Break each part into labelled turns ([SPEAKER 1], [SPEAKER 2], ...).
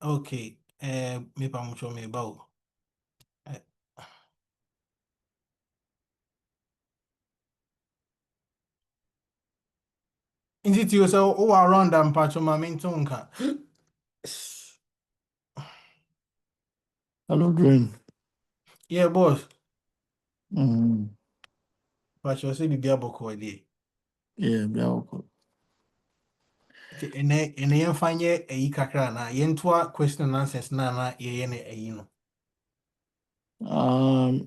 [SPEAKER 1] Okay. Me pa mucho me bao. Inti you so around them patch my main tonka.
[SPEAKER 2] Hello, Dream.
[SPEAKER 1] Yeah, boss.
[SPEAKER 2] Mm.
[SPEAKER 1] Patch you say be aboko ide.
[SPEAKER 2] Yeah, be okay.
[SPEAKER 1] Ene yen fanye e kakra na yen toa question and answers na ye yen e no.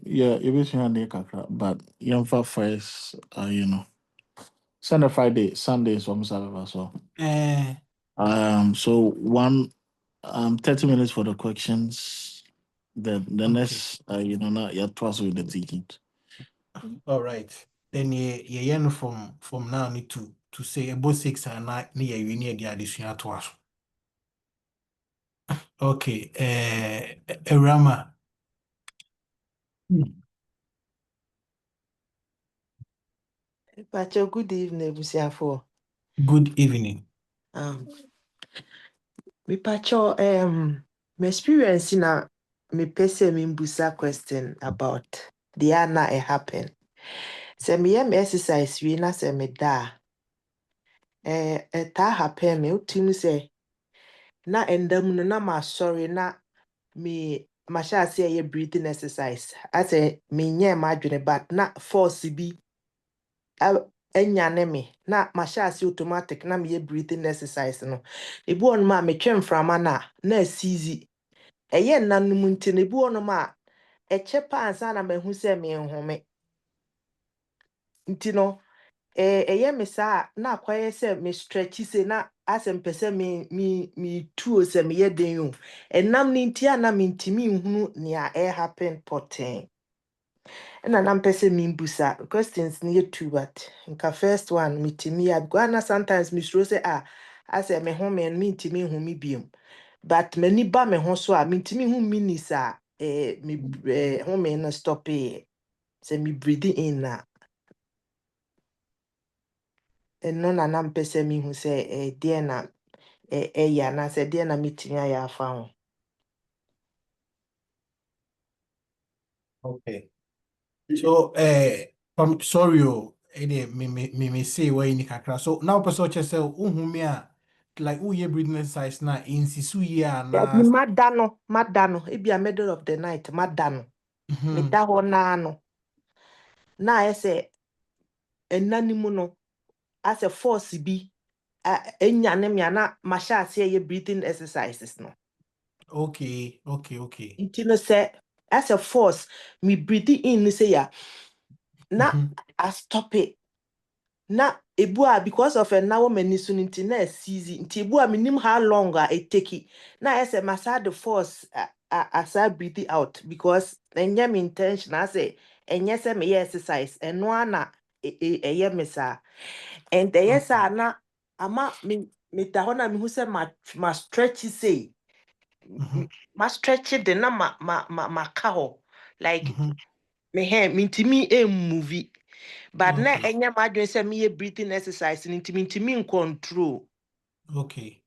[SPEAKER 2] Yeah, everything I need kakra, but young for first, Sunday, Friday, Sunday, so I'm sorry, so.
[SPEAKER 1] Eh,
[SPEAKER 2] So 30 minutes for the questions. The
[SPEAKER 1] okay.
[SPEAKER 2] next, now you're twice with the ticket.
[SPEAKER 1] All right. Then ye yen from now need to say about 6 and na ye we need the addition to us. Okay. Rama,
[SPEAKER 3] Pacho, good evening, Busiafo.
[SPEAKER 1] good evening.
[SPEAKER 3] Me Pacho, my experience na me pese me busa question about the ana it happen. Se me yem exercise we na se me da. Ta happen me utim se na endam no na ma sorry na me ma sha say ye breathing exercise. I say me nye ma dwene but na force bi enyane me na mashasi automatic na me breathing exercise no ebi on ma me twem frama na asizi eye nanum nti na ebi on ma eche pa ansa na mahu se me nhome nti no eye me sa na akwaye se me stretch se na asem pese me tuo se me ye den o enam ni nti ana me ntimi nhunu nia happen poten. And I'm person mean busa questions near two, but nka first one me to me because sometimes Miss Rose say I say me home and mean to me who me biom. But many ba me home so I mean to me who minis me home and stop say me breathing in na and none and I'm person me who say dear na ya na say dear na meeting ya found.
[SPEAKER 1] Okay. So I'm sorry me say where in kakra. So now person just say me like ye breathing exercise na insisu ya na
[SPEAKER 3] Madano, it be a middle of the night, madano. Me
[SPEAKER 1] mhm.
[SPEAKER 3] da ho na no. Na I say enanimu no as a force bi enyane me na masha ase ye breathing exercises no.
[SPEAKER 1] Okay.
[SPEAKER 3] Nti no say as a force me breathing in say ya na
[SPEAKER 1] Mhm.
[SPEAKER 3] I stop it. Na ebua because of a now many soon nti na season nti ebua minim how long it take it. Na I say masa the force as I breathe it out because enye me intention I say enye say me exercise eno ana eye me sa. And the yes
[SPEAKER 1] Okay.
[SPEAKER 3] na ama me da hona me hu say ma stretch say
[SPEAKER 1] Mhm.
[SPEAKER 3] ma stretch the na ma ka ho like
[SPEAKER 1] Mhm.
[SPEAKER 3] me he me ntimi movie but na
[SPEAKER 1] Okay.
[SPEAKER 3] enya ma dwen say me breathing exercise ni ntimi in control
[SPEAKER 1] Okay.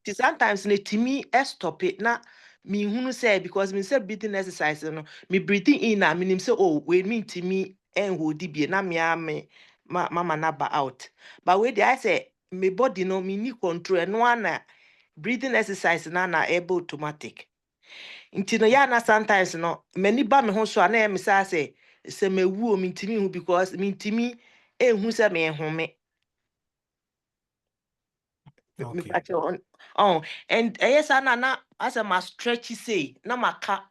[SPEAKER 3] ti sometimes na timi stop it na me hunu say because me say breathing exercise no me breathing in na me say oh we me ntimi hold bi na me ame mama na ba out but we I say me body no me ni control no na breathing exercise na able automatic nti no ya na sometimes no many ba me ho so na me say me wu me ntimi hu because me ntimi hu say me home me
[SPEAKER 1] Okay.
[SPEAKER 3] catch on and yes na as a ma stretch say na maka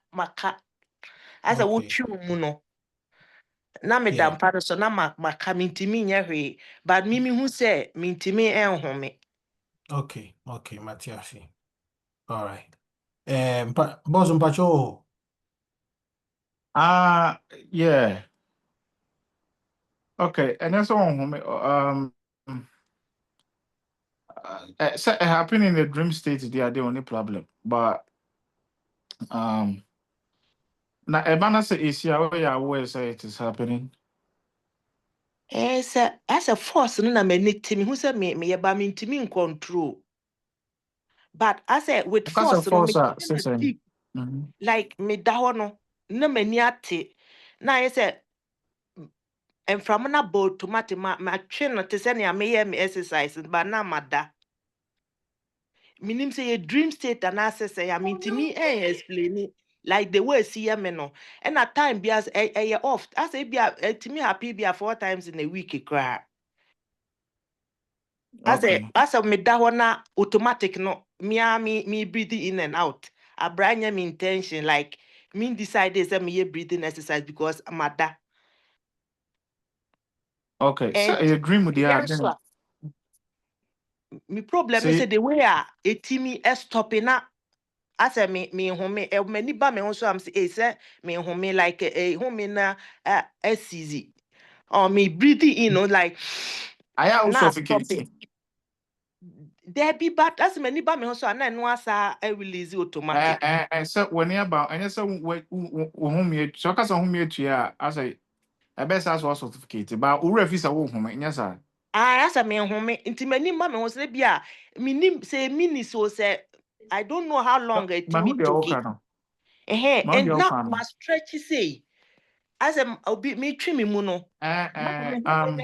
[SPEAKER 3] as a
[SPEAKER 1] Okay.
[SPEAKER 3] wotu mu no na me
[SPEAKER 1] Yeah.
[SPEAKER 3] dampa no so na maka me ntimi nya hwe but me hu say me ntimi enhome
[SPEAKER 1] Okay. Matiasi. All right. Boss Mpacho.
[SPEAKER 2] Yeah. Okay, and that's all. So it happened in the dream state. They are the only problem, but now Ebana say is here where you always say it is happening.
[SPEAKER 3] say as a force no na me timi hu say me ba me ntimi in control But I said with
[SPEAKER 2] Because of
[SPEAKER 3] force, no, me
[SPEAKER 2] force,
[SPEAKER 3] deep,
[SPEAKER 2] system.
[SPEAKER 3] like me dahono, no meniate. Now I said, and from na boat to my train to send me exercise, but now mada. Minim say a dream state and access say I mean to me explain it like the way see me no. And at time be as a off. I say be to me happy be 4 times in a week cry. I say me da na automatic no me breathing in and out. I bring me intention like me decide say me breathing exercise because I'm a da.
[SPEAKER 2] Okay, so
[SPEAKER 3] And
[SPEAKER 2] a dream with the
[SPEAKER 3] yes,
[SPEAKER 2] idea.
[SPEAKER 3] me problem is
[SPEAKER 2] See,
[SPEAKER 3] the way a team is stopping na ase me home many ba me so am say me home like home na easy or me breathing in like
[SPEAKER 2] I also
[SPEAKER 3] na stop it
[SPEAKER 2] suffocating.
[SPEAKER 3] there be but as many ba me so na no asa release automatic
[SPEAKER 2] So when you about, and so whom you so cast on whom you I say, I best as was suffocated, but who refuse a woman, yes, sir.
[SPEAKER 3] asa me home inti many ba me ho say bia me nim say mini so say I don't know how long it
[SPEAKER 2] But
[SPEAKER 3] me
[SPEAKER 2] who the
[SPEAKER 3] took it
[SPEAKER 2] Okano?
[SPEAKER 3] and
[SPEAKER 2] Mount
[SPEAKER 3] now
[SPEAKER 2] the
[SPEAKER 3] my stretch say as obi me twi me mu no na me
[SPEAKER 2] Um,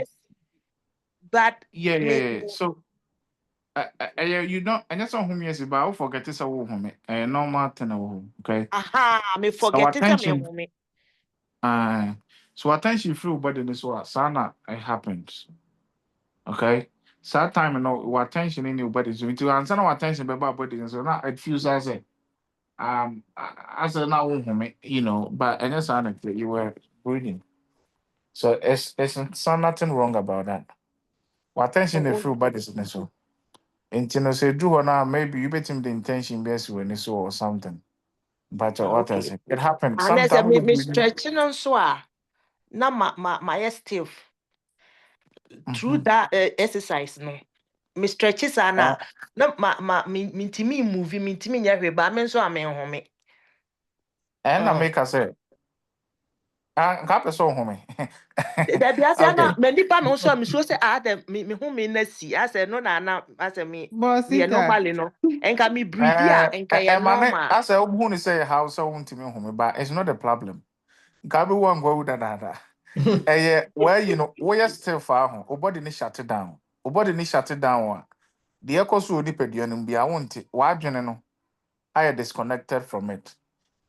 [SPEAKER 3] but
[SPEAKER 2] yeah. So, you don't, and that's on whom yes, but I'll forget this a woman, normal thing, okay?
[SPEAKER 3] aha me
[SPEAKER 2] So,
[SPEAKER 3] forget it me
[SPEAKER 2] attention,
[SPEAKER 3] home
[SPEAKER 2] uh, so attention through body this what sana it happens, okay? So, that time, you know, what attention in your body, so to answer no attention, but body, so now it feels as a, as a now, you know, but and that's honestly, you were breathing. So, it's so nothing wrong about that. What attention the
[SPEAKER 3] oh,
[SPEAKER 2] through body, so. Nti no say do one now maybe you bet him the intention best when it's so or something. But what I
[SPEAKER 3] okay
[SPEAKER 2] say it happens
[SPEAKER 3] and as me
[SPEAKER 2] sometimes
[SPEAKER 3] me
[SPEAKER 2] we
[SPEAKER 3] stretching on so na my stiff through
[SPEAKER 2] mm-hmm.
[SPEAKER 3] that exercise no me stretches ana na me ntimi movie me ntimi nya hwe ba me nso ame home
[SPEAKER 2] And I make us say cap so home.
[SPEAKER 3] da bia say
[SPEAKER 2] Okay.
[SPEAKER 3] na me nipa no so me so say dem me home na si ase no na ase me
[SPEAKER 4] Bosita.
[SPEAKER 3] normally no enka me breathe ya enka ye
[SPEAKER 2] Man,
[SPEAKER 3] normal
[SPEAKER 2] I say who say how so won't me home, but it's not a problem. Gabi one go with that. Where you know where still far home, or body ni shut it down. Or body ni shut it down. The echo so deep at you and be I want it. Why no I are disconnected from it.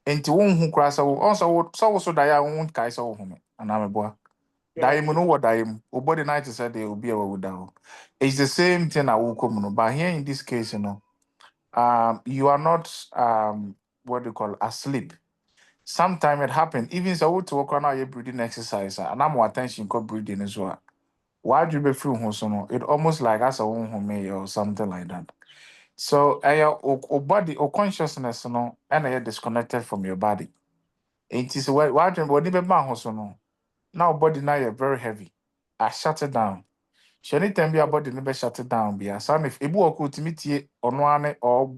[SPEAKER 2] Enti won hu kura sɛ wo ɔnso wo sɛ wo so dae a won kae sɛ wo home anaa meboa dae mu
[SPEAKER 3] Debbie.
[SPEAKER 2] no wɔ dae mu wo body night sɛ de obi a wawu da hɔ it's the same thing na wo kɔ mu no but here in this case you know you are not what do you call asleep sometimes it happen even so what to work on your breathing exercise and I'm more attention called breathing as well why do you feel so no it almost like as a one home or something like that so your body or consciousness no and you're disconnected from your body. It is what when you ho so no. Now body now you're very heavy. I shut it down. So anytime be body never shut it down. Be as if ebu oku ultimate ono ane or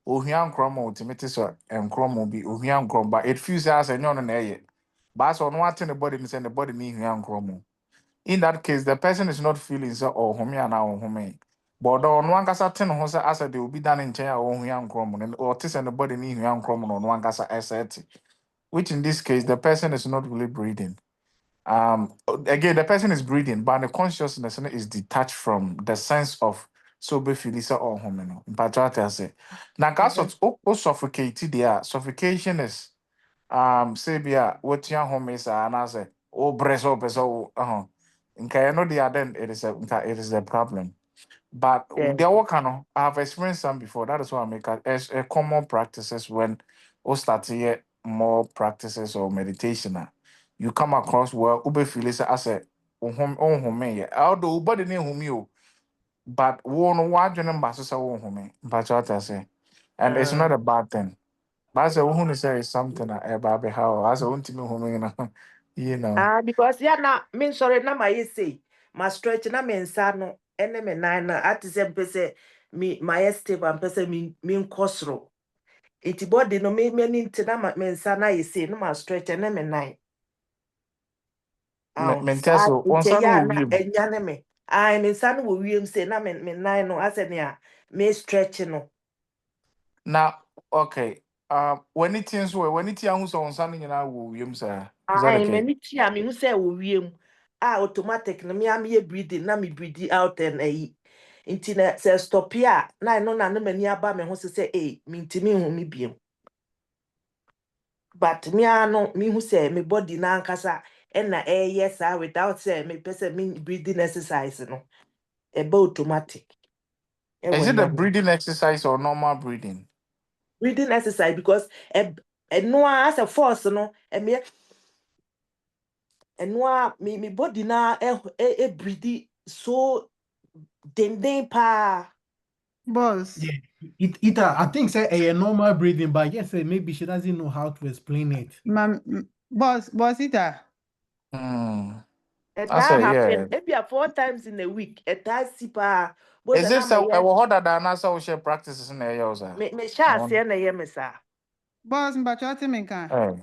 [SPEAKER 2] ohia nkrom ultimate so nkrom be ohia nkrom but it feels as enyo no na eye. But so no ate the body ni say the body ni ohia nkrom. In that case the person is not feeling so oh home ya na oh home. But no one kasa ten ho say as they will be done in chair oh ohia nkrom or tis and the body ni ohia nkrom no one kasa asset which in this case the person is not really breathing. Again, the person is breathing, but the consciousness is detached from the sense of sober felisa or homino. In particular, say, now, guys, o suffocate there. Suffocation is say be what your home is and I say, oh, breast up so in Kayano, the then it is a problem. But
[SPEAKER 3] Debbie.
[SPEAKER 2] there were kind of I have experienced some before. That is why I make as a common practices when we start to get more practices or meditation. You come across where ube feel is as a home yeah. Although body name home you, but one why you number so home. But what I say, and it's not a bad thing. But as a woman say something about how as a ultimate home, you know.
[SPEAKER 3] Because yeah na me sorry na my say my stretch na me nsa no ene me nan na at say mpese me my stable mpese me nkosro iti body no me ni ntina me nsa na say no my stretch ene me nan sa
[SPEAKER 2] Menteso, one
[SPEAKER 3] iti
[SPEAKER 2] son
[SPEAKER 3] ya
[SPEAKER 2] will
[SPEAKER 3] na
[SPEAKER 2] be.
[SPEAKER 3] enya ne me me nsa no wo wiem say na me nan no ase ne a me stretch no
[SPEAKER 2] Now, okay. When it is when it young on something in our sir. Is that
[SPEAKER 3] I
[SPEAKER 2] okay?
[SPEAKER 3] many tia me who say we automatic na me am ye breathing na me breathe out and nti na say stop here na no na na mani aba me ho say me ntimi hu me biem but me no me who say me body na ankasa na yes without say me person me breathing exercise no about automatic e
[SPEAKER 2] Is
[SPEAKER 3] won
[SPEAKER 2] it a
[SPEAKER 3] nam
[SPEAKER 2] breathing exercise or normal breathing?
[SPEAKER 3] breathing exercise because no as a force no me no me body na breathe so denden pa.
[SPEAKER 4] Boss.
[SPEAKER 1] I think say a normal breathing, but yes, maybe she doesn't know how to explain it.
[SPEAKER 4] Boss ita.
[SPEAKER 3] And
[SPEAKER 2] I
[SPEAKER 3] that
[SPEAKER 2] say, yeah.
[SPEAKER 3] happen maybe 4 times in a week. A tasipa, but
[SPEAKER 2] Is
[SPEAKER 3] then
[SPEAKER 2] this
[SPEAKER 3] I'm
[SPEAKER 2] a
[SPEAKER 3] a
[SPEAKER 2] harder than us share practices in the years?
[SPEAKER 3] me shall say na yemisa.
[SPEAKER 4] Boss mbacho timinka.
[SPEAKER 2] Hey.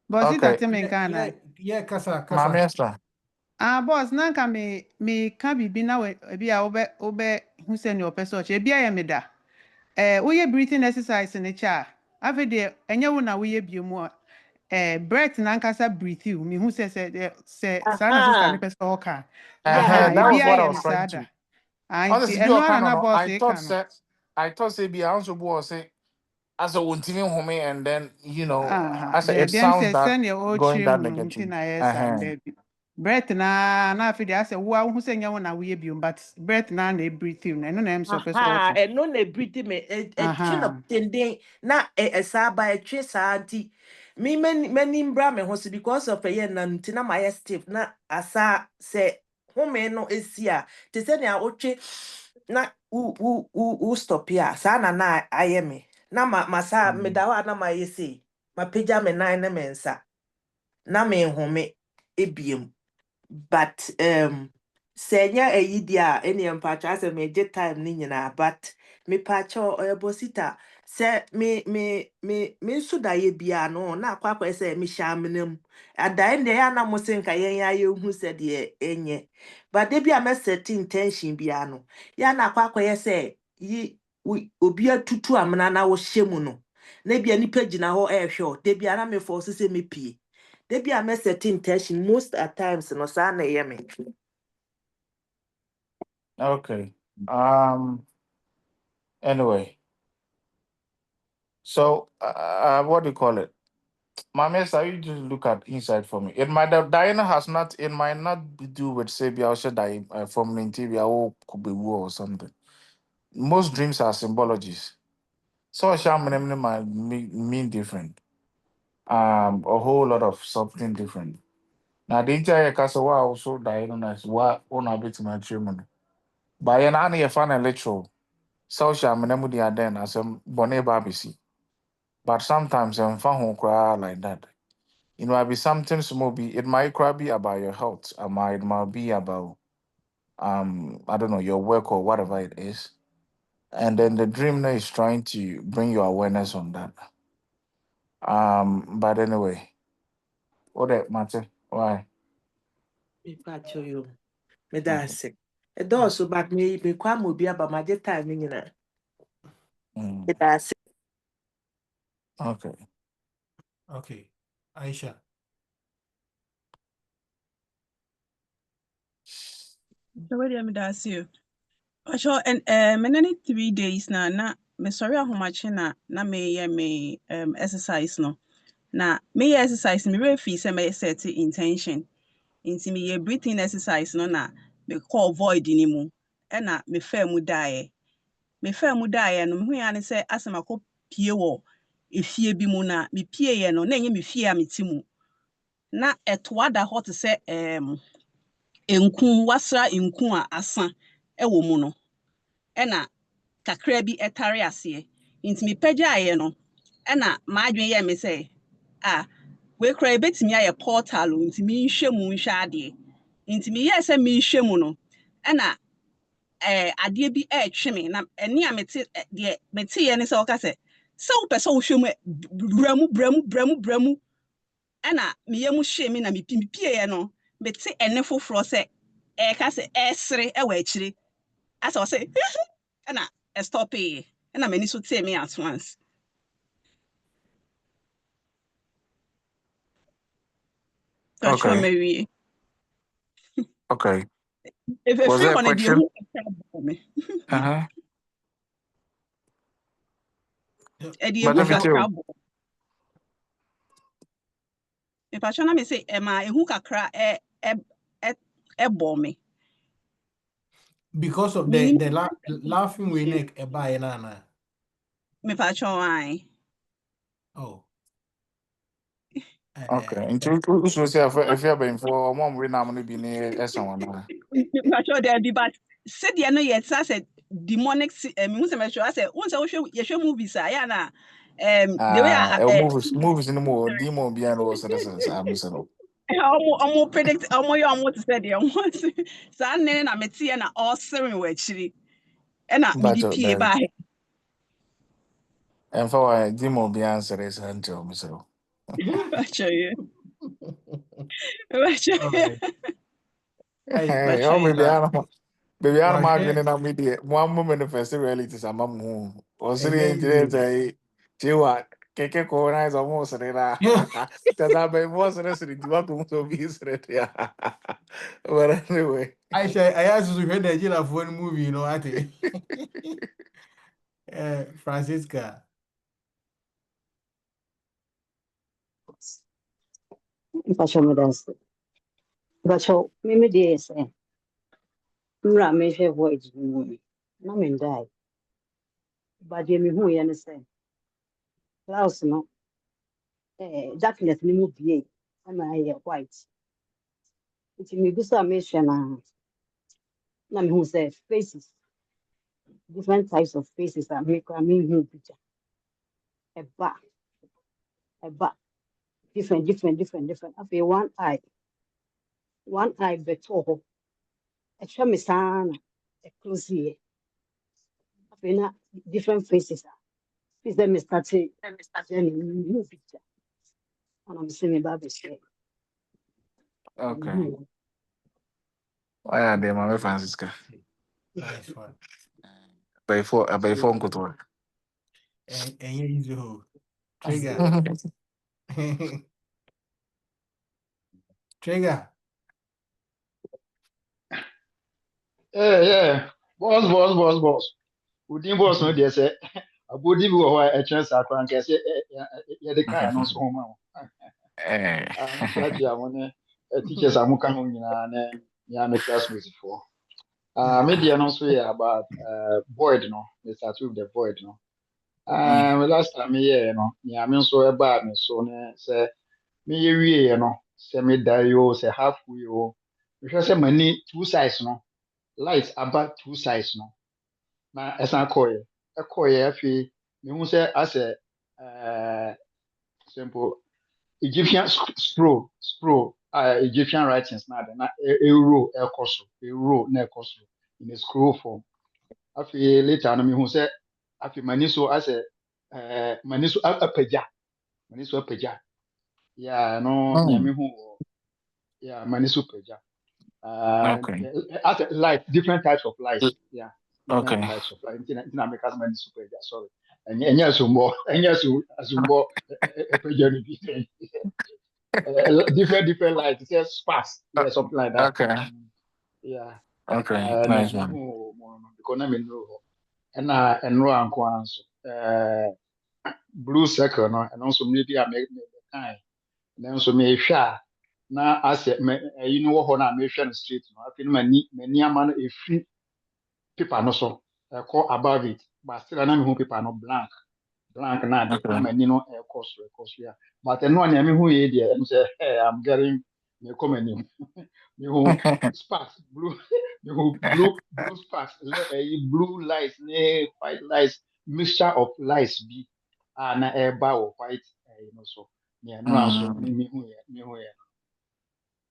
[SPEAKER 4] Boss ita
[SPEAKER 2] Okay.
[SPEAKER 4] timinka na.
[SPEAKER 1] Yeah, kasa.
[SPEAKER 2] Mami Esther.
[SPEAKER 4] Boss nanka me ka bibi na we bi a obe hu se ni opeso che bi a me da. We breathing exercise in the cha. Ave de enye wo na we biemu breath nanka sa breathe you. Me hu se sana sister ni
[SPEAKER 3] Aha.
[SPEAKER 4] pesa oka.
[SPEAKER 3] Yeah,
[SPEAKER 2] That
[SPEAKER 3] yeah.
[SPEAKER 2] was
[SPEAKER 4] Ebi
[SPEAKER 2] what I
[SPEAKER 4] aye
[SPEAKER 2] was
[SPEAKER 4] me
[SPEAKER 2] trying to.
[SPEAKER 4] sada. Anti
[SPEAKER 2] Honestly, be
[SPEAKER 4] eno
[SPEAKER 2] a
[SPEAKER 4] ara
[SPEAKER 2] kind
[SPEAKER 4] na
[SPEAKER 2] of
[SPEAKER 4] boss
[SPEAKER 2] I
[SPEAKER 4] e
[SPEAKER 2] thought
[SPEAKER 4] ka no.
[SPEAKER 2] say be answer was say as a one team home and then I said
[SPEAKER 4] There
[SPEAKER 2] it
[SPEAKER 4] be am
[SPEAKER 2] sounds
[SPEAKER 4] say
[SPEAKER 2] that
[SPEAKER 4] send your old
[SPEAKER 2] going
[SPEAKER 4] chim
[SPEAKER 2] that
[SPEAKER 4] no nti
[SPEAKER 2] negative.
[SPEAKER 4] na yes and there be. Breath na afi dey say wo hu say nya na we bi but breath na breathe you na no na am so person
[SPEAKER 3] Aha.
[SPEAKER 4] oka.
[SPEAKER 3] And no na breathe me a chin up
[SPEAKER 4] Aha.
[SPEAKER 3] denden na a saba a tree santi. Me many bra me hosi because of a yen and tina my stiff na asa say home no esia. Te say na oche na u stop here. Sana na ayeme. Na masa me dawa na ma yesi. Ma pija me na na mensa. Na me home ebiem. But senya eyidia eni empacha se me je time ni nyina but me pacha oyebosita se me suda ye bia no na akwa se me shamnam ada ende ya na musinka yen ya ye hu se de enye but de bia me set intention bia no ya na akwa ye se yi obi atutu amena na wo hyemu no na bia nipa gina ho ehwe de bia na me force se me pie they be a mess set intention most at times no sana yemi.
[SPEAKER 2] Okay. Anyway, so what do you call it? Mami Esther, you just look at inside for me. Diana it might not be do with say be also die from Nintibia or could be war or something. Most dreams are symbologies. So shaman might mean different. A whole lot of something different. Now the entire castle wa also diagnosed what on a bit my chairman. By an annie a fan literal. So shaman the then as a bonnet babisi. But sometimes I'm fan who cry like that. It might be something small be it might cry be about your health. It might be about I don't know, your work or whatever it is. And then the dream now is trying to bring your awareness on that. But anyway, what that matter? Why?
[SPEAKER 3] Me pacho you. Me
[SPEAKER 2] Okay.
[SPEAKER 3] that's it. A door so but me kwam will be about my time in it.
[SPEAKER 2] Mm,
[SPEAKER 3] Me that's it.
[SPEAKER 2] okay.
[SPEAKER 1] Okay, Aisha.
[SPEAKER 5] So where do I see you? Sure, and many 3 days na me sorry how much na me exercise no. Na me exercise me refi say me set intention. Inti me breathing exercise no na me call void ni mu. E na me fa mu dae. Me fa mu dae no me hu ya ne say asema ko pie wo efie bi mu na me pie ye no na enye me fie a me ti mu. Na etoa da hot say enku wasra enku a asa e wo mu no. Ena kakra bi etare ase nti me pagyae no ena maadwen ye me say we kra ebetimi aye portal nti me nhwe mu nhwe ade nti me ye say me nhwe mu no ena ade bi etwe me na ene a mete de mete ye ne say oka say wo pese wo hwe mu bramu ena me ye mu hwe me na me pie ye no mete ene foforo say ka say esere e wa akire asa o say ena stop e And I'm so tell me at once. That's what
[SPEAKER 2] Okay.
[SPEAKER 5] Mary.
[SPEAKER 2] Okay.
[SPEAKER 5] If a
[SPEAKER 2] Was
[SPEAKER 5] free
[SPEAKER 2] there a
[SPEAKER 5] one, the
[SPEAKER 2] question?
[SPEAKER 5] who me.
[SPEAKER 2] Uh-huh.
[SPEAKER 5] The
[SPEAKER 2] But
[SPEAKER 5] who
[SPEAKER 2] if it's
[SPEAKER 1] Pacho,
[SPEAKER 5] kakra
[SPEAKER 2] you.
[SPEAKER 5] bo. If I try me say, am I who kakra bomb me?
[SPEAKER 1] because of
[SPEAKER 5] Meaning,
[SPEAKER 1] the laughing we neck a buy nana.
[SPEAKER 5] me patch on.
[SPEAKER 1] Oh,
[SPEAKER 2] Okay. Into so say if you're being for mom we now be near someone.
[SPEAKER 5] Patch there be, but said the no yet. I said demonic. Who's a I said once I show you show movies. I na the way
[SPEAKER 2] Movies no more demon behind was I'm saying.
[SPEAKER 5] almost predict almost to say the almost. So I na me tie na all seven were actually. And I me
[SPEAKER 2] But
[SPEAKER 5] di pie
[SPEAKER 2] the
[SPEAKER 5] by.
[SPEAKER 2] and for demon behind says until me so.
[SPEAKER 5] Patch you. Patch
[SPEAKER 1] all
[SPEAKER 5] you.
[SPEAKER 1] right. I
[SPEAKER 2] Hey,
[SPEAKER 5] Patch
[SPEAKER 2] oh
[SPEAKER 5] you.
[SPEAKER 2] baby I'm
[SPEAKER 1] wash
[SPEAKER 2] adwene na me de one moment first reality sama mu. O
[SPEAKER 1] and
[SPEAKER 2] sire
[SPEAKER 1] then
[SPEAKER 2] internet ai jiwa keke ko na zo mo sire na.
[SPEAKER 1] you.
[SPEAKER 2] Tada be mo sire sire diwa ko so bi sire ya. But anyway.
[SPEAKER 1] I asked you to hear the Nigeria for one movie, you know, at it. Francisca.
[SPEAKER 6] Mpacho medanse. Mpacho mimi de ese. Mra me hwe voyage mu mi. Na me ndai. Ba de me hu ye ne se. Klaus no darkness ni mu bie. Ama ye white. Nti me bisa me hwe na me hu se faces. Different types of faces are make I mean hu picture. Eba, eba. Different. After one eye. One eye beto ho. Ehwe me sana. E close here. After na different faces. Is them started journey new picture. And I'm seeing Bible say,
[SPEAKER 2] Okay. Why are they my Francisca?
[SPEAKER 1] Nice one.
[SPEAKER 2] By phone kuto.
[SPEAKER 1] And you trigger. Trigger.
[SPEAKER 7] Yeah. Boss. Udin boss no dey say abodi bi wo ho a chance akran ke say ye de kai no so ma.
[SPEAKER 2] Eh.
[SPEAKER 7] Ah mo chat ya mo ne teachers amuka ho nyina ne ya me classmates for. Ah me dia no so yeah about void no. They start with the void no. Last time yeah no, ya me so e ba me so ne say me ye wie no, say me die yo, say halfway yo. Me hwe say mani two sides no. Light about two sides no. Na ɛsan ɛkɔɛ afei mehu sɛ asɛ simple Egyptian scroll Egyptian writings na ade na euro ɛkɔ so euro na ɛkɔ so in a scroll form afei later no mehu sɛ afei m'ani so apagya yeah no nea
[SPEAKER 2] Mm.
[SPEAKER 7] mehu wɔ yeah m'ani so pagya
[SPEAKER 2] Okay.
[SPEAKER 7] as light, different types of lights. Yeah, different
[SPEAKER 2] Okay.
[SPEAKER 7] types of light. Ntina make us many super. Yeah, sorry. And yeah, sumbo, different lights. It says sparks.
[SPEAKER 2] Uh,
[SPEAKER 7] Yeah, something like that.
[SPEAKER 2] okay.
[SPEAKER 7] Yeah.
[SPEAKER 2] Okay.
[SPEAKER 7] Yeah,
[SPEAKER 2] Nice
[SPEAKER 7] me
[SPEAKER 2] one.
[SPEAKER 7] who because I mean no. And no anko anso. Blue circle no, and also maybe I make the kind. Nanso mehwɛ a na asɛ ɛyi no wɔ hɔ no a mehwɛ no straight no afei no m'ani ama no ɛfiri paper no so ɛkɔ above it but still na mehu paper no blank na ade na
[SPEAKER 2] Okay.
[SPEAKER 7] m'ani no ɛkɔ so a but ɛno a nea mehu yɛ deɛ ɛno sɛ I'm getting mekɔ m'anim mehu sparks blue mehu blue sparks ɛyi blue lights ne white lights mixture of lights bi a na ɛreba wɔ white ɛyi no so nea ɛno a nso
[SPEAKER 2] Mm,
[SPEAKER 7] mehu yɛ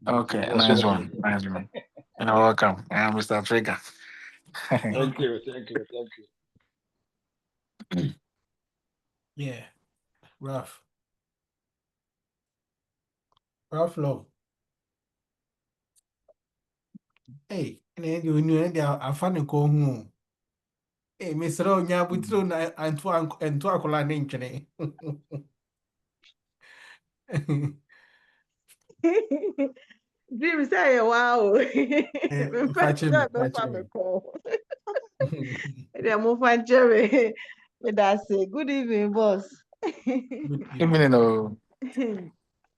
[SPEAKER 7] nti
[SPEAKER 2] okay.
[SPEAKER 7] ɛwɔ so
[SPEAKER 2] Nice
[SPEAKER 7] wɔ
[SPEAKER 2] one.
[SPEAKER 7] aseɛ.
[SPEAKER 2] Nice one. You're welcome. I'm Mr. Trigger.
[SPEAKER 7] Thank
[SPEAKER 1] Okay.
[SPEAKER 7] you, thank you, thank you.
[SPEAKER 1] Yeah. Rough. Rough love. Hey, and then you knew I found a call home. Eh, Mr. Onyabutro na anto akola ne nchene.
[SPEAKER 3] Dream say wow. Me
[SPEAKER 1] Fache
[SPEAKER 3] pet
[SPEAKER 1] me,
[SPEAKER 3] job be
[SPEAKER 1] fache
[SPEAKER 3] fa me
[SPEAKER 1] me.
[SPEAKER 3] call. They mo fan jere. Me that say good evening boss.
[SPEAKER 1] Good
[SPEAKER 2] Even
[SPEAKER 1] evening.
[SPEAKER 2] you know,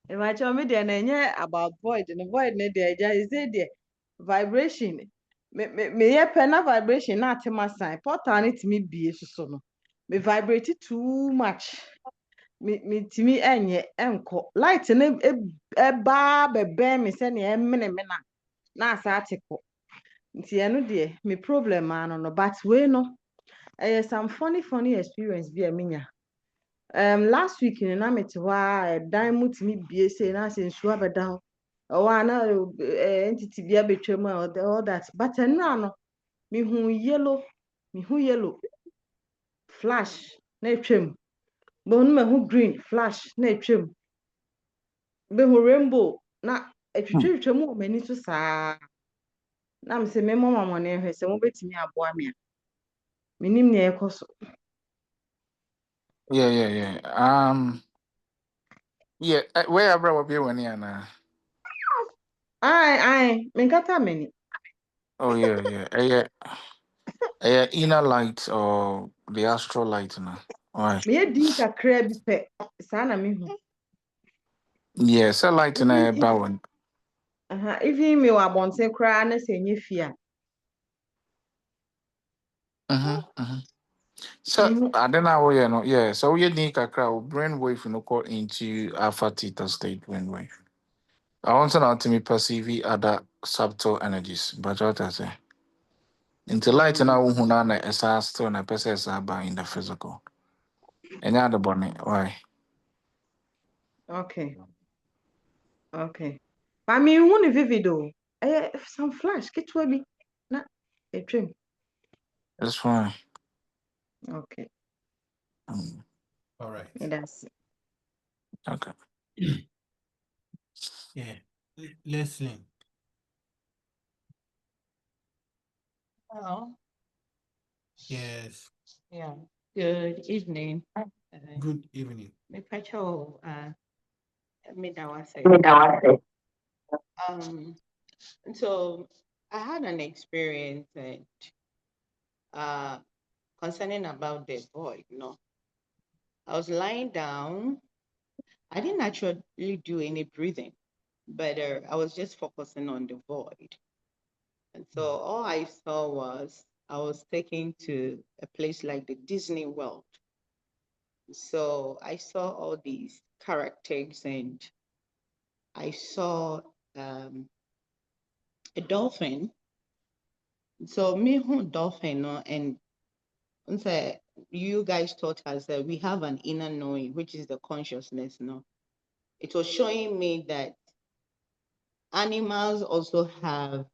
[SPEAKER 3] If I me there na about void, the void na there is there vibration. Me ye pen vibration na tema sign. Portal ni timi bie so no. Me vibrate too much. Me timi enye enko. Light ne eba bebe me se ne emene me na asa atiko. Nti eno de me problem ano no but we no. Some funny experience bi a menya. Last week in na mete wa dan mutimi bie say na se nsu abeda ho. O wa na entity bia betwam all that. But no no me hu yellow flash na etwam. Bonu me hu green flash na etwam. Be hu rainbow na etwetwetwam o mani so saa. Na me se me mama ne hwe se mo betimi aboa me a. Menim ne ekoso.
[SPEAKER 2] yeah. Yeah, where I will be when you
[SPEAKER 3] Me nkata mani.
[SPEAKER 2] Oh yeah. Inner light or the astral light now. Why?
[SPEAKER 3] Me din kakra bi pe. Saa na me hu.
[SPEAKER 2] Yeah, so light in a
[SPEAKER 3] Even
[SPEAKER 2] bowen.
[SPEAKER 3] even me wa bonten kra na se nye fia.
[SPEAKER 2] So
[SPEAKER 3] Me hu.
[SPEAKER 2] I don't know where you know. Yeah, so we need a crowd brainwave you know go into alpha theta state brainwave. I want to know to me perceive other subtle energies, but what I say. Into light
[SPEAKER 3] Mm,
[SPEAKER 2] na uhuna na esa still na pesa esa ba in the physical. Any other bonnet, why?
[SPEAKER 3] okay. Okay. But me hu ne vivid o. Some flash ketwa bi na etwam.
[SPEAKER 2] That's fine.
[SPEAKER 3] Okay.
[SPEAKER 2] Mm,
[SPEAKER 1] All right.
[SPEAKER 3] That's
[SPEAKER 2] okay.
[SPEAKER 1] Yeah. Leslie.
[SPEAKER 8] Hello.
[SPEAKER 1] Yes.
[SPEAKER 8] Yeah. Good evening.
[SPEAKER 1] Good evening.
[SPEAKER 8] Me pacho me that was it. Um so I had an experience and uh concerning about the void, I was lying down. I didn't actually do any breathing, but I was just focusing on the void. And so all I saw was I was taken to a place like the Disney World. So I saw all these characters and I saw a dolphin. So me who dolphin no, and say you guys taught us that we have an inner knowing, which is the consciousness. No, it was showing me that animals also have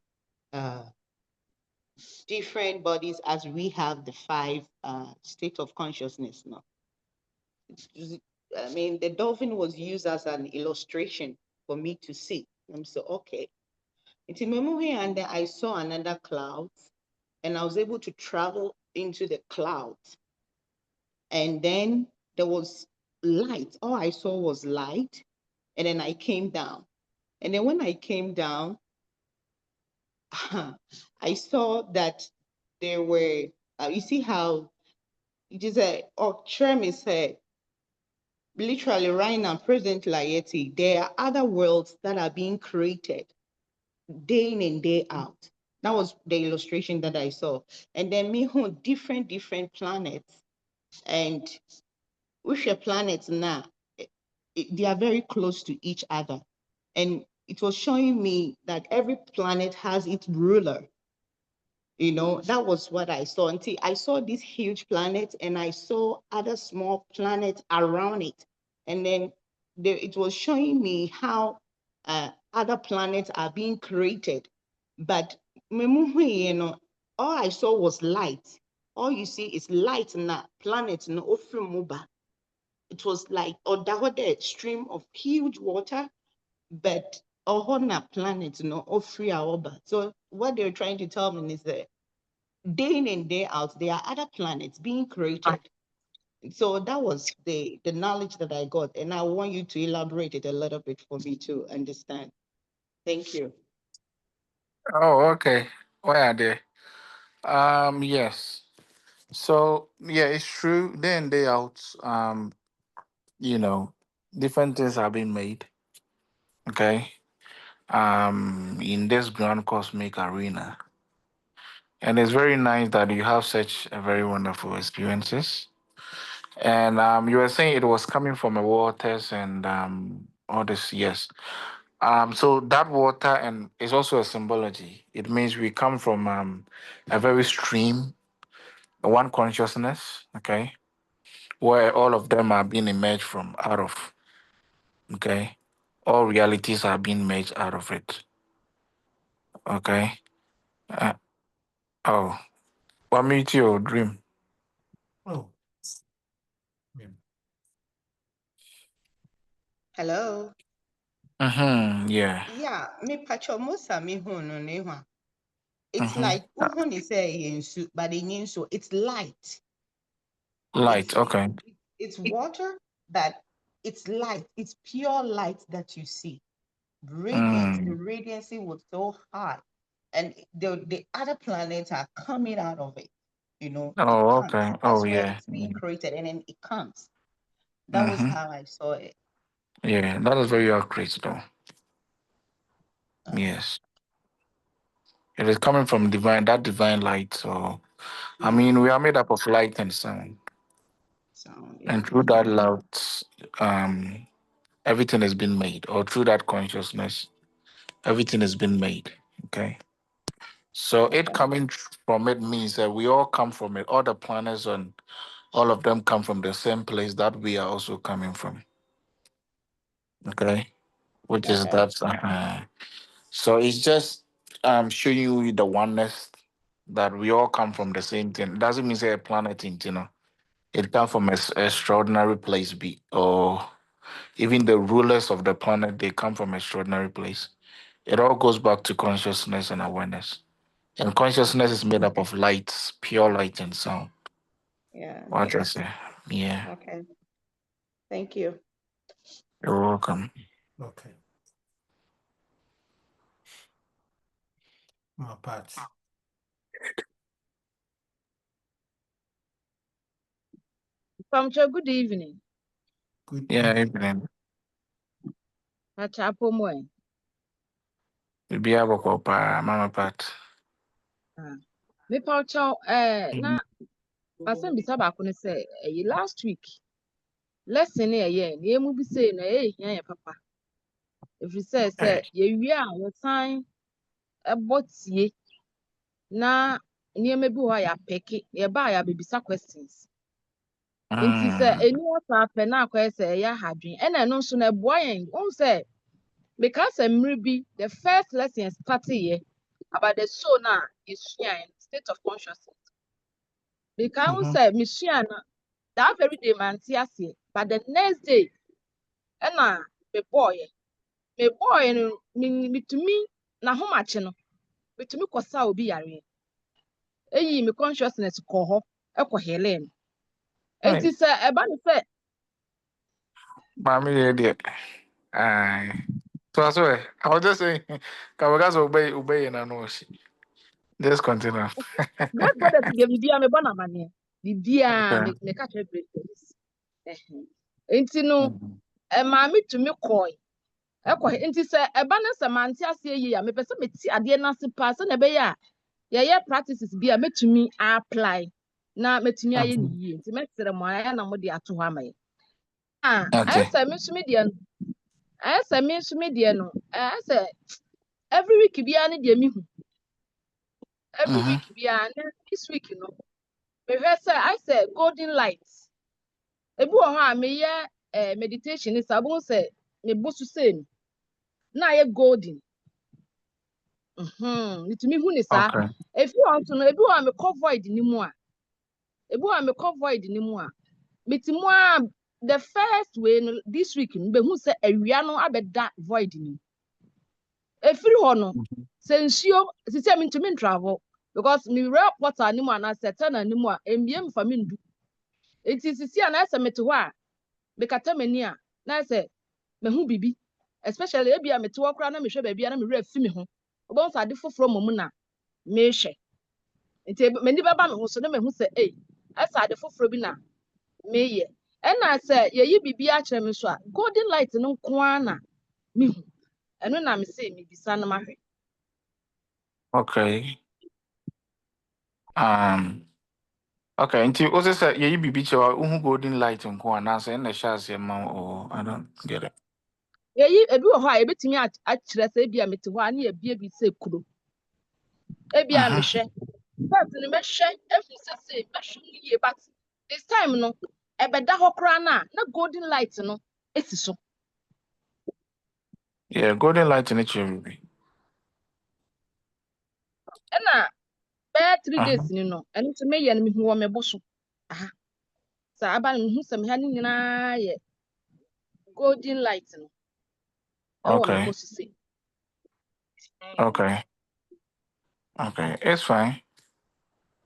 [SPEAKER 8] uh, different bodies as we have the five state of consciousness. No, I mean the dolphin was used as an illustration for me to see. I'm so okay. It's in my movie, and then I saw another cloud, and I was able to travel into the clouds. And then there was light. All I saw was light. And then I came down. And then when I came down, I saw that there were, you see how it is a, or Trem said, literally right now, President Layeti, there are other worlds that are being created day in and day out. That was the illustration that I saw. And then me who different planets. And which planets now, they are very close to each other. And it was showing me that every planet has its ruler. That was what I saw. Until I saw this huge planet and I saw other small planets around it. And then it was showing me how other planets are being created. But all I saw was light. All you see is light na planet no ofri it was like a stream of huge water, but a whole planet, free our. So what they're trying to tell me is that day in and day out, there are other planets being created. So that was the knowledge that I got, and I want you to elaborate it a little bit for me to understand. Thank you.
[SPEAKER 2] Oh, okay. Why are they? Yes. So yeah, it's true. Day in, day out, you know, different things are being made. Okay. In this grand cosmic arena. And it's very nice that you have such a very wonderful experiences. And you were saying it was coming from a waters and all this, yes. So that water and is also a symbology. It means we come from a very stream, one consciousness, okay, where all of them are being emerged from out of, okay. All realities are being made out of it, okay. Uh, oh, what meet your dream?
[SPEAKER 1] Oh, yeah.
[SPEAKER 8] Hello.
[SPEAKER 2] Mm-hmm, yeah.
[SPEAKER 8] Yeah, me pacho mosa me hono newa. It's
[SPEAKER 2] Mm-hmm.
[SPEAKER 8] like uhoni say yensu, but in yensu it's light.
[SPEAKER 2] Light,
[SPEAKER 8] It's
[SPEAKER 2] okay.
[SPEAKER 8] it's water that it's light. It's pure light that you see. Radiance. The
[SPEAKER 2] Mm.
[SPEAKER 8] radiancy was so high, and the other planets are coming out of it. You know, it
[SPEAKER 2] Oh,
[SPEAKER 8] comes.
[SPEAKER 2] okay. Oh,
[SPEAKER 8] That's where
[SPEAKER 2] yeah.
[SPEAKER 8] it's being created, and then it comes. That was
[SPEAKER 2] Mm-hmm.
[SPEAKER 8] how I saw it.
[SPEAKER 2] Yeah, that is very accurate, though.
[SPEAKER 8] Uh,
[SPEAKER 2] Yes. It is coming from divine, that divine light. So, I
[SPEAKER 8] yeah.
[SPEAKER 2] mean, we are made up of light and sound.
[SPEAKER 8] So
[SPEAKER 2] And
[SPEAKER 8] yeah.
[SPEAKER 2] through that light, everything has been made. Or through that consciousness, everything has been made. Okay. So, it
[SPEAKER 8] Okay.
[SPEAKER 2] coming from it means that we all come from it. All the planets and all of them come from the same place that we are also coming from. Okay. Which is
[SPEAKER 8] Okay.
[SPEAKER 2] that. So it's just showing you the oneness that we all come from the same thing. It doesn't mean say a planet thing, you know. It comes from an extraordinary place, be or even the rulers of the planet, they come from extraordinary place. It all goes back to consciousness and awareness. And consciousness is made up of lights, pure light and sound.
[SPEAKER 8] Yeah.
[SPEAKER 2] What I say? Yeah,
[SPEAKER 8] Okay. Thank you.
[SPEAKER 2] you're welcome.
[SPEAKER 1] Okay. My part.
[SPEAKER 9] Pamcho, good evening.
[SPEAKER 1] Good
[SPEAKER 2] Yeah,
[SPEAKER 1] evening.
[SPEAKER 2] evening.
[SPEAKER 9] Pachapo moe.
[SPEAKER 2] Be able to mama part.
[SPEAKER 9] Me Pacho, na pasen bisa ba ko say last week lesson ye na emu bi say na hia papa. If you say
[SPEAKER 2] Hey.
[SPEAKER 9] ye wi a wo san ebotie na nneɛma bi wɔ ya peke ye ba ya bebisa questions. Nti say
[SPEAKER 2] Mm,
[SPEAKER 9] eni ota apɛ na akɔyɛ sɛ ɛyɛ ahadwen ɛna ɛno nso na ɛboa yɛn. Wɔn sɛ because mmiri bi the first lesson started here about the soul na esua state of consciousness. Because
[SPEAKER 2] mm-hmm.
[SPEAKER 9] say mesua na that very day man ase but the next day ɛna me boy no metumi na homache no metumi kɔsa obi yare eyi me consciousness kɔ hɔ ɛkɔ hele no
[SPEAKER 2] Hey,
[SPEAKER 9] enti sɛ ɛba ne sɛ
[SPEAKER 2] mommy, yeah, aye. So I swear, I was just saying, can we guys obey and I know she. Just continue.
[SPEAKER 9] great brother deɛ bibia me bɔ na amaneɛ bibia
[SPEAKER 2] Okay.
[SPEAKER 9] me ka kyerɛ great brothers enti no
[SPEAKER 2] Mhm.
[SPEAKER 9] maame tumi kɔe nti sɛ ɛba ne sɛ mante aseɛ yie a mepɛ sɛ meti adeɛ no ase paa sɛ na ɛbɛyɛ a yɛyɛ practices bi a mɛtumi apply na mɛtumi ayɛ ne
[SPEAKER 2] Mhm.
[SPEAKER 9] yie nti mɛsrɛ mo ayɛ na mode ato hɔ ama yɛ ayɛ
[SPEAKER 2] Okay.
[SPEAKER 9] sɛ me nso me deɛ no ayɛ sɛ me nso me deɛ no ayɛ sɛ every week biara ne deɛ mehu every
[SPEAKER 2] Mm-hmm.
[SPEAKER 9] week biara ne this week no mehwɛ sɛ ayɛ sɛ golden light ebi wɔ hɔ a meyɛ meditation ne saa bohu sɛ mebo so sɛ no na ayɛ golden metumi hu ne saa
[SPEAKER 2] Okay.
[SPEAKER 9] efi hɔ nso no ebi wɔ a mekɔ void ne mu a ebi wɔ a mekɔ void ne mu a metumi a the first way no this week no behu sɛ awia no abɛda void ne mu efiri hɔ no
[SPEAKER 2] Mhm.
[SPEAKER 9] sɛ nsuo sisi a mentumi travel because me report animu and I said turn animu mbiem for me do. It is see and I say me to wa me kata mani a na say me hu bibi especially e bia me to okra na me hwe ba bia na me re fi me ho obon sa de foforo mom na me hwe nti me ni baba me ho so na me hu say asa de foforo bi na me ye and I say ye yi bibi a kire me so a golden light no nko na me hu eno na me say me bisa na ma hwe.
[SPEAKER 2] Okay. Okay, until also say yeah, you be bicho who golden light and go and answer in the shots your mom or I don't get it.
[SPEAKER 9] Ye yi ebi wo ho a ebetimi a kire say bia me te ho a na ye bia bi say kuro e bia me hwe but ni me hwe efu say me hwe ye but this time no ebeda ho kra na golden light no esi so.
[SPEAKER 2] Yeah, golden light in the cherry.
[SPEAKER 9] Na 3
[SPEAKER 2] Uh-huh.
[SPEAKER 9] days ni no eno to me ye no me hu wo me bo so aha sa aba no hu sam ha ni nyina ye golden light no e wo me bo
[SPEAKER 2] Okay.
[SPEAKER 9] so say
[SPEAKER 2] Okay. Okay. It's fine.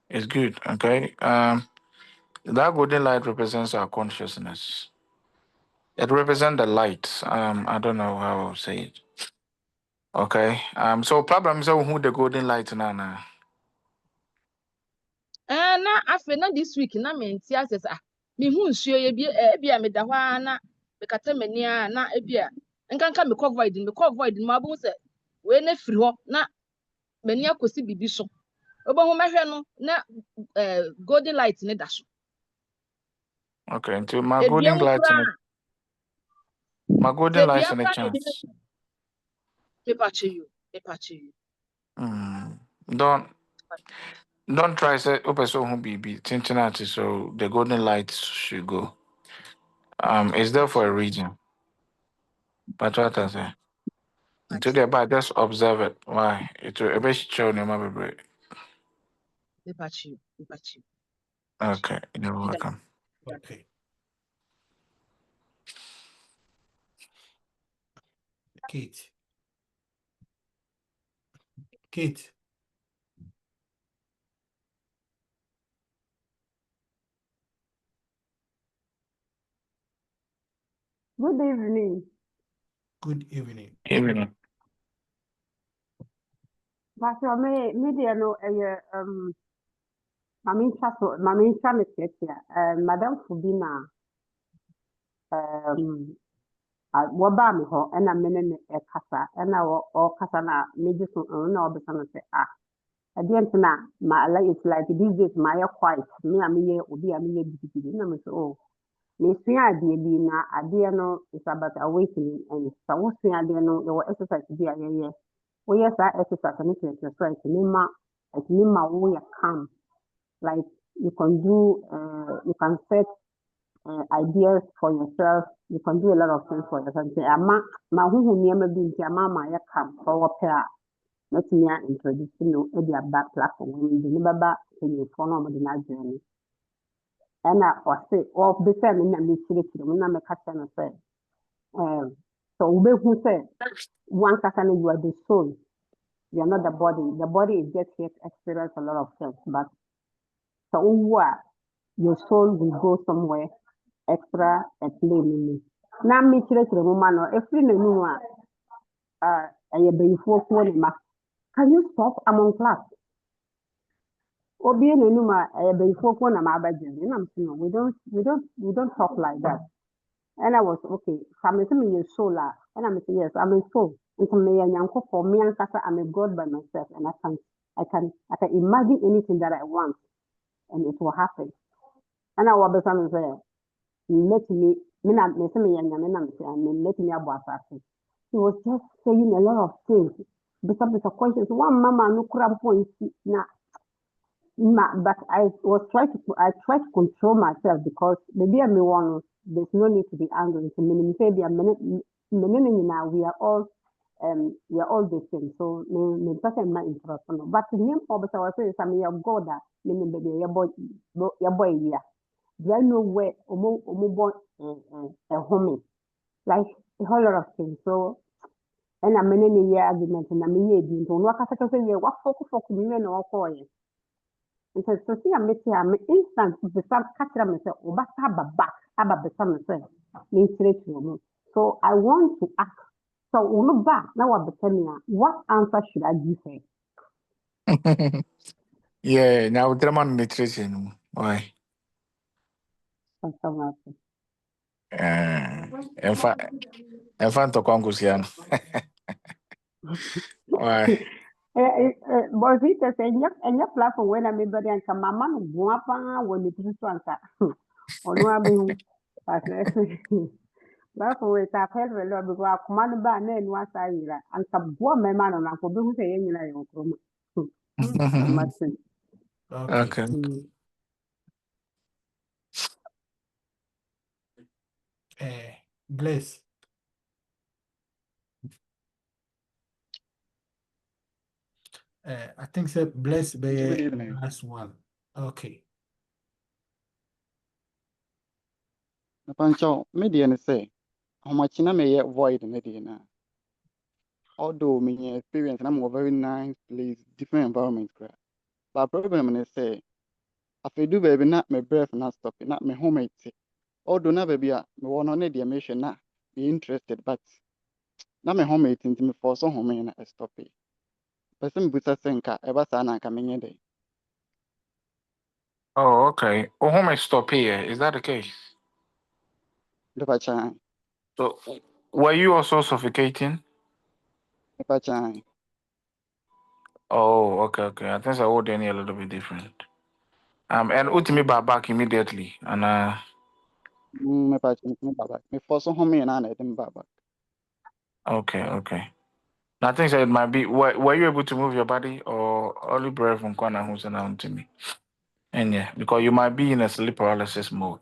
[SPEAKER 2] It's good. Okay. That golden light represents our consciousness. It represents the light. I don't know how I'll say it. Okay. So problem is who the golden light na.
[SPEAKER 9] na afi na this week na me nti asesa me hu nsuo ye bia me da hɔ na me kata mani a na bia nkanka me cover void ma bu se we na firi hɔ na mani akosi bibi so obo mehwɛ no na golden light ne da so
[SPEAKER 2] Okay. Until my
[SPEAKER 9] edua
[SPEAKER 2] golden
[SPEAKER 9] mu
[SPEAKER 2] light
[SPEAKER 9] kura
[SPEAKER 2] in it. My
[SPEAKER 9] se
[SPEAKER 2] golden light
[SPEAKER 9] dua
[SPEAKER 2] in a
[SPEAKER 9] kura na ebi
[SPEAKER 2] chance.
[SPEAKER 9] me pache you
[SPEAKER 2] Mm. Don't try say open so who be Cincinnati, so the golden light should go. It's there for a reason. But what I say? Until they buy, just observe it. Why? It will eventually show them a break.
[SPEAKER 9] me pache you
[SPEAKER 2] Okay, you're welcome.
[SPEAKER 1] Okay. Kate. Kate.
[SPEAKER 10] Good evening.
[SPEAKER 1] Good evening.
[SPEAKER 2] Evening.
[SPEAKER 10] Pastor, media no mami nsa me tiatia. Madam Fubina waba me ho na me ne kasa na o kasa na meji so na obisa no say again na my like it's like these days my quiet me me obi me bibidi na me say oh me sua ade bi na ade no is about awakening and so sua ade no your exercise bi ayeye we yes that exercise and it's right me ma we calm like you can do you can set ideas for yourself you can do a lot of things for yourself ama ma huhu niam bi nti ama ma ya calm for what pair let me introduce you e dia back platform we dey baba any for no mo dey na journey and I say or be say me na me chire me na me ka say no say so we who say one kasa you are the soul. You are not the body. The body is just here to experience a lot of things. But so your soul will go somewhere extra and play me. Now me chire woman or every no can you stop among class? Obi no numa na ma abaje. No, we don't talk like that. And I was okay. I'm assuming your soul, and I'm saying yes, I'm a soul. It's me and Yanko for me and Kasa. I'm a God by myself, and I can imagine anything that I want, and it will happen. And I was saying, let me not me say me and let me about that. He was just saying a lot of things because it's a question. One mama no kura point na. But I tried to control myself because maybe I'm one. There's no need to be angry. So we are all the same. So me person my interest no. But the name of the was saying some your God that meaning baby your boy here. Do I know where born a home like a whole lot of things. So and I'm in a year argument and I'm in a year. Don't work as a what focus me no call nti so see am meti am instant bisa kakra me say obasa baba aba bisa me say me nkyerɛkyerɛ mu. So I want to ask, so unu ba na wabisa me a, what answer should I give her?
[SPEAKER 2] Yeah, now the man nutrition. Why?
[SPEAKER 10] Pastor Martin.
[SPEAKER 2] In fact, to Congressian. Why?
[SPEAKER 10] But it is a platform when I'm able to come mama no guapa when it is to answer. Ono abi platform we ta pɛ rɛ lɔ because akoma no ba na enu asa yira anka boa mɛma no na ko bi hu sɛ yɛn nyinaa yɛ nkroma. Martin.
[SPEAKER 1] Okay.
[SPEAKER 2] Okay.
[SPEAKER 1] Bless. I think so. Bless
[SPEAKER 11] Good
[SPEAKER 1] be
[SPEAKER 11] evening.
[SPEAKER 1] last one. Okay.
[SPEAKER 11] Napancho, media ne say, how much na me yet void media na. Although me experience, and I'm a very nice place, different environment. But problem is say, if I do baby, not my breath not stop it, not my homemade. Although na baby, me want on the mission na be interested, but na my homemade into me for some home na stop it. Person busa senka, eba sana kamenye day.
[SPEAKER 2] Oh, okay. Oh, home stop here. Is that the case?
[SPEAKER 11] Never chan,
[SPEAKER 2] So, were you also suffocating?
[SPEAKER 11] never chan.
[SPEAKER 2] Oh, okay. I think I would any a little bit different. And ultimately back immediately, and
[SPEAKER 11] Never chan, me baba. Me for some home na na dem baba.
[SPEAKER 2] okay. I think that it might be. Were you able to move your body, or only breath from corner who's announced to me? And yeah, because you might be in a sleep paralysis mode.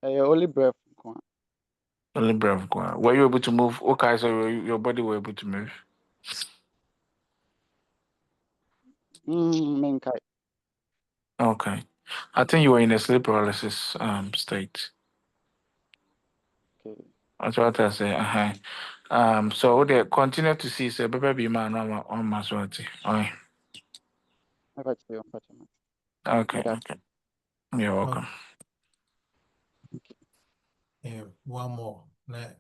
[SPEAKER 11] Only breath.
[SPEAKER 2] Only breath. Were you able to move? Okay, so your body were able to move.
[SPEAKER 11] Menkai.
[SPEAKER 2] Okay, I think you were in a sleep paralysis state.
[SPEAKER 11] Okay.
[SPEAKER 2] That's what I say. So they continue to see say baby man on my sweaty. Okay. Okay. You're welcome.
[SPEAKER 1] Yeah, one more.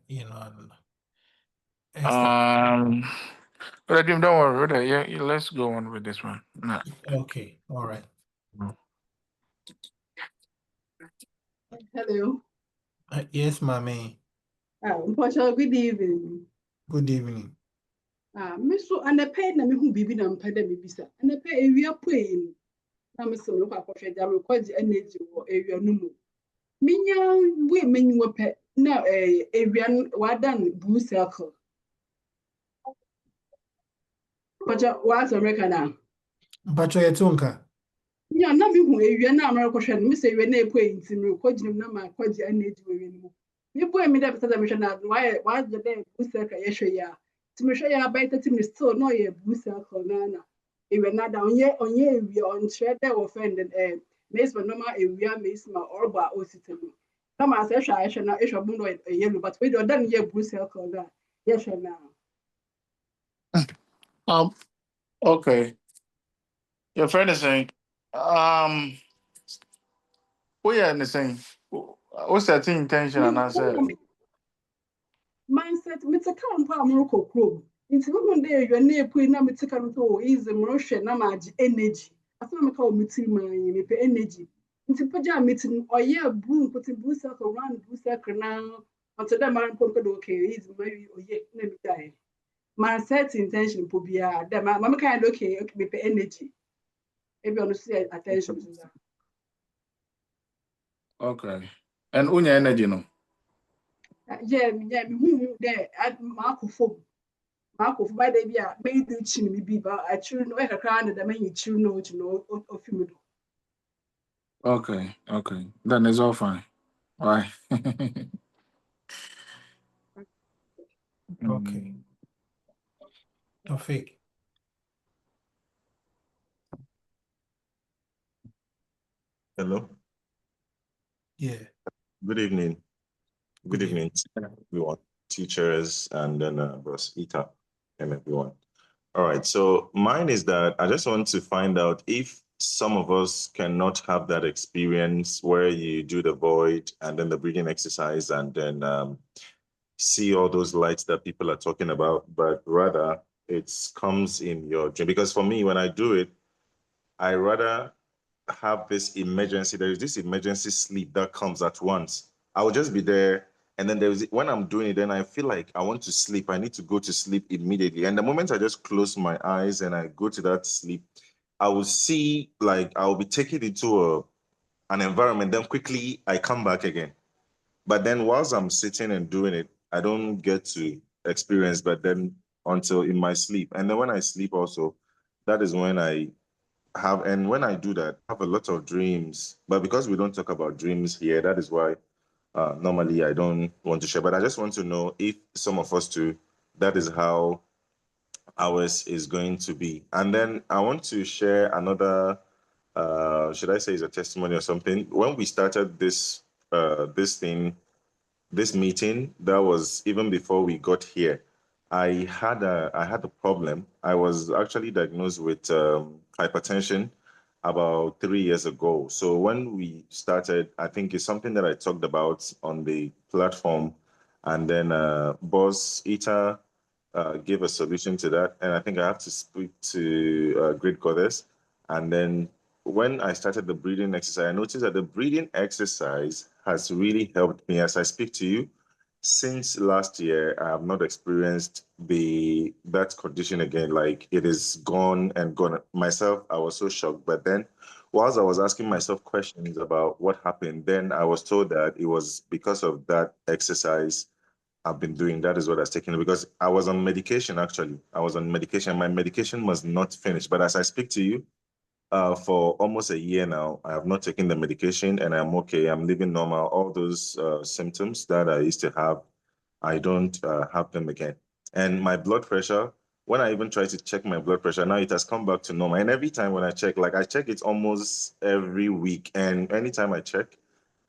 [SPEAKER 1] You know, Esther.
[SPEAKER 2] But don't worry. Yeah, let's go on with this one. No.
[SPEAKER 1] Okay, all right.
[SPEAKER 12] Hello.
[SPEAKER 1] Yes, mommy.
[SPEAKER 12] Mpacha, good evening.
[SPEAKER 1] Good evening.
[SPEAKER 12] Me so anape na me hu bibi na mpa da me bisa. Anape ewia poe na me so lokwa kwhwe ja me kwaji energy wo ewia no mu. Minya we menyi pe na ewia wadan blue circle. Mpacha was America na.
[SPEAKER 1] Mpacha yetunka.
[SPEAKER 12] Nya na me hu ewia na America kwhwe no me se ewia na epoe nti me kwaji na ma kwaji energy wo ewia no mu. Me poe me da bisa da me hwe na wa de blue circle ye hwe ya. Timishwe ya by 30 minutes still no ye busa konana. Ewe na da onye ewi on shred dey offended mes but normal ewia mes ma orba ositemu. Come as a hwa na ehwa bu no yellow but we do dan ye busa konana. Ye hwe na.
[SPEAKER 2] Okay. Your friend is saying, we are saying, what's that intention? And I said,
[SPEAKER 12] Mindset miteka mpa amurko krom. Nti mo hunde ewia na epui na miteka no so easy mo hwe na ma agi energy. Asema meka o mitiri man me pe energy. Nti pagya meeting oye bu nkotin bu circle round bu circle na until that man pon ko do okay easy maybe oye na mi dai. Man set intention po bia that man kind okay me pe energy. Ebi ono see attention to that.
[SPEAKER 2] okay. And unya energy no.
[SPEAKER 12] Yeah, me hu there ma ko fo Marco by the bia made the chin me be but I choose no kakra na the man you choose no to know of him.
[SPEAKER 2] Okay. Then it's all fine. Why?
[SPEAKER 1] Okay. Tofik.
[SPEAKER 13] Hello.
[SPEAKER 1] Yeah.
[SPEAKER 13] Good evening. Good
[SPEAKER 1] Good
[SPEAKER 13] evening, everyone, teachers, and then Boss Ita and everyone. All right. So mine is that I just want to find out if some of us cannot have that experience where you do the void and then the breathing exercise and then see all those lights that people are talking about, but rather it comes in your dream. Because for me, when I do it, I rather have this emergency. There is this emergency sleep that comes at once. I will just be there. And then when I'm doing it, then I feel like I want to sleep. I need to go to sleep immediately. And the moment I just close my eyes and I go to that sleep, I will see, like, I will be taken into an environment. Then quickly I come back again. But then whilst I'm sitting and doing it, I don't get to experience, but then until in my sleep. And then when I sleep also, that is when I have, and when I do that, I have a lot of dreams. But because we don't talk about dreams here, that is why normally I don't want to share. But I just want to know if some of us too, that is how ours is going to be. And then I want to share another, should I say is a testimony or something? When we started this thing, this meeting, that was even before we got here. I had a problem. I was actually diagnosed with hypertension about 3 years ago. So when we started, I think it's something that I talked about on the platform, and then Boss Ita gave a solution to that, and I think I have to speak to Great Goddess. And then when I started the breathing exercise, I noticed that the breathing exercise has really helped me as I speak to you. Since last year, I have not experienced that condition again. Like it is gone and gone. Myself, I was so shocked. But then, whilst I was asking myself questions about what happened, then I was told that it was because of that exercise I've been doing. That is what I was taking, because I was on medication actually. I was on medication. My medication was not finished. But as I speak to you, for almost a year now, I have not taken the medication and I'm okay. I'm living normal. All those symptoms that I used to have, I don't have them again. And my blood pressure, when I even try to check my blood pressure, now it has come back to normal. And every time when I check, like I check it almost every week. And anytime I check,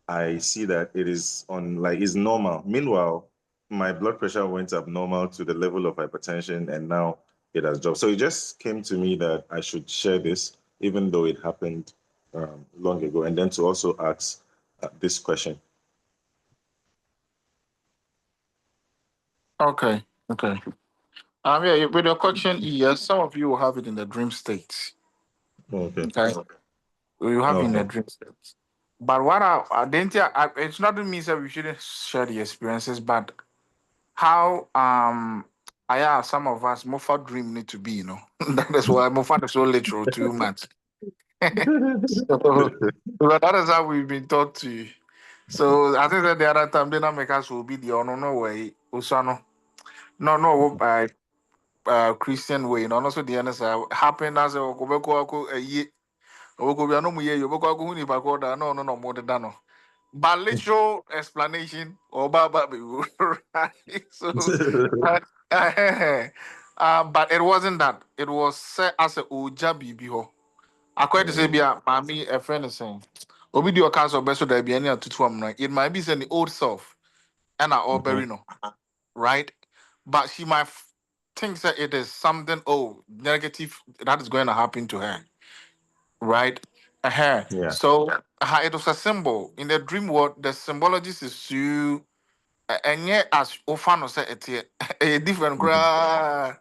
[SPEAKER 13] I see that it is on, like, is normal. Meanwhile, my blood pressure went up normal to the level of hypertension, and now it has dropped. So it just came to me that I should share this, even though it happened long ago, and then to also ask this question.
[SPEAKER 2] Okay. Okay. Yeah, with your question, yes, some of you will have it in the dream state.
[SPEAKER 13] Okay.
[SPEAKER 2] Okay. You have it in the
[SPEAKER 13] Okay.
[SPEAKER 2] dream state. But I didn't. It's not to mean that we shouldn't share the experiences, but how some of us more for dream need to be, that is why more for so literal too much. So but that is how we've been taught to. So I think that the other time they not make us will be the no way. Usano. No, Christian way. No, also the answer happened as a Kobeko a ye. Obeko no mu ye, Yobeko huni pagoda, no more than no. But literal explanation or baba right. So but it wasn't that. It was set as a uja bibi. According to say, mommy, a friend is saying, Obi do council best there be any to right. It might be saying the old self and I all
[SPEAKER 13] Mhm.
[SPEAKER 2] bury no, right? But she might think that it is something negative that is going to happen to her, right?
[SPEAKER 13] Yeah.
[SPEAKER 2] So it was a symbol in the dream world. The symbology is to and yet as ofano say it a different
[SPEAKER 13] Mhm.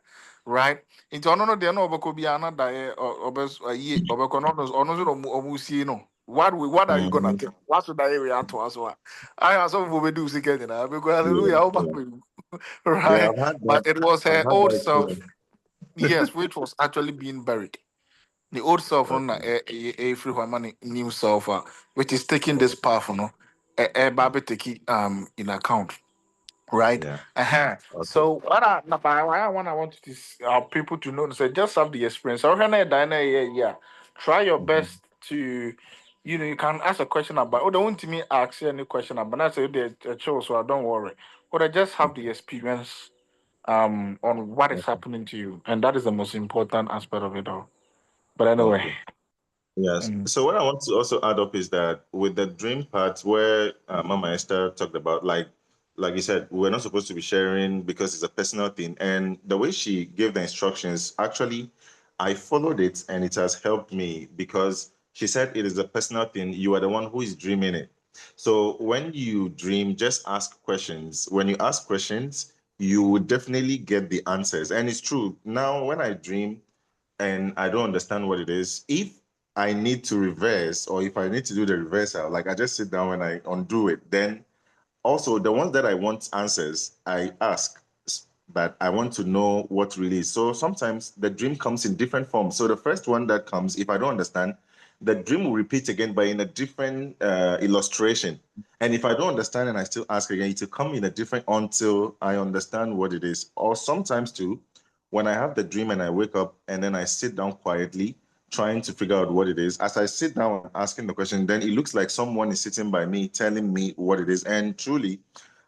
[SPEAKER 2] right into no de no obeko bi another obes ye obeko no see no what are you gonna
[SPEAKER 13] Mhm.
[SPEAKER 2] think what should I react to as well I also will do sick because hallelujah
[SPEAKER 13] Yeah.
[SPEAKER 2] over
[SPEAKER 13] Yeah. Yeah.
[SPEAKER 2] right
[SPEAKER 13] I've had that.
[SPEAKER 2] but it was
[SPEAKER 13] I've
[SPEAKER 2] her
[SPEAKER 13] had
[SPEAKER 2] old
[SPEAKER 13] that
[SPEAKER 2] self
[SPEAKER 13] experience.
[SPEAKER 2] yes which was actually being buried the old self on
[SPEAKER 13] Okay.
[SPEAKER 2] a free money new self which is taking this path a baby take it in account right?
[SPEAKER 13] Yeah. Okay.
[SPEAKER 2] So what I want to people to know is that just have the experience. So yeah. Try your
[SPEAKER 13] Mhm.
[SPEAKER 2] best to you can ask a question about don't want me ask you any question about I say the show, so don't worry. But I just have the experience on what is
[SPEAKER 13] Okay.
[SPEAKER 2] happening to you. And that is the most important aspect of it all. But anyway.
[SPEAKER 13] Okay. Yes.
[SPEAKER 2] Mm.
[SPEAKER 13] So what I want to also add up is that with the dream part where Mama Esther talked about, like you said, we're not supposed to be sharing because it's a personal thing. And the way she gave the instructions, actually, I followed it and it has helped me because she said it is a personal thing. You are the one who is dreaming it. So when you dream, just ask questions. When you ask questions, you will definitely get the answers. And it's true. Now, when I dream and I don't understand what it is, if I need to reverse or if I need to do the reversal, like I just sit down and I undo it, then also the ones that I want answers, I ask, but I want to know what really is. So sometimes the dream comes in different forms. So the first one that comes, if I don't understand, the dream will repeat again, but in a different illustration. And if I don't understand and I still ask again, it will come in a different until I understand what it is. Or sometimes too, when I have the dream and I wake up and then I sit down quietly, trying to figure out what it is. As I sit down asking the question, then it looks like someone is sitting by me telling me what it is. And truly,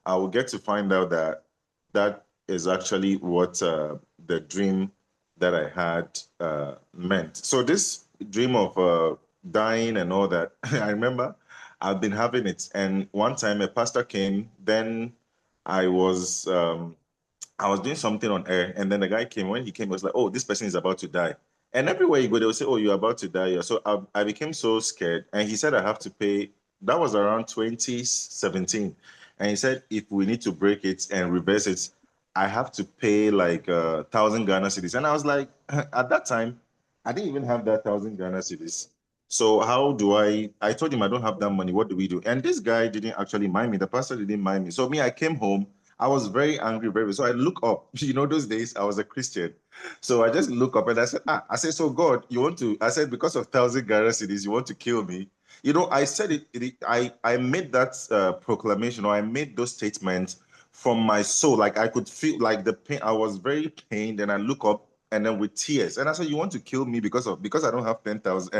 [SPEAKER 13] I will get to find out that that is actually what the dream that I had meant. So this dream of dying and all that, I remember I've been having it. And one time a pastor came, then I was I was doing something on air, and then the guy came. When he came, he was like, "Oh, this person is about to die." And everywhere you go, they will say, "Oh, you're about to die." So I became so scared. And he said I have to pay. That was around 2017. And he said if we need to break it and reverse it, I have to pay like 1,000 Ghana cedis. And I was like, at that time, I didn't even have that 1,000 Ghana cedis. So how do I told him I don't have that money. What do we do? And this guy didn't actually mind me. The pastor didn't mind me. So me, I came home. I was very angry, very. So I look up. You know, those days I was a Christian, so I just look up and I said, I said, so God, you want to? I said, because of 1,000 Ghana cedis, you want to kill me? You know, I said I made that proclamation, or I made those statements from my soul. Like I could feel like the pain. I was very pained, and I look up and then with tears, and I said, you want to kill me because I don't have 1,000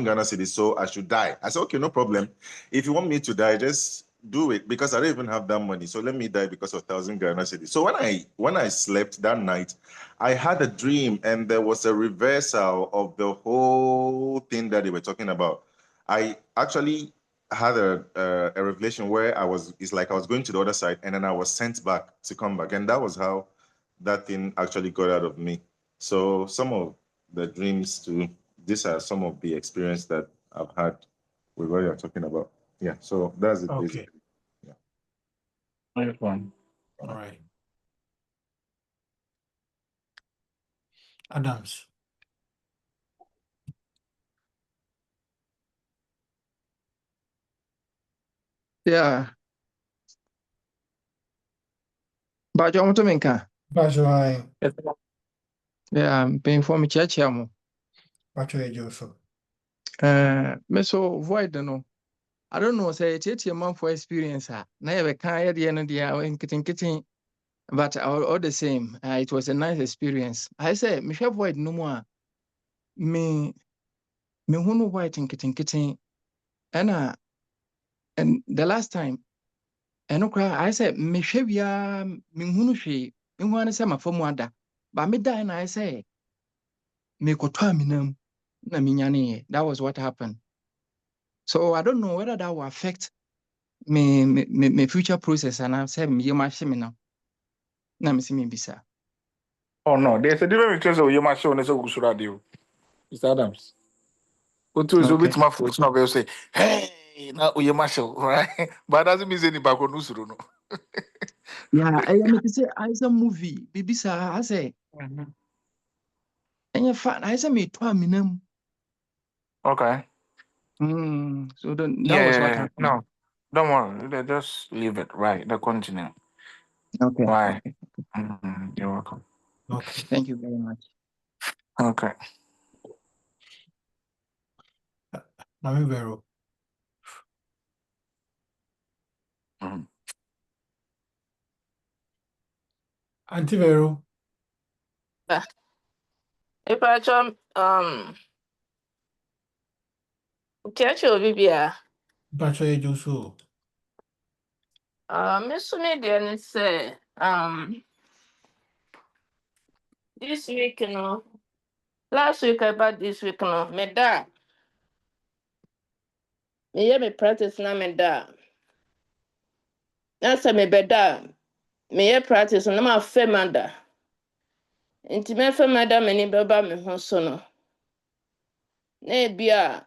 [SPEAKER 13] Ghana cedis, so I should die. I said, okay, no problem. If you want me to die, just do it because I don't even have that money. So let me die because of 1,000 Ghana cedis. So when I slept that night, I had a dream and there was a reversal of the whole thing that they were talking about. I actually had a revelation where it's like I was going to the other side and then I was sent back to come back. And that was how that thing actually got out of me. So some of the dreams too, these are some of the experience that I've had with what you're talking about. Yeah, so that's it
[SPEAKER 1] Okay.
[SPEAKER 13] basically. Yeah. Very fun.
[SPEAKER 1] All right. Adams.
[SPEAKER 14] Yeah. But you want to make
[SPEAKER 1] Bajai.
[SPEAKER 14] yeah, paying for me church yamo.
[SPEAKER 1] Bajai Joseph.
[SPEAKER 14] Me so void no. I don't know, say church man for experience. Na ya be kan ya de no dia nkitten, but all the same, it was a nice experience. I say me hwe void no mu a me hunu white nkitten. And the last time eno kra I say me hwe bia me hunu hwe. Me hu an say mafamu ada. Ba me die na I say me kotwa minam na me nyane. That was what happened. So I don't know whether that will affect me future process and I say me ma hye me now. Na me see me bisa.
[SPEAKER 2] Oh no, there's a difference because you might show us a Gusura deal. Mr. Adams. But to so
[SPEAKER 14] Okay.
[SPEAKER 2] bit my foot, no, will say, hey, now you must show, right? But that doesn't mean any back on Usuru, no.
[SPEAKER 14] Yeah, me say I say movie. Bibisa I say and fa I say me twa minam.
[SPEAKER 2] Okay.
[SPEAKER 14] So then that was what
[SPEAKER 2] Yeah,
[SPEAKER 14] happened.
[SPEAKER 2] no, don't worry. Just leave it, right? The continue.
[SPEAKER 14] Okay.
[SPEAKER 2] Right.
[SPEAKER 14] Okay.
[SPEAKER 2] You're welcome.
[SPEAKER 1] Okay.
[SPEAKER 14] Thank you very much.
[SPEAKER 2] Okay.
[SPEAKER 1] Mami Vero.
[SPEAKER 2] Mhm.
[SPEAKER 1] Auntie Vero.
[SPEAKER 15] If I jump, catch your BBA.
[SPEAKER 1] Bajai Joseph.
[SPEAKER 15] Miss Sunday say, this week, last week about this week, me da, me hear me practice na me da. That's me beda, me hear practice na ma femanda. Nti mefa madam ni beba me ho so no. Na ebia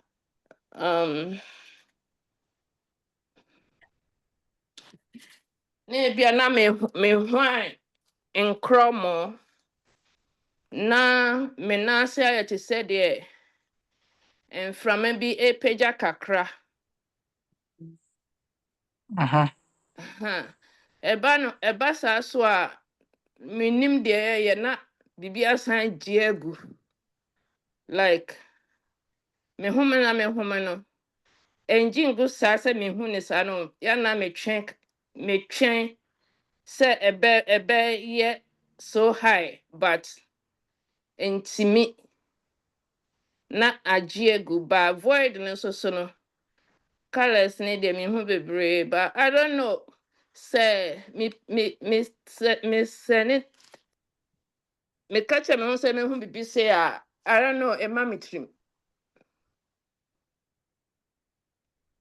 [SPEAKER 15] na me hwan nkromo na me nase ayete sɛ de mframa bi epagya kakra. Ha. Eba saa so a minim de ye na bibi asan gye agu. Like me home no. Engine go saa sɛ me hu ne saa no ya na me twɛn sɛ ebe ye so high but ntimi na agye agu ba void no so no colors ne de me hu bebree but I don't know say me send me catch me ho say me hu bibi say I don't know e ma me trim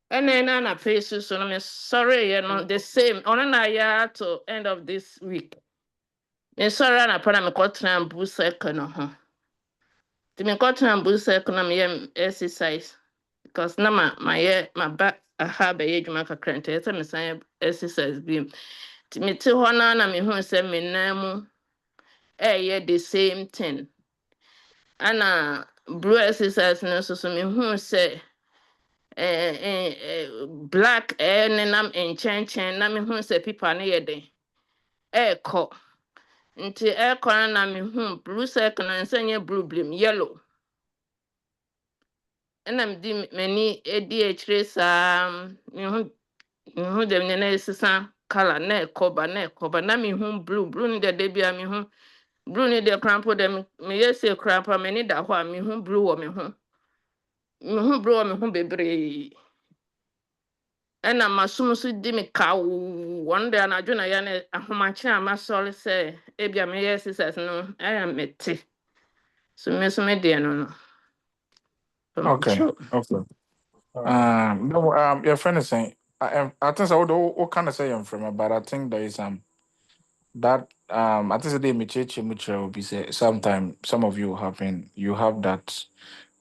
[SPEAKER 15] na face so no me sorry you know the same on na ya to end of this week me sorry na pa na me kwotran bu second no ho ti me kwotran bu second na me exercise because na my back aha be ye dwuma kakra nti say me san exercise bi ti me te ho na me hu say me nan mu the same thing ana blue exercise no so me hu say black nenam nkyɛnkyɛn na me hu sɛ pipa no yɛ den ɛɛkɔ nti ɛɛkɔ no na me hu blue circle no nsa nyɛ blue blim yellow ɛna medi m'ani edi akyire saa me hu dɛm ne na ɛsesa color na ɛkɔba na me hu blue no dɛdɛ bia me hu blue no deɛ korampo dɛ meyɛ se korampo m'ani da hɔ a me hu blue wɔ me ho bebree ɛna masom so di me kaw wɔn de anadwo na yɛ ne ahomakye a masɔre sɛ ebia meyɛ exercise no ɛyɛ mete so me so me deɛ no no
[SPEAKER 2] Okay. Okay. No, your friend is saying, I think so. What kind of say I'm from, but I think there is that I think the me will be say sometime some of you you have that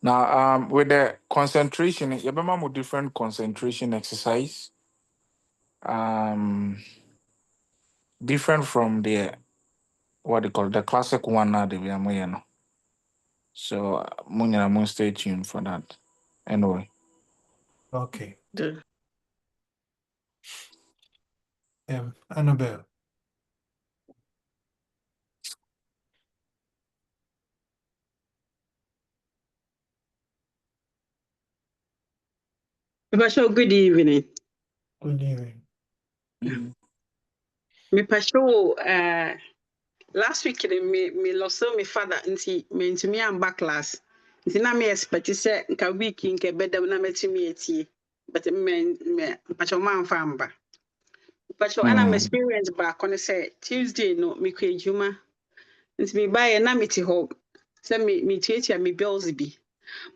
[SPEAKER 2] now with the concentration you remember more different concentration exercise different from the what they call the classic one now the you know. So mun stay tuned for that anyway.
[SPEAKER 1] Okay.
[SPEAKER 15] do.
[SPEAKER 1] Annabelle.
[SPEAKER 16] Pastor, good evening.
[SPEAKER 1] Good evening.
[SPEAKER 16] Me Pastor, last week me lost my father nti me ntumi amba class. Nti na me expect say nka week nka beda na metumi etie. But me Pastor man fa amba. Pastor ana me experience back on say Tuesday no me kɔ adwuma. Nti me buy na me ti ho. Say me tietia me bills bi.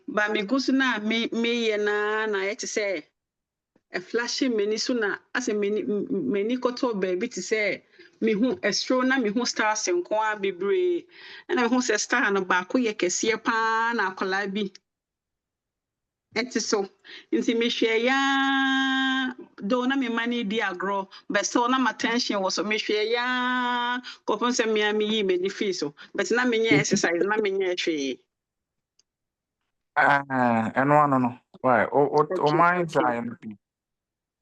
[SPEAKER 16] Ba me go so na me ye na yet say a flashing many sooner as a many koto baby to say me who a straw na me who stars and kwa be brave and I who say star no back ye kesiye pa na akola bi enti so nti me hwe ya do na me money di agro but so na my attention was so me hwe ya kopon se me ami yi me ni fee so but na me nya exercise na me nya hwe.
[SPEAKER 2] And one no. Why? O
[SPEAKER 16] Okay,
[SPEAKER 2] minds
[SPEAKER 16] okay,
[SPEAKER 2] are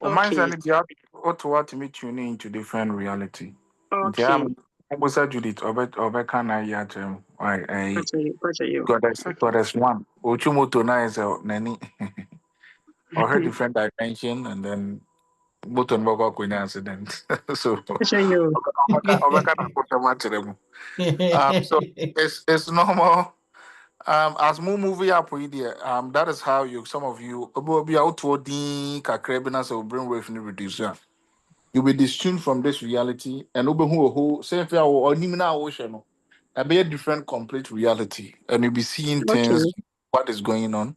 [SPEAKER 2] o minds are
[SPEAKER 16] okay,
[SPEAKER 2] to what me tuning into different reality. Nti
[SPEAKER 16] okay.
[SPEAKER 2] almost Judith obe kana ya term. Why I
[SPEAKER 16] Gotcha you. Okay.
[SPEAKER 2] goddess one. Uchumoto na is nani or her different dimension and then moto nboko kwenye accident. So
[SPEAKER 16] Gotcha you.
[SPEAKER 2] obe kana put them. So it's normal. As movie up with there, that is how you some of you be out to the kakrabina so brain wave reduce. You'll be distuned from this reality and who say if you are or nimina ocean. A be a different complete reality. And you'll be seeing things
[SPEAKER 16] Okay,
[SPEAKER 2] what is going on.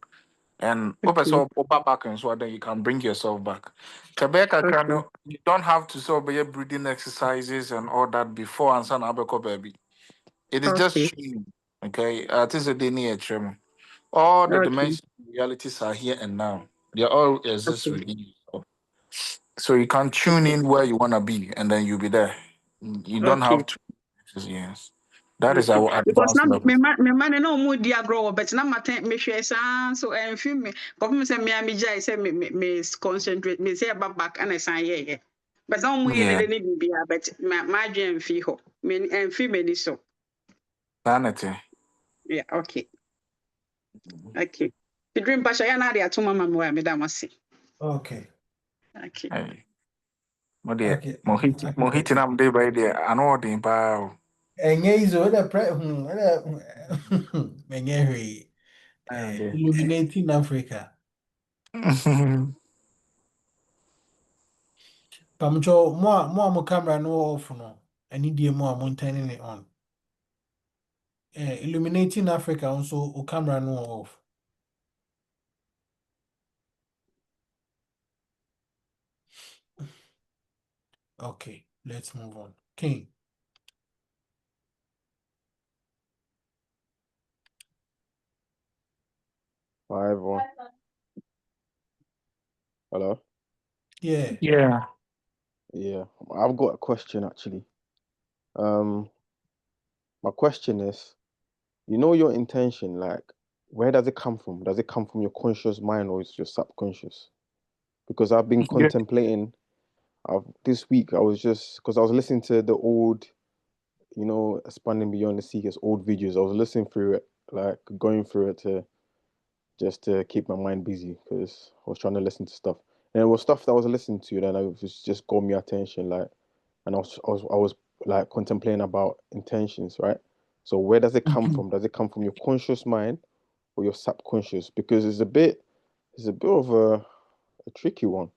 [SPEAKER 2] And
[SPEAKER 16] okay,
[SPEAKER 2] back and so then you can bring yourself back. Quebec
[SPEAKER 16] okay,
[SPEAKER 2] you don't have to sort of be breathing exercises and all that before and son baby. It is just
[SPEAKER 16] Okay.
[SPEAKER 2] streaming. Okay. This is the near trim. All the
[SPEAKER 16] Okay.
[SPEAKER 2] dimensions realities are here and now. They all exist
[SPEAKER 16] Okay.
[SPEAKER 2] within you. So you can tune
[SPEAKER 16] Okay.
[SPEAKER 2] in where you wanna be and then you'll be there. You don't
[SPEAKER 16] Okay.
[SPEAKER 2] have to. Yes. That is
[SPEAKER 16] Okay.
[SPEAKER 2] our
[SPEAKER 16] Because now
[SPEAKER 2] advanced level.
[SPEAKER 16] me man no more dia grow but na maten me hwe san so en fi me ko me say me am jai say me concentrate me say back and san ye. But now mo ye ne
[SPEAKER 2] Yeah.
[SPEAKER 16] de ne bibia but ma dwen fi ho. Me en fi me ni so.
[SPEAKER 2] Sanity.
[SPEAKER 16] Yeah, okay. Okay. The dream passion ya na dia to mama me wa me da masi.
[SPEAKER 1] Okay.
[SPEAKER 16] Okay.
[SPEAKER 2] Hey. Mo dear.
[SPEAKER 1] Okay.
[SPEAKER 2] Mo hit am day by day. I know the power.
[SPEAKER 1] Enye izo the pre enye hwe illuminating Africa. Pamcho mo camera no off no. Ani die mo turning it on. Illuminating Africa also o camera no off. Okay, let's move on. King.
[SPEAKER 17] Hi everyone. Hello.
[SPEAKER 1] Yeah.
[SPEAKER 2] Yeah.
[SPEAKER 17] Yeah, I've got a question actually. Um, my question is, your intention, like, where does it come from? Does it come from your conscious mind or is your subconscious? Because I've been
[SPEAKER 2] Yeah.
[SPEAKER 17] contemplating. This week I was just because I was listening to the old, expanding beyond the seekers old videos. I was listening through it, like going through it to just to keep my mind busy because I was trying to listen to stuff. And it was stuff that I was listening to that I was just got me attention, like, and I was like contemplating about intentions, right? So where does it come
[SPEAKER 2] Mhm.
[SPEAKER 17] from? Does it come from your conscious mind or your subconscious? Because it's a bit of a tricky one.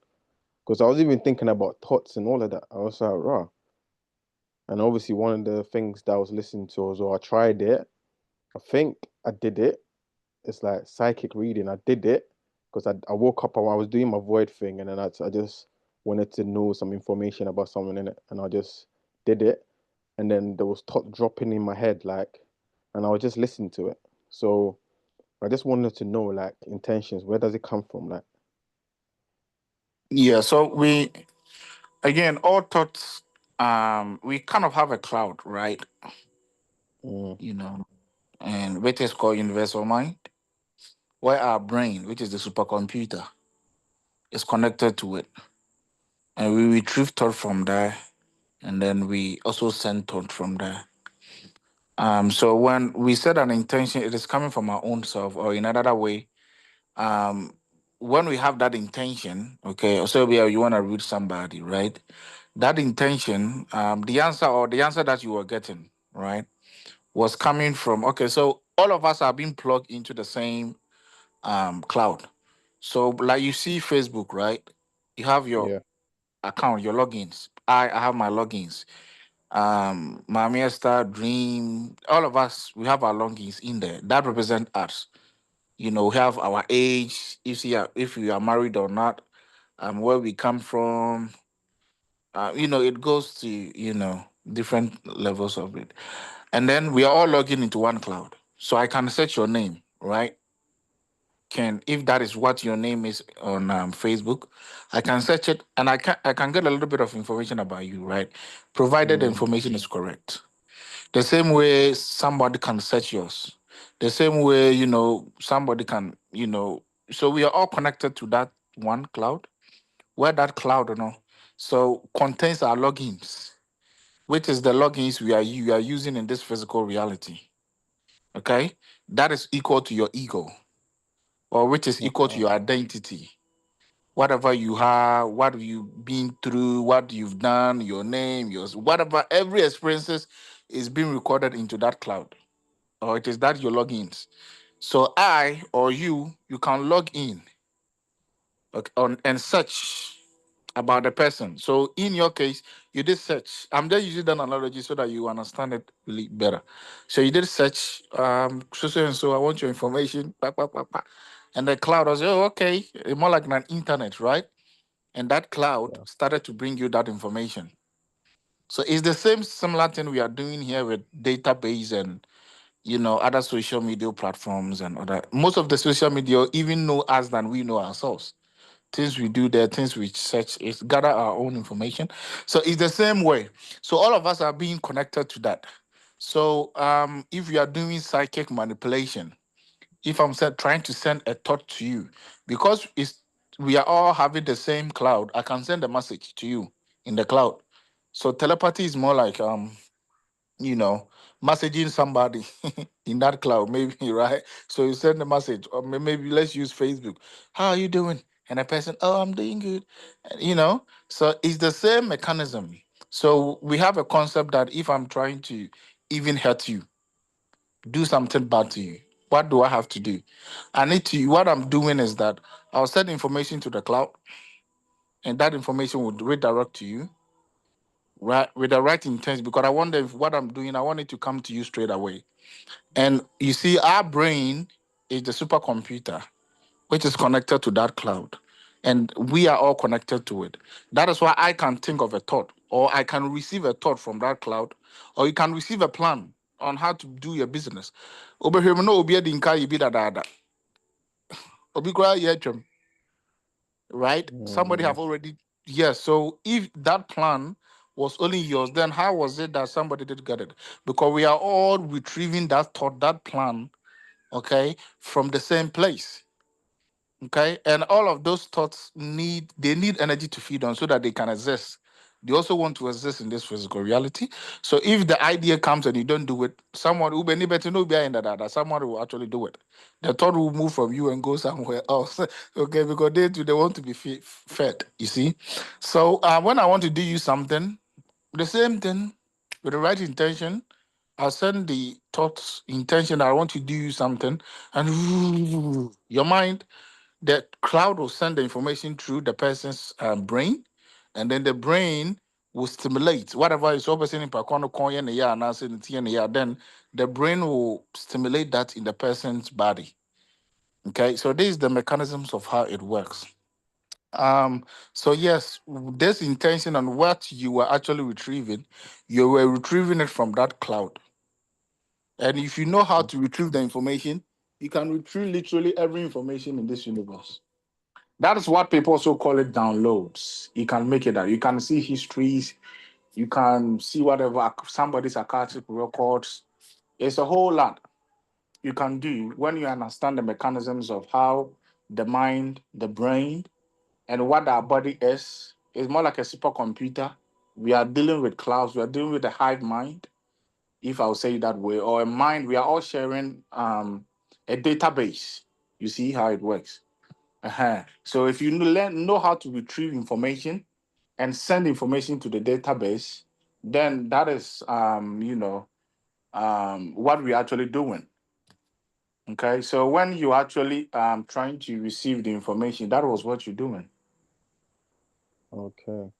[SPEAKER 17] Because I was even thinking about thoughts and all of that. I was like, rah. And obviously one of the things that I was listening to was, I tried it. I think I did it. It's like psychic reading. I did it because I woke up and I was doing my void thing, and then I just wanted to know some information about someone in it, and I just did it, and then there was thought dropping in my head, like, and I was just listening to it. So I just wanted to know, like, intentions. Where does it come from, like?
[SPEAKER 2] Yeah. So we again all thoughts we kind of have a cloud, right?
[SPEAKER 17] Mm,
[SPEAKER 2] You know, and which is called universal mind, where our brain, which is the supercomputer, is connected to it. And we retrieve thought from there, and then we also send thought from there. So when we set an intention, it is coming from our own self, or in another way, um, when we have that intention, okay, so you want to read somebody, right? That intention, the answer that you were getting, right, was coming from, okay, so all of us are being plugged into the same cloud. So like you see Facebook, right? You have your
[SPEAKER 17] yeah,
[SPEAKER 2] account, your logins. I have my logins. Mami Esther, Dream, all of us, we have our logins in there. That represent us. We have our age, if we are married or not, where we come from. It goes to, different levels of it. And then we are all logging into one cloud. So I can search your name, right? If that is what your name is on Facebook, I can search it and I can get a little bit of information about you, right? Provided the
[SPEAKER 17] mm,
[SPEAKER 2] information is correct. The same way somebody can search yours. The same way, somebody can, so we are all connected to that one cloud, where that cloud, so contains our logins, which is the logins you are using in this physical reality. Okay? That is equal to your ego, or which is equal to
[SPEAKER 17] okay,
[SPEAKER 2] your identity. Whatever you have, what you've been through, what you've done, your name, yours, whatever, every experiences is being recorded into that cloud, or it is that your logins. So I or you can log in, okay, and search about the person. So in your case, you did search. I'm just using that analogy so that you understand it really better. So you did search, so and so. I want your information, and the cloud was, oh, okay, more like an internet, right? And that cloud
[SPEAKER 17] yeah,
[SPEAKER 2] started to bring you that information. So it's the same similar thing we are doing here with database and other social media platforms and other. Most of the social media even know us than we know ourselves. Things we do there, things we search, is gather our own information. So it's the same way. So all of us are being connected to that. So if you are doing psychic manipulation, if I'm trying to send a thought to you, because we are all having the same cloud, I can send a message to you in the cloud. So telepathy is more like you know, messaging somebody in that cloud, maybe, right? So you send a message, or maybe let's use Facebook. How are you doing? And a person, oh, I'm doing good. So it's the same mechanism. So we have a concept that if I'm trying to even hurt you, do something bad to you, what do I have to do? What I'm doing is that I'll send information to the cloud, and that information would redirect to you, right, with the right intent, because I wonder if what I'm doing, I want it to come to you straight away. And you see, our brain is the supercomputer, which is connected to that cloud. And we are all connected to it. That is why I can think of a thought, or I can receive a thought from that cloud, or you can receive a plan on how to do your business. Over here, no, obi adi nka, yibi da da da. Obi kura ye twem, right? Somebody
[SPEAKER 17] Mm,
[SPEAKER 2] have already, yes. So if that plan was only yours, then how was it that somebody did get it? Because we are all retrieving that thought, that plan, okay, from the same place. Okay. And all of those thoughts need energy to feed on so that they can exist. They also want to exist in this physical reality. So if the idea comes and you don't do it, someone who be better know behind that someone will actually do it. The thought will move from you and go somewhere else. Okay, because they want to be fed, you see. So when I want to do you something, the same thing with the right intention, I'll send the thoughts, intention, I want to do you something, and your mind, the cloud will send the information through the person's brain, and then the brain will stimulate whatever is opposite in Pakono Konya and ya and ya, then the brain will stimulate that in the person's body. Okay, so this is the mechanisms of how it works. So yes, this intention on what you were actually retrieving, you were retrieving it from that cloud. And if you know how to retrieve the information, you can retrieve literally every information in this universe. That is what people also call it downloads. You can make it out. You can see histories. You can see whatever somebody's archive records. It's a whole lot you can do when you understand the mechanisms of how the mind, the brain, and what our body is. It's more like a supercomputer. We are dealing with clouds. We are dealing with a hive mind, if I'll say it that way, or a mind. We are all sharing a database. You see how it works. So if you know how to retrieve information and send information to the database, then that is what we're actually doing. Okay, so when you actually trying to receive the information, that was what you're doing.
[SPEAKER 17] okay.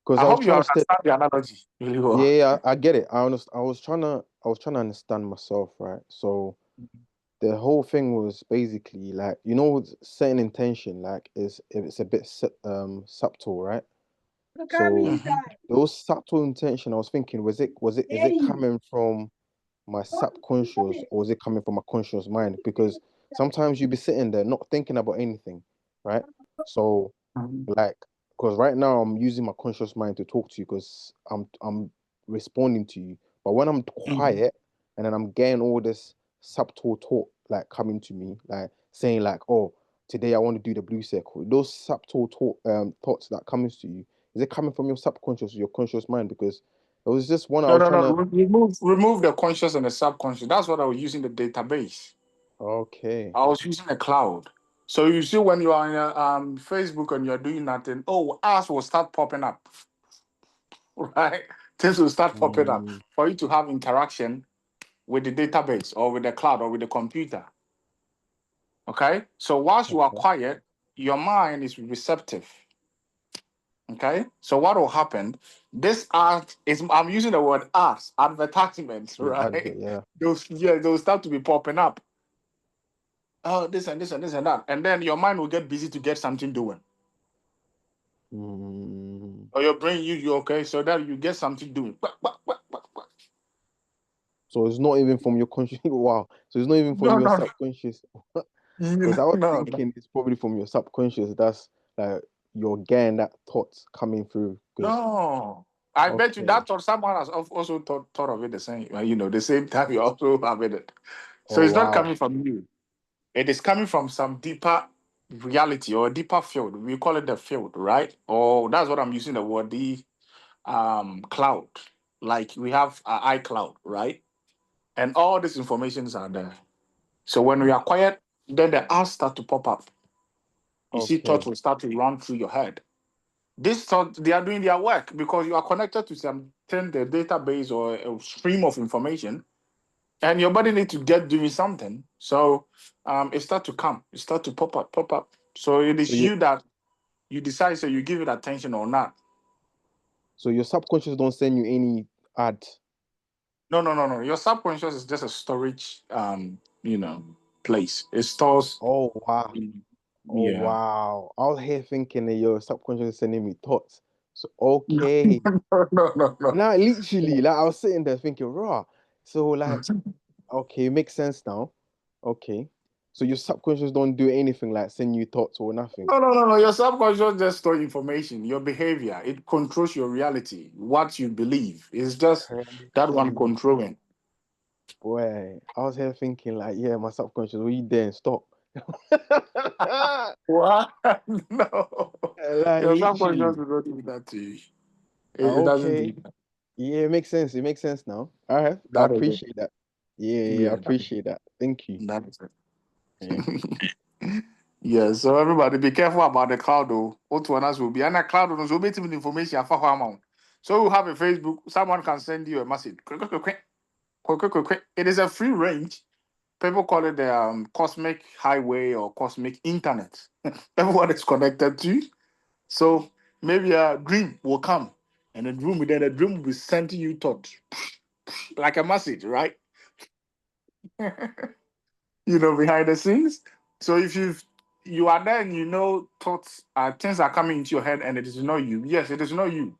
[SPEAKER 17] Because
[SPEAKER 2] I
[SPEAKER 17] I was
[SPEAKER 2] hope you
[SPEAKER 17] trying to stay.
[SPEAKER 2] understand the analogy really
[SPEAKER 17] Yeah,
[SPEAKER 2] well.
[SPEAKER 17] yeah, I get it. I was trying to understand myself, right? So the whole thing was basically like, setting intention, like it's a bit subtle, right? So
[SPEAKER 2] Mhm.
[SPEAKER 17] those subtle intention, I was thinking, is it coming from my subconscious or is it coming from my conscious mind? Because sometimes you be sitting there not thinking about anything, right? So
[SPEAKER 2] Mhm.
[SPEAKER 17] like, because right now I'm using my conscious mind to talk to you because I'm responding to you. But when I'm
[SPEAKER 2] Mhm.
[SPEAKER 17] quiet and then I'm getting all this subtle talk like coming to me, like saying like, oh, today I want to do the blue circle. Those subtle thoughts that comes to you, is it coming from your subconscious or your conscious mind? Because it was just one I
[SPEAKER 2] No,
[SPEAKER 17] was
[SPEAKER 2] no,
[SPEAKER 17] trying
[SPEAKER 2] no.
[SPEAKER 17] to.
[SPEAKER 2] Remove the conscious and the subconscious. That's what I was using the database.
[SPEAKER 17] Okay.
[SPEAKER 2] I was using a cloud. So you see, when you are on your, Facebook and you're doing nothing, oh, ads will start popping up, right? Things will start popping up
[SPEAKER 17] Mm,
[SPEAKER 2] for you to have interaction with the database or with the cloud or with the computer. Okay. So whilst you are
[SPEAKER 17] okay.
[SPEAKER 2] quiet, your mind is receptive. Okay. So what will happen? This art is, I'm using the word art, advertisements,
[SPEAKER 17] Yeah,
[SPEAKER 2] right?
[SPEAKER 17] yeah.
[SPEAKER 2] They'll start to be popping up. Oh, this and this and this and that. And then your mind will get busy to get something doing.
[SPEAKER 17] Mm,
[SPEAKER 2] or your brain use you, okay, so that you get something doing.
[SPEAKER 17] So it's not even from your conscious. Wow. So it's not even from
[SPEAKER 2] No,
[SPEAKER 17] your
[SPEAKER 2] no,
[SPEAKER 17] subconscious. Because I was
[SPEAKER 2] no, no.
[SPEAKER 17] thinking it's probably from your subconscious. That's like you're getting that thoughts coming through. Because
[SPEAKER 2] No. I bet you
[SPEAKER 17] okay.
[SPEAKER 2] that thought someone has also thought of it the same, the same time you also have it. So
[SPEAKER 17] Oh
[SPEAKER 2] it's not
[SPEAKER 17] wow.
[SPEAKER 2] coming from you. It is coming from some deeper reality or deeper field. We call it the field, right? Or that's what I'm using the word, the cloud. Like we have our iCloud, right? And all these informations are there. So when we are quiet, then the ads start to pop up. You see, thoughts
[SPEAKER 17] Okay.
[SPEAKER 2] will start to run through your head. This thought they are doing their work because you are connected to some the database or a stream of information, and your body needs to get doing something. So it start to come, it start to pop up. So it
[SPEAKER 17] So
[SPEAKER 2] is
[SPEAKER 17] you
[SPEAKER 2] you that you decide so you give it attention or not.
[SPEAKER 17] so your subconscious don't send you any ads.
[SPEAKER 2] No, no, no, no. Your subconscious is just a storage place. It stores.
[SPEAKER 17] Oh wow. Oh
[SPEAKER 2] Yeah.
[SPEAKER 17] wow. I was here thinking that your subconscious is sending me thoughts. So okay.
[SPEAKER 2] No, no,
[SPEAKER 17] Now literally,
[SPEAKER 2] no.
[SPEAKER 17] like I was sitting there thinking, raw. So like, okay, makes sense now. Okay. So your subconscious don't do anything like send you thoughts or nothing.
[SPEAKER 2] No, no, no, no. Your subconscious just store information, your behavior. It controls your reality, what you believe. It's just that one
[SPEAKER 17] Crazy.
[SPEAKER 2] controlling.
[SPEAKER 17] Boy, I was here thinking like, yeah, my subconscious, will you there and stop?
[SPEAKER 2] What? No.
[SPEAKER 17] Like
[SPEAKER 2] Your subconscious
[SPEAKER 17] literally.
[SPEAKER 2] will not do that to you. It doesn't do
[SPEAKER 17] Okay.
[SPEAKER 2] that.
[SPEAKER 17] Yeah, it makes sense. It makes sense now. All right. I
[SPEAKER 2] That is it.
[SPEAKER 17] appreciate that. Yeah, yeah, I
[SPEAKER 2] Yeah,
[SPEAKER 17] appreciate that. Thank you.
[SPEAKER 2] that is
[SPEAKER 17] Yeah.
[SPEAKER 2] it. Yeah, so everybody be careful about the cloud though. What one else will be and a cloud will be information for amount. So you have a Facebook, someone can send you a message. Quick, quick, quick, quick, quick, quick, quick, quick. It is a free range. People call it the cosmic highway or cosmic internet. Everyone is connected to. So maybe a dream will come, and then the dream will be sent to you thought like a message, right? Behind the scenes. So if you are there and thoughts things are coming into your head and it is not you. Yes, it is not you.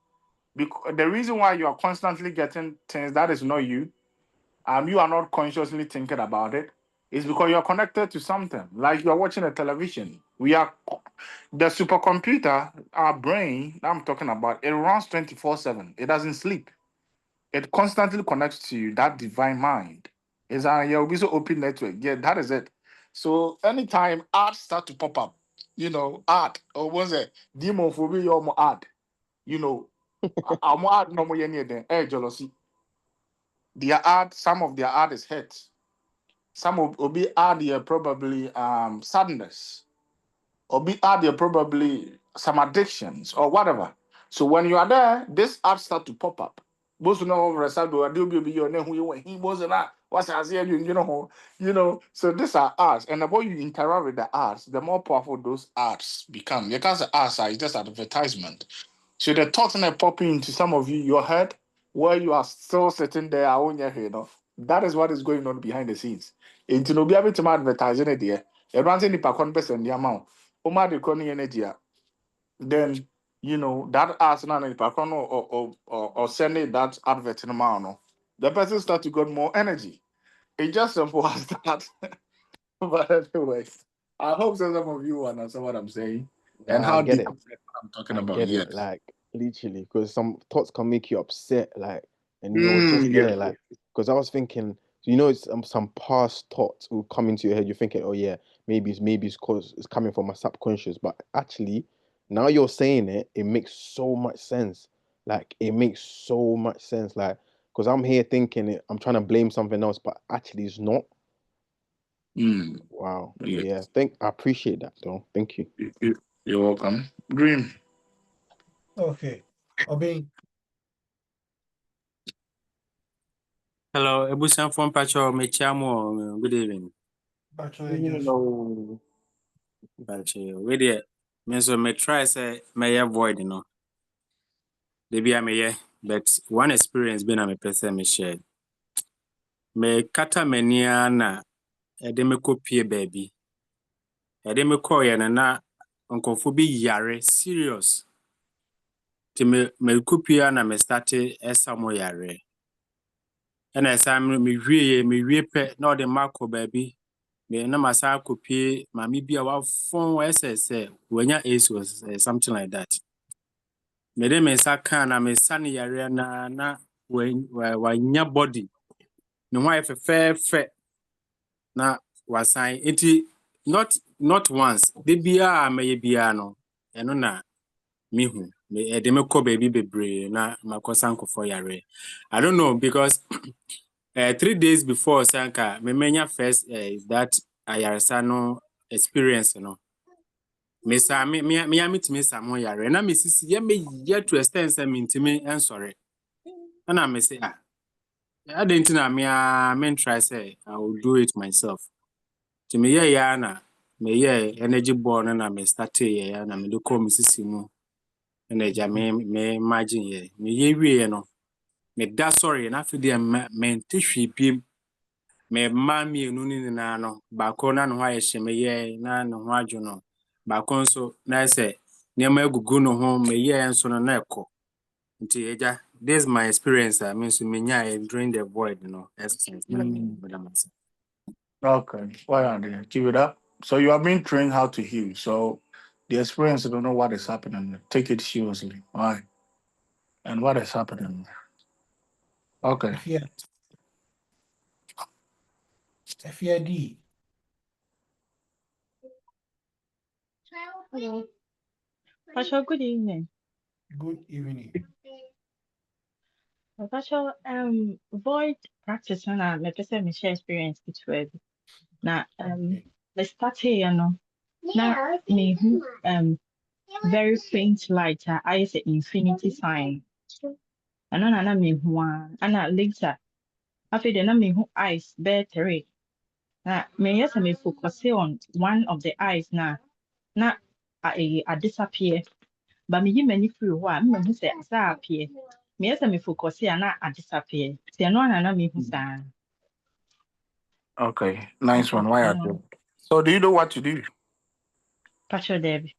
[SPEAKER 2] Because the reason why you are constantly getting things that is not you, you are not consciously thinking about it, is because you are connected to something. Like you are watching a television. The supercomputer, our brain that I'm talking about, it runs 24/7. It doesn't sleep. It constantly connects to you, that divine mind. It's a yeah, be so open network. Yeah, that is it. So anytime art start to pop up, art or was it demophobia or more art, I'm art no more any than jealousy. Their art, some of their art is hate. Some will be art there probably sadness. Or be out there probably some addictions or whatever. So when you are there, this art start to pop up. Most know over a side will be your name who you he was not what's I say so these are arts, and the more you interact with the arts, the more powerful those arts become. Because the arts are just advertisement. So the thoughts that popping into some of you, your head, where you are still sitting there, on your head, that is what is going on behind the scenes. Into no be able to advertise it there. Everyone say nipa kon person the amount. Oma de kron energy. Then that ask na nipa kon or sending that advert in the no. The person start to get more energy. It's just simple as that. But anyway, I hope some of you understand what I'm saying and
[SPEAKER 17] Nah, I
[SPEAKER 2] how
[SPEAKER 17] get
[SPEAKER 2] deep
[SPEAKER 17] it.
[SPEAKER 2] I'm talking
[SPEAKER 17] I
[SPEAKER 2] about.
[SPEAKER 17] get it.
[SPEAKER 2] Yes.
[SPEAKER 17] Like literally, because some thoughts can make you upset, like, and you're just
[SPEAKER 2] Yes.
[SPEAKER 17] there, like, because I was thinking, it's some past thoughts will come into your head. You're thinking, oh yeah, maybe it's because it's coming from my subconscious, but actually, now you're saying it, it makes so much sense. Like, it makes so much sense. Like, because I'm here thinking it, I'm trying to blame something else, but actually, it's not. Wow.
[SPEAKER 2] Yes.
[SPEAKER 17] Yeah. I appreciate that, though. Thank you.
[SPEAKER 2] You're welcome. Dream.
[SPEAKER 1] Okay. Obey.
[SPEAKER 18] Hello, Ebusan from Pacho, Mechamo. Good evening.
[SPEAKER 1] Patrol just
[SPEAKER 2] Hello.
[SPEAKER 18] Pacho, with it. So me try say may avoid, Maybe I may, but one experience been a me person me share. Me kata mania na edeme kopie baby. Edeme call ya na uncle bi yare serious. Ti me kupia na me starte esamo yare. And as I'm me wie pe na the marco baby. Me na masa kopie mami bia wa phone SS wenya ace was something like that. Me de me sa kan na me sa ne yare na wa nya body. Ne ho fe na wasan enti not once. De bia me bia no. Eno na mihu me de me ko baby bebre na makosa nkofo yare. I don't know because 3 days before sanka me menya first that ayaresa no experience no me sa me amitimi sa mo yare na me sisi ye me yet to extend say me ntimi ensore na me say I didn't na me try say I will do it myself to me ya na me ye energy born na me start ya na me do call me sisi mu na eja me imagine ye me ye wie no me da sorry na fi de me ntihwe biem me mami enu ni na no ba ko na no ha ye me ye na no ho adwo no ba ko nso na se niam agugu no ho me ye nso no na ekọ nti eja this is my experience I mean so me nya during the void exercise na
[SPEAKER 2] Okay. Why are they? Keep it up. So you are being trained how to heal. So the experience, you don't know what is happening. Take it seriously. Why? And what is happening? Okay.
[SPEAKER 1] FED.
[SPEAKER 19] Hello. Pastor, good evening.
[SPEAKER 1] Good evening.
[SPEAKER 19] Pastor, void practice na me pese me share experience it with. Na me start here no. Na me very faint light I say infinity sign. Ano na me hu ana later. After then na me hu eyes battery. Na me yes me focus on one of the eyes na I disappear. But me many free one me say appear. Me yes me focus here na I disappear. Say no na me hu sa.
[SPEAKER 2] Okay. Nice one. Why are you? So do you know what to do?
[SPEAKER 19] Pacho Debbie.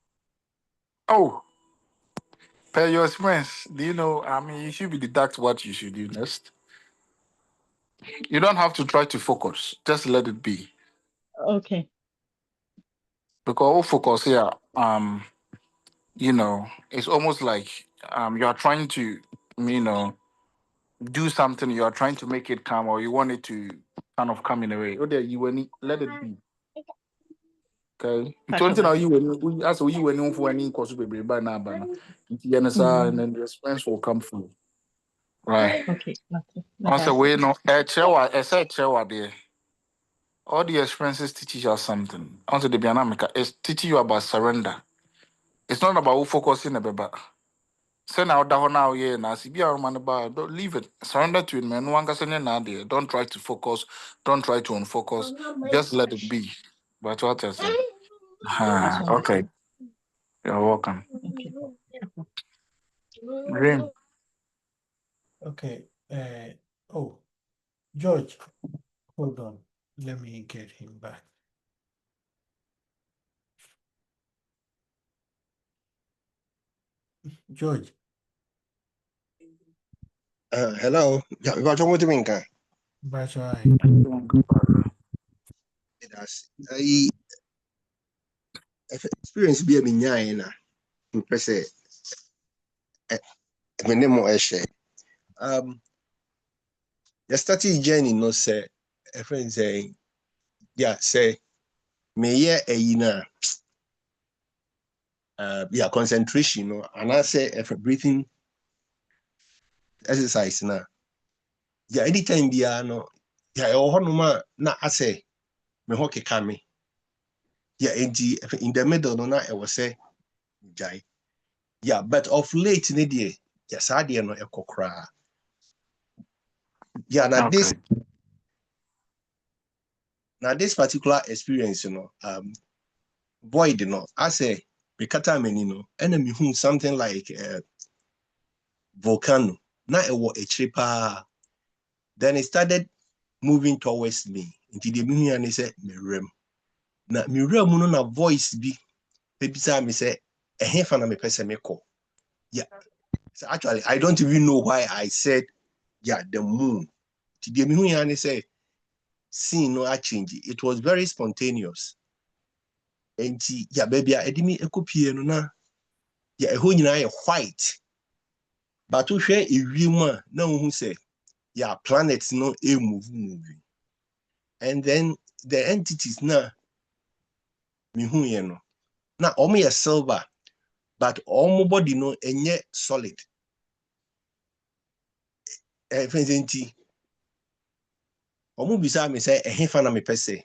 [SPEAKER 2] Oh, per your experience, do you know? I mean, you should be deduct what you should do next. You don't have to try to focus. Just let it be.
[SPEAKER 19] Okay.
[SPEAKER 2] Because all focus here, it's almost like you are trying to, you know, do something, you are trying to make it come or you want it to kind of come in a way. Oh, there you will let it be. Okay.
[SPEAKER 19] Pacho
[SPEAKER 2] Something now
[SPEAKER 19] Mate.
[SPEAKER 2] you when as you when for any course be by now, and then the expense will come through. Right.
[SPEAKER 19] Okay.
[SPEAKER 2] Also,
[SPEAKER 19] Mate.
[SPEAKER 2] we know a chair, a set chair there. All the experiences teach you something. Also, the dynamic is teaching you about surrender. It's not about focusing about. Send out that now, yeah, now see, be our man about don't leave it. Surrender to it, man. No one can send now there. Don't try to focus. Don't try to unfocus. Just let it be. But what I say?
[SPEAKER 19] Pacho
[SPEAKER 2] Okay.
[SPEAKER 19] Mate.
[SPEAKER 2] You're welcome.
[SPEAKER 19] Okay.
[SPEAKER 2] Dream.
[SPEAKER 1] Okay. Oh, George, hold on. Let me get him back. George.
[SPEAKER 20] Hello. Yeah, we got what do you mean?
[SPEAKER 1] That's right.
[SPEAKER 20] That's I experience be a minya na. Mpese me name mo share. The starting journey no say a friend say yeah say me yeah na yeah concentration no and I say if breathing exercise na yeah anytime be no yeah e ho no ma na I say me ho keka me yeah in the middle no na e was say jai yeah but of late ne dey yeah sadie no e kokra yeah
[SPEAKER 2] Okay.
[SPEAKER 20] now this particular experience void I say me kata many enemy who something like volcano na e wo a then it started moving towards me until the meaning and say me rem na me rem no na voice bi ebisa me say ehe fa na me pese me ko yeah So actually, I don't even know why I said, yeah, the moon. Today, me say, scene no change. It was very spontaneous. And yeah, baby, I didn't ekopie no na. Yeah, who nyina white. But to share a woman, no who say, yeah, planets no a moving. And then the entities na me who you know. Now, omo silver, but omo body no enye solid. Friends, omo bisa me say, fa na me pese.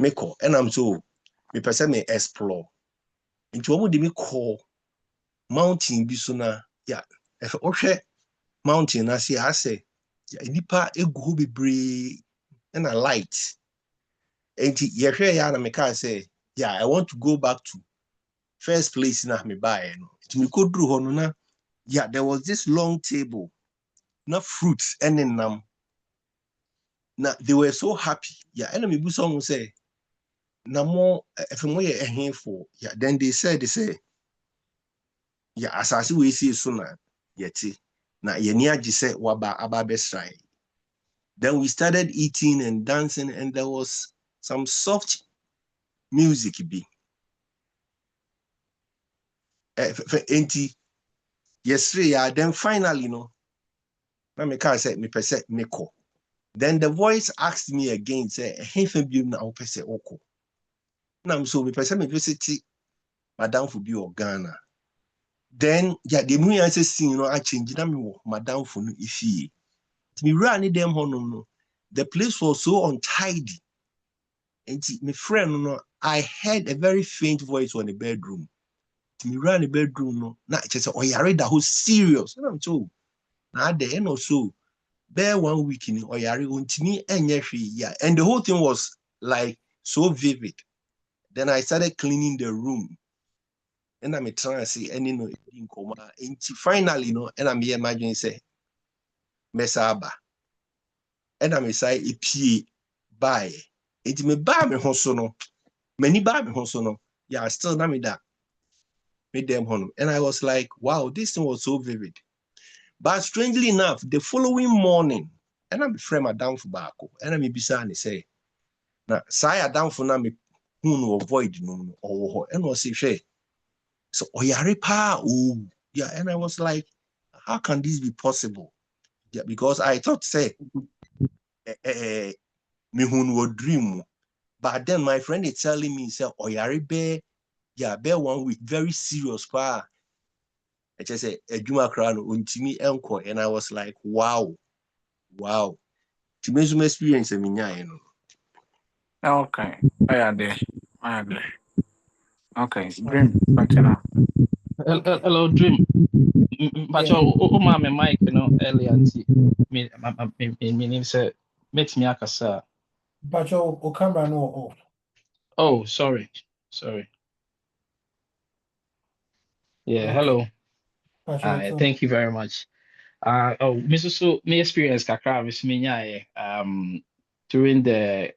[SPEAKER 20] Meko, and I'm so me pese me explore. Into omo de me call mountain bi so na, yeah. If ohwe mountain na say I say, yeah, nipa egu ho bebre and a light. And yehwe ya na me ka say, yeah, I want to go back to first place na me buy no. To me go through no na, yeah, there was this long table, na fruits and nam. Na they were so happy. Yeah, and me bu some say, na mo if mo ye for, yeah, then they say, yeah, asase we see so na yeti. Na yeni agi say waba aba besrai. Then we started eating and dancing, and there was some soft music be. Enti yesterday, yeah, then finally, na me can say me pese me ko. Then the voice asked me again, say, hey, Fabian, na pese oko. Na so me pese me visit Madam for be or Ghana. Then, yeah, the moon answer scene, I change na me Madam for no ifi. Me run them no. The place was so untidy. And my friend, I heard a very faint voice on the bedroom. Me run the bedroom, no. Na just say, oh, you read that whole serious. And I'm told, na the end or so. Bare 1 week in Oyari untimi enyeshi, yeah. And the whole thing was like so vivid. Then I started cleaning the room. And I'm trying to see any no in coma. And finally, and I'm here imagining say Mesaba. And I'm say a pie buy. It me buy me hosono. Many buy me hosono. Yeah, still na me that. Made them home. And I was like, wow, this thing was so vivid. But strangely enough, the following morning, and I'm friend Madam Fubako, and I'm beside say, na saya adamfo na me hu no avoid no or and was say so oyare pa oh yeah, and I was like, how can this be possible? Yeah, because I thought say me hu no dream, but then my friend is telling me say oyare be yeah be 1 week very serious pa. I just say adwuma kra no ontimi enko, and I was like, wow to me some experience me nya no.
[SPEAKER 2] Okay. I agree. Okay. Dream. Continue.
[SPEAKER 21] Hello, Dream. But
[SPEAKER 1] Yeah,
[SPEAKER 21] oh, my mic, earlier, and me name say, makes me akasa.
[SPEAKER 1] but your camera no off.
[SPEAKER 21] Oh, sorry. Yeah,
[SPEAKER 1] Okay,
[SPEAKER 21] hello.
[SPEAKER 1] but your
[SPEAKER 21] Thank you very much. Mr. So, me experience kakra, Miss Minya, during the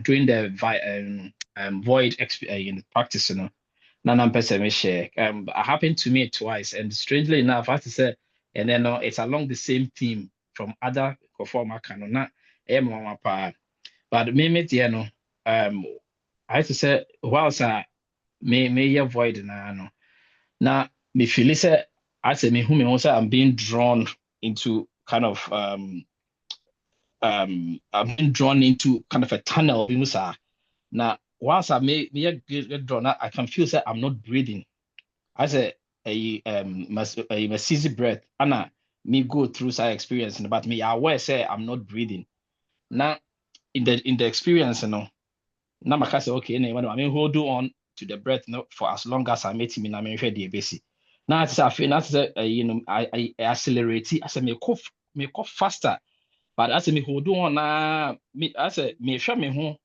[SPEAKER 21] during the void in practice, Nana person me share. It happened to me twice, and strangely enough, I have to say, and then it's along the same theme from other performer canon, not mama pa. But um, I have to say, whilst I may avoid na now me feel say I say me who me also I'm being drawn into kind of I'm being drawn into kind of a tunnel. Now once I may get drawn, I can feel that I'm not breathing. I say a seize breath. Anna me go through that experience, but me aware say I'm not breathing. Now in the experience, now I say okay, I mean hold on to the breath, for as long as I met him in a menhwɛ deɛ bɛsi. Now it's I feel that's I accelerate. I say me cough faster, but I say me hold on me I say me hwɛ me ho.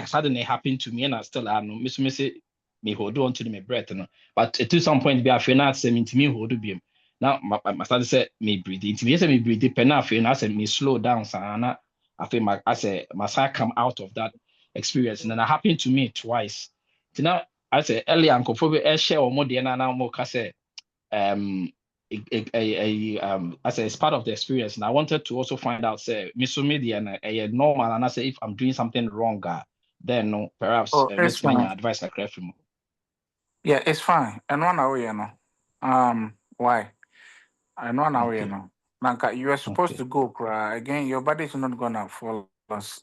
[SPEAKER 21] Suddenly happened to me, and I still I know me say me hold on to my breath, but to some point be afraid not say me to me hold be now my started say me breathe into me say me breathe pen I feel I say me slow down sana I feel my I say my side come out of that experience, and then it happened to me twice. So now I say earlier uncomfortable share or more than an more say I say it's part of the experience, and I wanted to also find out say miso media and a normal, and I say if I'm doing something wrong, then no, perhaps
[SPEAKER 2] Oh, it's
[SPEAKER 21] miss my
[SPEAKER 2] fine.
[SPEAKER 21] advice like that from.
[SPEAKER 2] Yeah, it's fine. And one hour, why? And 1 hour,
[SPEAKER 21] Okay,
[SPEAKER 2] Nanka, you are supposed
[SPEAKER 21] okay.
[SPEAKER 2] to go cry. Again, your body is not gonna fall as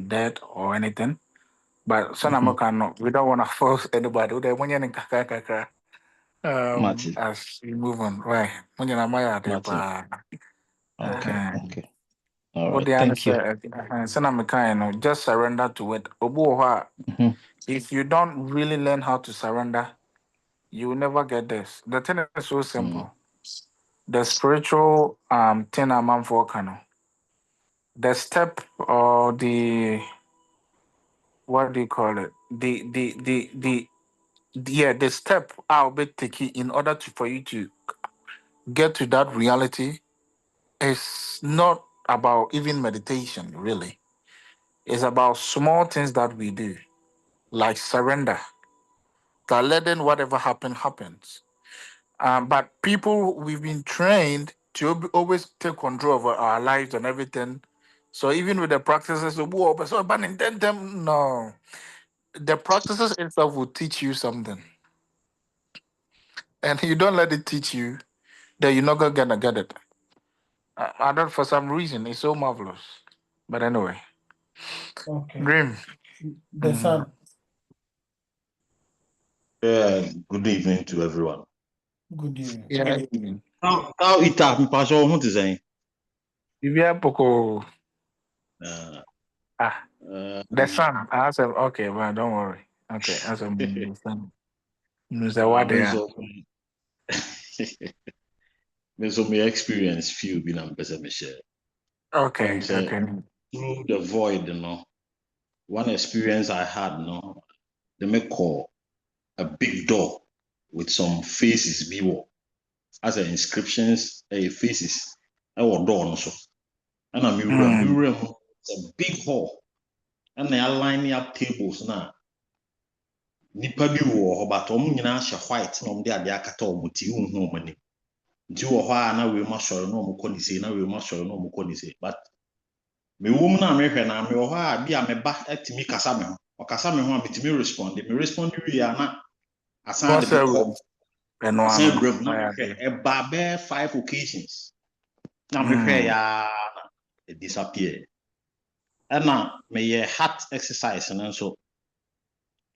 [SPEAKER 2] dead or anything. But
[SPEAKER 21] Mm-hmm.
[SPEAKER 2] Sanamo cannot. We don't wanna force anybody. When you're in
[SPEAKER 21] Martin,
[SPEAKER 2] as we move on. Right. When you're Maya
[SPEAKER 21] Martin. Okay,
[SPEAKER 1] Okay.
[SPEAKER 21] okay. All
[SPEAKER 2] What
[SPEAKER 21] right.
[SPEAKER 2] the
[SPEAKER 21] Thank you.
[SPEAKER 2] answer Sanamika, just surrender to it. Obuoha,
[SPEAKER 21] Mm-hmm.
[SPEAKER 2] if you don't really learn how to surrender, you will never get this. The thing is so
[SPEAKER 21] Mm,
[SPEAKER 2] simple. The spiritual thing I'm for Kano. The step or the what do you call it? The step I'll be taking in order for you to get to that reality is not about even meditation, really. It's about small things that we do, like surrender, that letting whatever happens. But people, we've been trained to always take control of our lives and everything. So even with the practices, "Whoa, but so but in them, no, the practices itself will teach you something, and you don't let it teach you, then you're not gonna get it. I don't, for some reason, it's so marvelous. But anyway,
[SPEAKER 1] Okay.
[SPEAKER 2] dream.
[SPEAKER 1] The
[SPEAKER 2] Mm.
[SPEAKER 1] sun.
[SPEAKER 4] Good evening to everyone.
[SPEAKER 1] Good evening.
[SPEAKER 2] Yeah.
[SPEAKER 4] Now ita mpacho ho te sɛn?
[SPEAKER 2] Bibia Poco.
[SPEAKER 4] Uh,
[SPEAKER 2] Ah, the
[SPEAKER 4] um,
[SPEAKER 2] sun. I said, okay, well, don't worry. Okay, I said, the sun. You say what
[SPEAKER 4] me
[SPEAKER 2] they are.
[SPEAKER 4] nso me nso me experience few bi na mpɛ sɛ me share.
[SPEAKER 2] Okay,
[SPEAKER 4] Say
[SPEAKER 2] okay.
[SPEAKER 4] through the void, one experience I had, they may call a big door with some faces bi wɔ. As a inscriptions, faces. Ɛwɔ door no so. Ɛna me
[SPEAKER 2] Mm.
[SPEAKER 4] wura mu, it's a big hall. And they are lining up tables now. Nipa bi wɔ hɔ but wɔn nyinaa hyɛ white na wɔde adeɛ akata wɔn ti nhun wɔn anim nti wɔ hɔ a na wei mu asɔre na wɔn kɔ ne se na wei mu asɔre na wɔn kɔ ne se but mewɔ mu na mehwɛ na mewɔ hɔ a bi a meba atumi kasa me ho ɔkasa me ho a metumi respond me respond wie a na asan de
[SPEAKER 2] What's
[SPEAKER 4] me
[SPEAKER 2] that?
[SPEAKER 4] kɔ
[SPEAKER 2] And one.
[SPEAKER 4] asan awura mu na
[SPEAKER 2] I
[SPEAKER 4] mehwɛ
[SPEAKER 2] agree.
[SPEAKER 4] ɛba bɛɛ 5 occasions na mehwɛ
[SPEAKER 2] Mm.
[SPEAKER 4] ya na it disappear ɛna meyɛ heart exercise no nso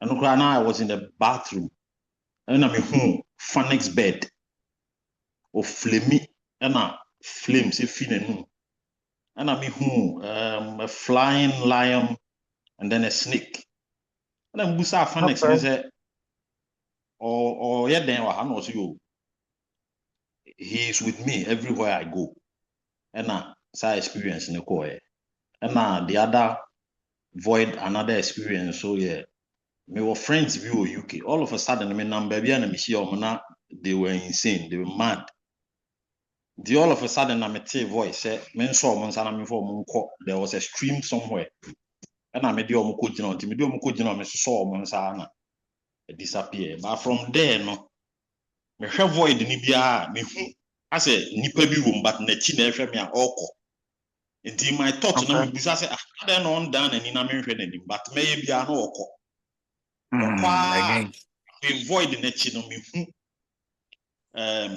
[SPEAKER 4] ɛno koraa na I was in the bathroom ɛna mehu phonics bed oflemi ɛna flames efi n'anum ɛna mehu a flying lion and then a snake ɛna mbusa phonics ne
[SPEAKER 2] Okay.
[SPEAKER 4] sɛ ɔyɛ dɛn wɔ ha na ɔso yo he is with me everywhere I go ɛna saa experience ne kɔɛ ɛna the other void another experience so yɛ mewɔ friends bi wɔ UK all of a sudden me nam baabi a na mehyia ɔmo na they were insane they were mad. The all of a sudden na mete voice sɛ mensɔ ɔmo nsa na memfa ɔmo nkɔ there was a stream somewhere ɛna mede ɔmo kɔ gyina hɔ nti mede ɔmo kɔ gyina hɔ mesosɔ ɔmo nsa na it disappear but from there no mehwɛ void ni biara mehu asɛ nipa bi wɔ mu but n'akyi na ɛhwɛ me a ɔrekɔ nti my thought na
[SPEAKER 2] Okay.
[SPEAKER 4] mebisa sɛ adɛn na ɔndan n'ani na menhwɛ n'anim but mɛyɛ biara na ɔkɔ
[SPEAKER 2] Again.
[SPEAKER 4] me void n'akyi no mehu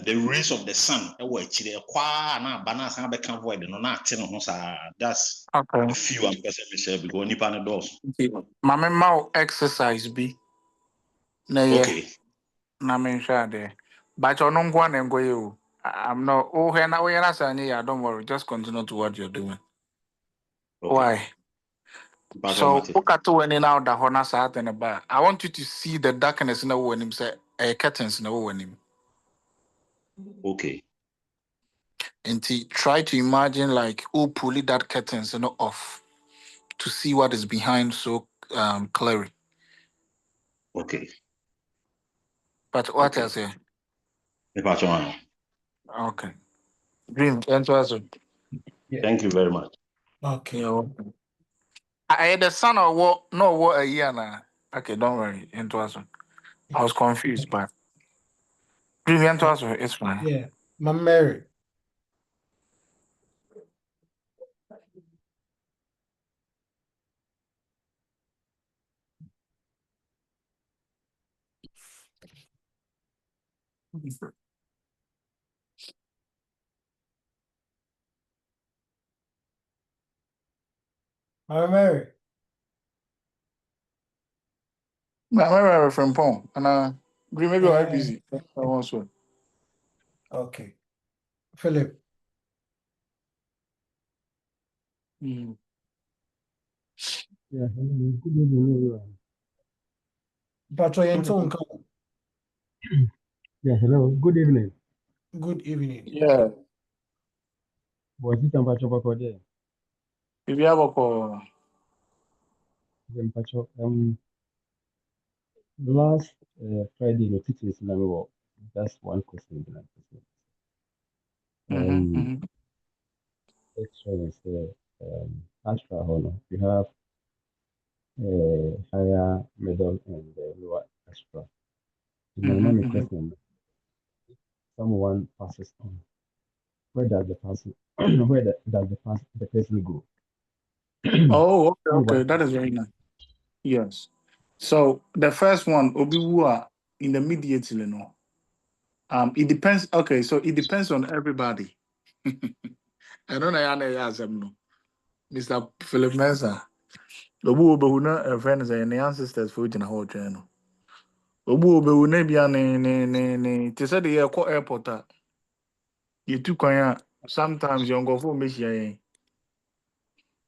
[SPEAKER 4] the rays of the sun ɛwɔ akyire ɛkɔ na aba na asan abɛka void no na ate ne ho saa that's
[SPEAKER 2] Okay.
[SPEAKER 4] a few I'm person me share because nipa ne dɔɔso.
[SPEAKER 2] Mama mau exercise be. Na ye.
[SPEAKER 4] Okay,
[SPEAKER 2] Na me share there. But you don't go and go you. I'm not. Oh, here now. Here now. Don't worry. Just continue to what you're doing.
[SPEAKER 4] okay.
[SPEAKER 2] Why?
[SPEAKER 4] Mpacho
[SPEAKER 2] So,
[SPEAKER 4] mate.
[SPEAKER 2] look at when in now the Hona sat in the bar. I want you to see the darkness in the when him say a curtains in the when him.
[SPEAKER 4] Okay,
[SPEAKER 2] And try to imagine like who pulled that curtains off to see what is behind so clearly.
[SPEAKER 4] okay,
[SPEAKER 2] But what
[SPEAKER 4] okay.
[SPEAKER 2] else here?
[SPEAKER 4] Mpacho ano.
[SPEAKER 2] Okay. Dream. Enter us.
[SPEAKER 1] Yeah.
[SPEAKER 4] Thank you very much.
[SPEAKER 1] Okay.
[SPEAKER 2] You know. I had the son or what? No, what a year now. Okay, don't worry. Enter us. I was confused, but brilliant answer. It's fine.
[SPEAKER 1] Yeah, my Mary. My Mary.
[SPEAKER 2] But I remember from Pong, and maybe I'm
[SPEAKER 1] Eh,
[SPEAKER 2] busy. I want to.
[SPEAKER 1] okay. Philip.
[SPEAKER 2] Mm.
[SPEAKER 5] Yeah, hello, good evening, everyone.
[SPEAKER 1] Patrol Yenton.
[SPEAKER 5] Yeah, hello, good evening.
[SPEAKER 1] Good evening.
[SPEAKER 2] Yeah,
[SPEAKER 5] Was it Ampacho Bako there?
[SPEAKER 2] if you have a call,
[SPEAKER 5] Ampacho, last Friday, the teachers in the that's one question. Um,
[SPEAKER 2] mm-hmm.
[SPEAKER 5] Expreinces, Astra Honor. You have higher, middle, and lower Astra. My
[SPEAKER 2] Mm-hmm.
[SPEAKER 5] name
[SPEAKER 2] Mm-hmm.
[SPEAKER 5] question: someone passes on. Where does the person? Where does the person go?
[SPEAKER 2] Oh, okay.
[SPEAKER 5] Someone.
[SPEAKER 2] That is very nice. Yes. So the first one, Obiwa, in the immediately, no. It depends. Okay, so it depends on everybody. I don't know. No. Mr. Philip Mensah. Obu Obehuna, a friend is an ancestors for in a whole channel. Obu Obehuna, be an to say the airport. You took on sometimes you go for mission.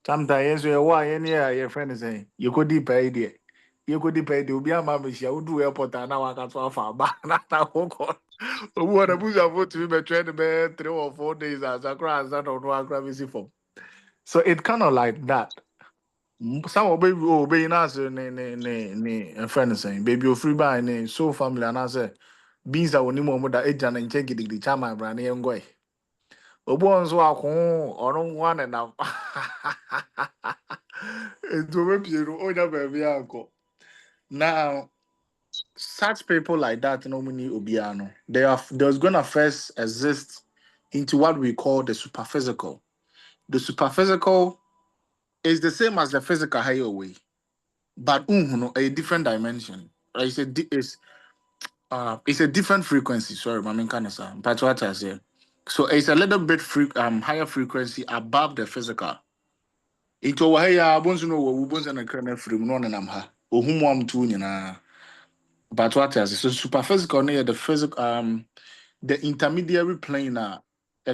[SPEAKER 2] Sometimes you why any your friend is saying you could deep idea. You could deep idea. Be a mammy, she would do airport and now I can so far back. Not a whole. What a booze about to be trained about 3 or 4 days as a grass that on one gravity form. So it kind of like that. Some of baby obey us ne friend saying baby o free by ne so family and I say beans that only more that age and check the chama brand young boy. Obo nso ako ono one and now. It will be you onya baby uncle. Now such people like that normally obiano there's gonna first exist into what we call the superphysical. The superphysical is the same as the physical higher way, but a different dimension. It's a different frequency. Sorry, I mean kind of sound. That's what I say. So it's a little bit higher frequency above the physical. Into wahaya bonzo no wo bonzo na kra na free no na nam ha. Ohum am tu nyina. But what I say so superphysical near the physical the intermediary plane a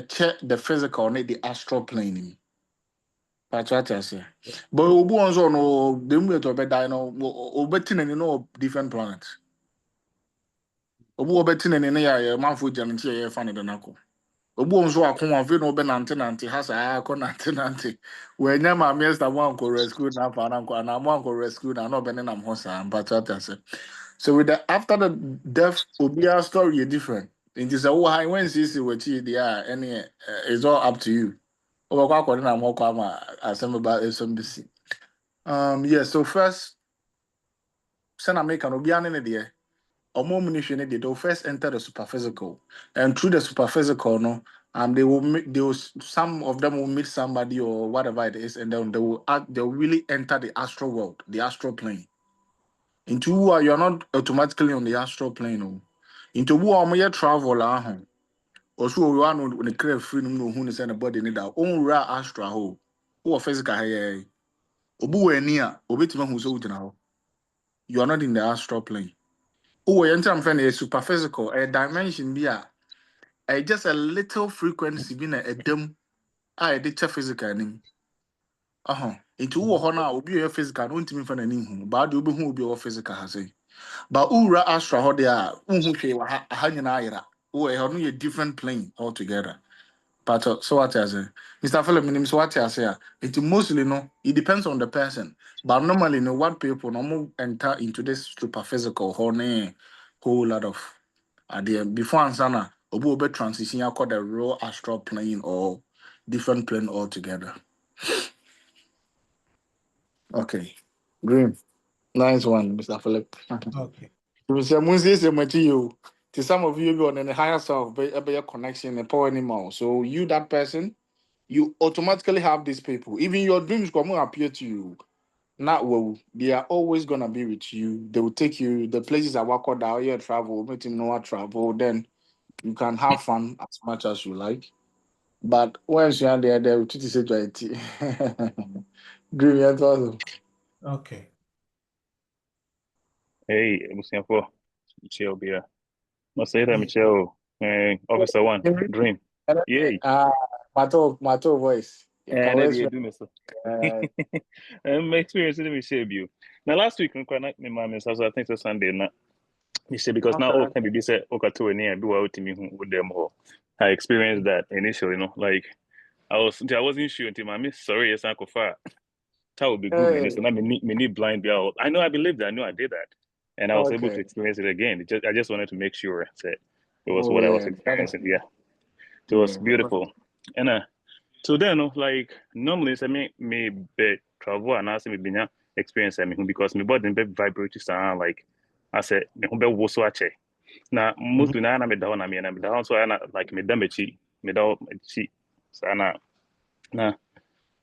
[SPEAKER 2] check the physical ne the astral plane. But what I say. But obu onzo no the mu to be die no obetin ni no different planets. Obu obetin ni na ya manfo jam nti ya fa ne de nako. Obu nso akon afi no be nante ha sa akọ nante. We nya ma miesta mo anko rescue na fa na anko na mo anko rescue na no be ne nam ho sa. But what I say. So with the after the death, Obia story is different. It is a why when see what you there, any it's all up to you. Oh, kwa kwa na mo kwa ma asem ba SMBC. Yeah, so first send American Obia ne there. Or more munition they'll first enter the superphysical. And through the superphysical, no, they will meet they will some of them will meet somebody or whatever it is, and then they'll really enter the astral world, the astral plane. Into who you're not automatically on the astral plane. Oh. Into who are my travel or so you are no the crave free no who is anybody need that own ra astral ho who physical here obu eni a obetima hu so wudina ho you are not in the astral plane oh we enter am friend a super physical a dimension be a just a little frequency be na edem a e dey physical nim into who ho na obi e physical no ntimi fa na nim hu ba de obi hu obi o physical ha say. But ura astra hɔ deɛ a wohu hwee wɔ ha nyinaa ayera wowɔ ɛhɔ no yɛ different plane altogether. But so what I say, Mr. Philip menim so what I say it mostly no it depends on the person, but normally no what people no enter into this super physical hɔ ne whole lot of adeɛ before ansana obi obe transition akɔ the real astral plane or different plane altogether. Okay, green, nice one, Mr. Philip.
[SPEAKER 1] Okay.
[SPEAKER 2] You say Munzi say much you. To some of you be on the higher self, be a connection, a power anymore. So you that person, you automatically have these people. Even your dreams come appear to you. Not well, they are always gonna be with you. They will take you the places I work out out here travel, make him know what travel, then you can have fun as much as you like. But once you are there, they will treat you say dream your thoughts.
[SPEAKER 1] Okay.
[SPEAKER 6] Hey, Musiafo, Michelle Bia. Masahira Michelle, Officer One, Dream. Yay.
[SPEAKER 2] Mato voice. You can
[SPEAKER 6] And then
[SPEAKER 2] always
[SPEAKER 6] you do me so. My experience with Michelle Bio. Now last week, my mom is also I think it's Sunday now. You say because now all
[SPEAKER 2] okay.
[SPEAKER 6] can be said okay to any and do out to me with them all. I experienced that initially, like I wasn't sure until my miss sorry yes uncle far. That would be good, man.
[SPEAKER 2] Hey,
[SPEAKER 6] So now me need blind be out. I know I believed that, I knew I did that. And I was able to
[SPEAKER 2] okay.
[SPEAKER 6] experience it again. I just wanted to make sure that it was
[SPEAKER 2] Oh
[SPEAKER 6] what I was
[SPEAKER 2] yeah.
[SPEAKER 6] experiencing. Yeah. So it was
[SPEAKER 2] Yeah.
[SPEAKER 6] beautiful. And so then normally say me be travel and I say me binya experience me because me body be vibrate sound like I said me be wo so ache. Na most
[SPEAKER 2] Mhm.
[SPEAKER 6] do na me da na me da so na like me da me chi me da chi so na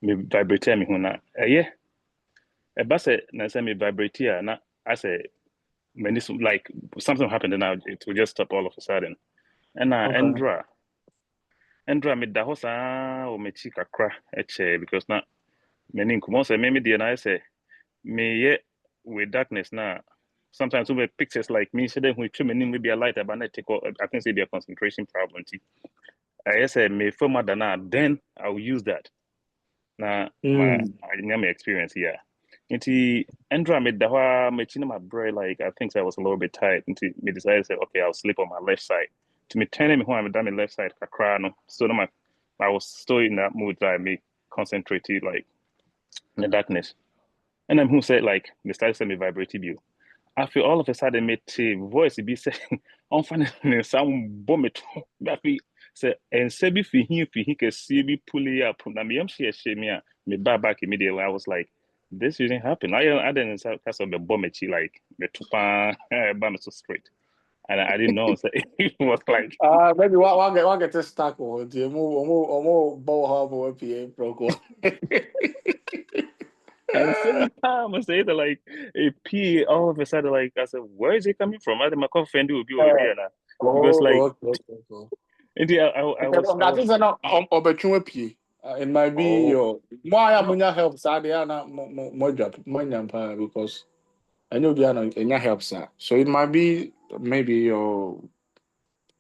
[SPEAKER 6] me vibrate me hu na yeah ɛba sɛ na sɛ me vibrate a na asɛ m'ani so like something happened and now it will just stop all of a sudden ɛna
[SPEAKER 2] Okay.
[SPEAKER 6] ɛndra meda hɔ saa wɔ m'akyi kakra ɛkyɛ because na m'ani nkɔmmɔ sɛ me deɛ na ayɛ sɛ meyɛ with darkness na sometimes we pictures like me hyɛ dɛ hu twɛ m'anim maybe a light aba na take I think say be a concentration problem nti ɛyɛ sɛ mefa mu ada no a then I will use that na ma
[SPEAKER 2] Mm.
[SPEAKER 6] anya my experience here. Nti Andrew made the whole machine my brain like I think I was a little bit tired. Nti me decided say okay I'll sleep on my left side. To me turning me home I'm done my left side kakra no. So no I was still in that mood that I me concentrated like in the darkness. And then who said like me started saying me vibrated you. I feel all of a sudden me voice be saying on funny some vomit that say and say be fi he can see me pulley up na me am share me me back immediately I was like this didn't happen I didn't say cause of the vomit like the tupa bam so straight and I didn't know so it was like
[SPEAKER 2] Maybe what get this stuck or the more bow harbor PA proco.
[SPEAKER 6] and same time I say that like a pee all of a sudden like I said where is it coming from I think my coffee friend will be over here now because like
[SPEAKER 2] Oh, okay.
[SPEAKER 6] indeed I
[SPEAKER 2] That
[SPEAKER 6] was
[SPEAKER 2] is an opportunity. It might be
[SPEAKER 6] oh
[SPEAKER 2] your why
[SPEAKER 6] no
[SPEAKER 2] amunya helps Adiana more job because I know Diana and helps her. So it might be maybe your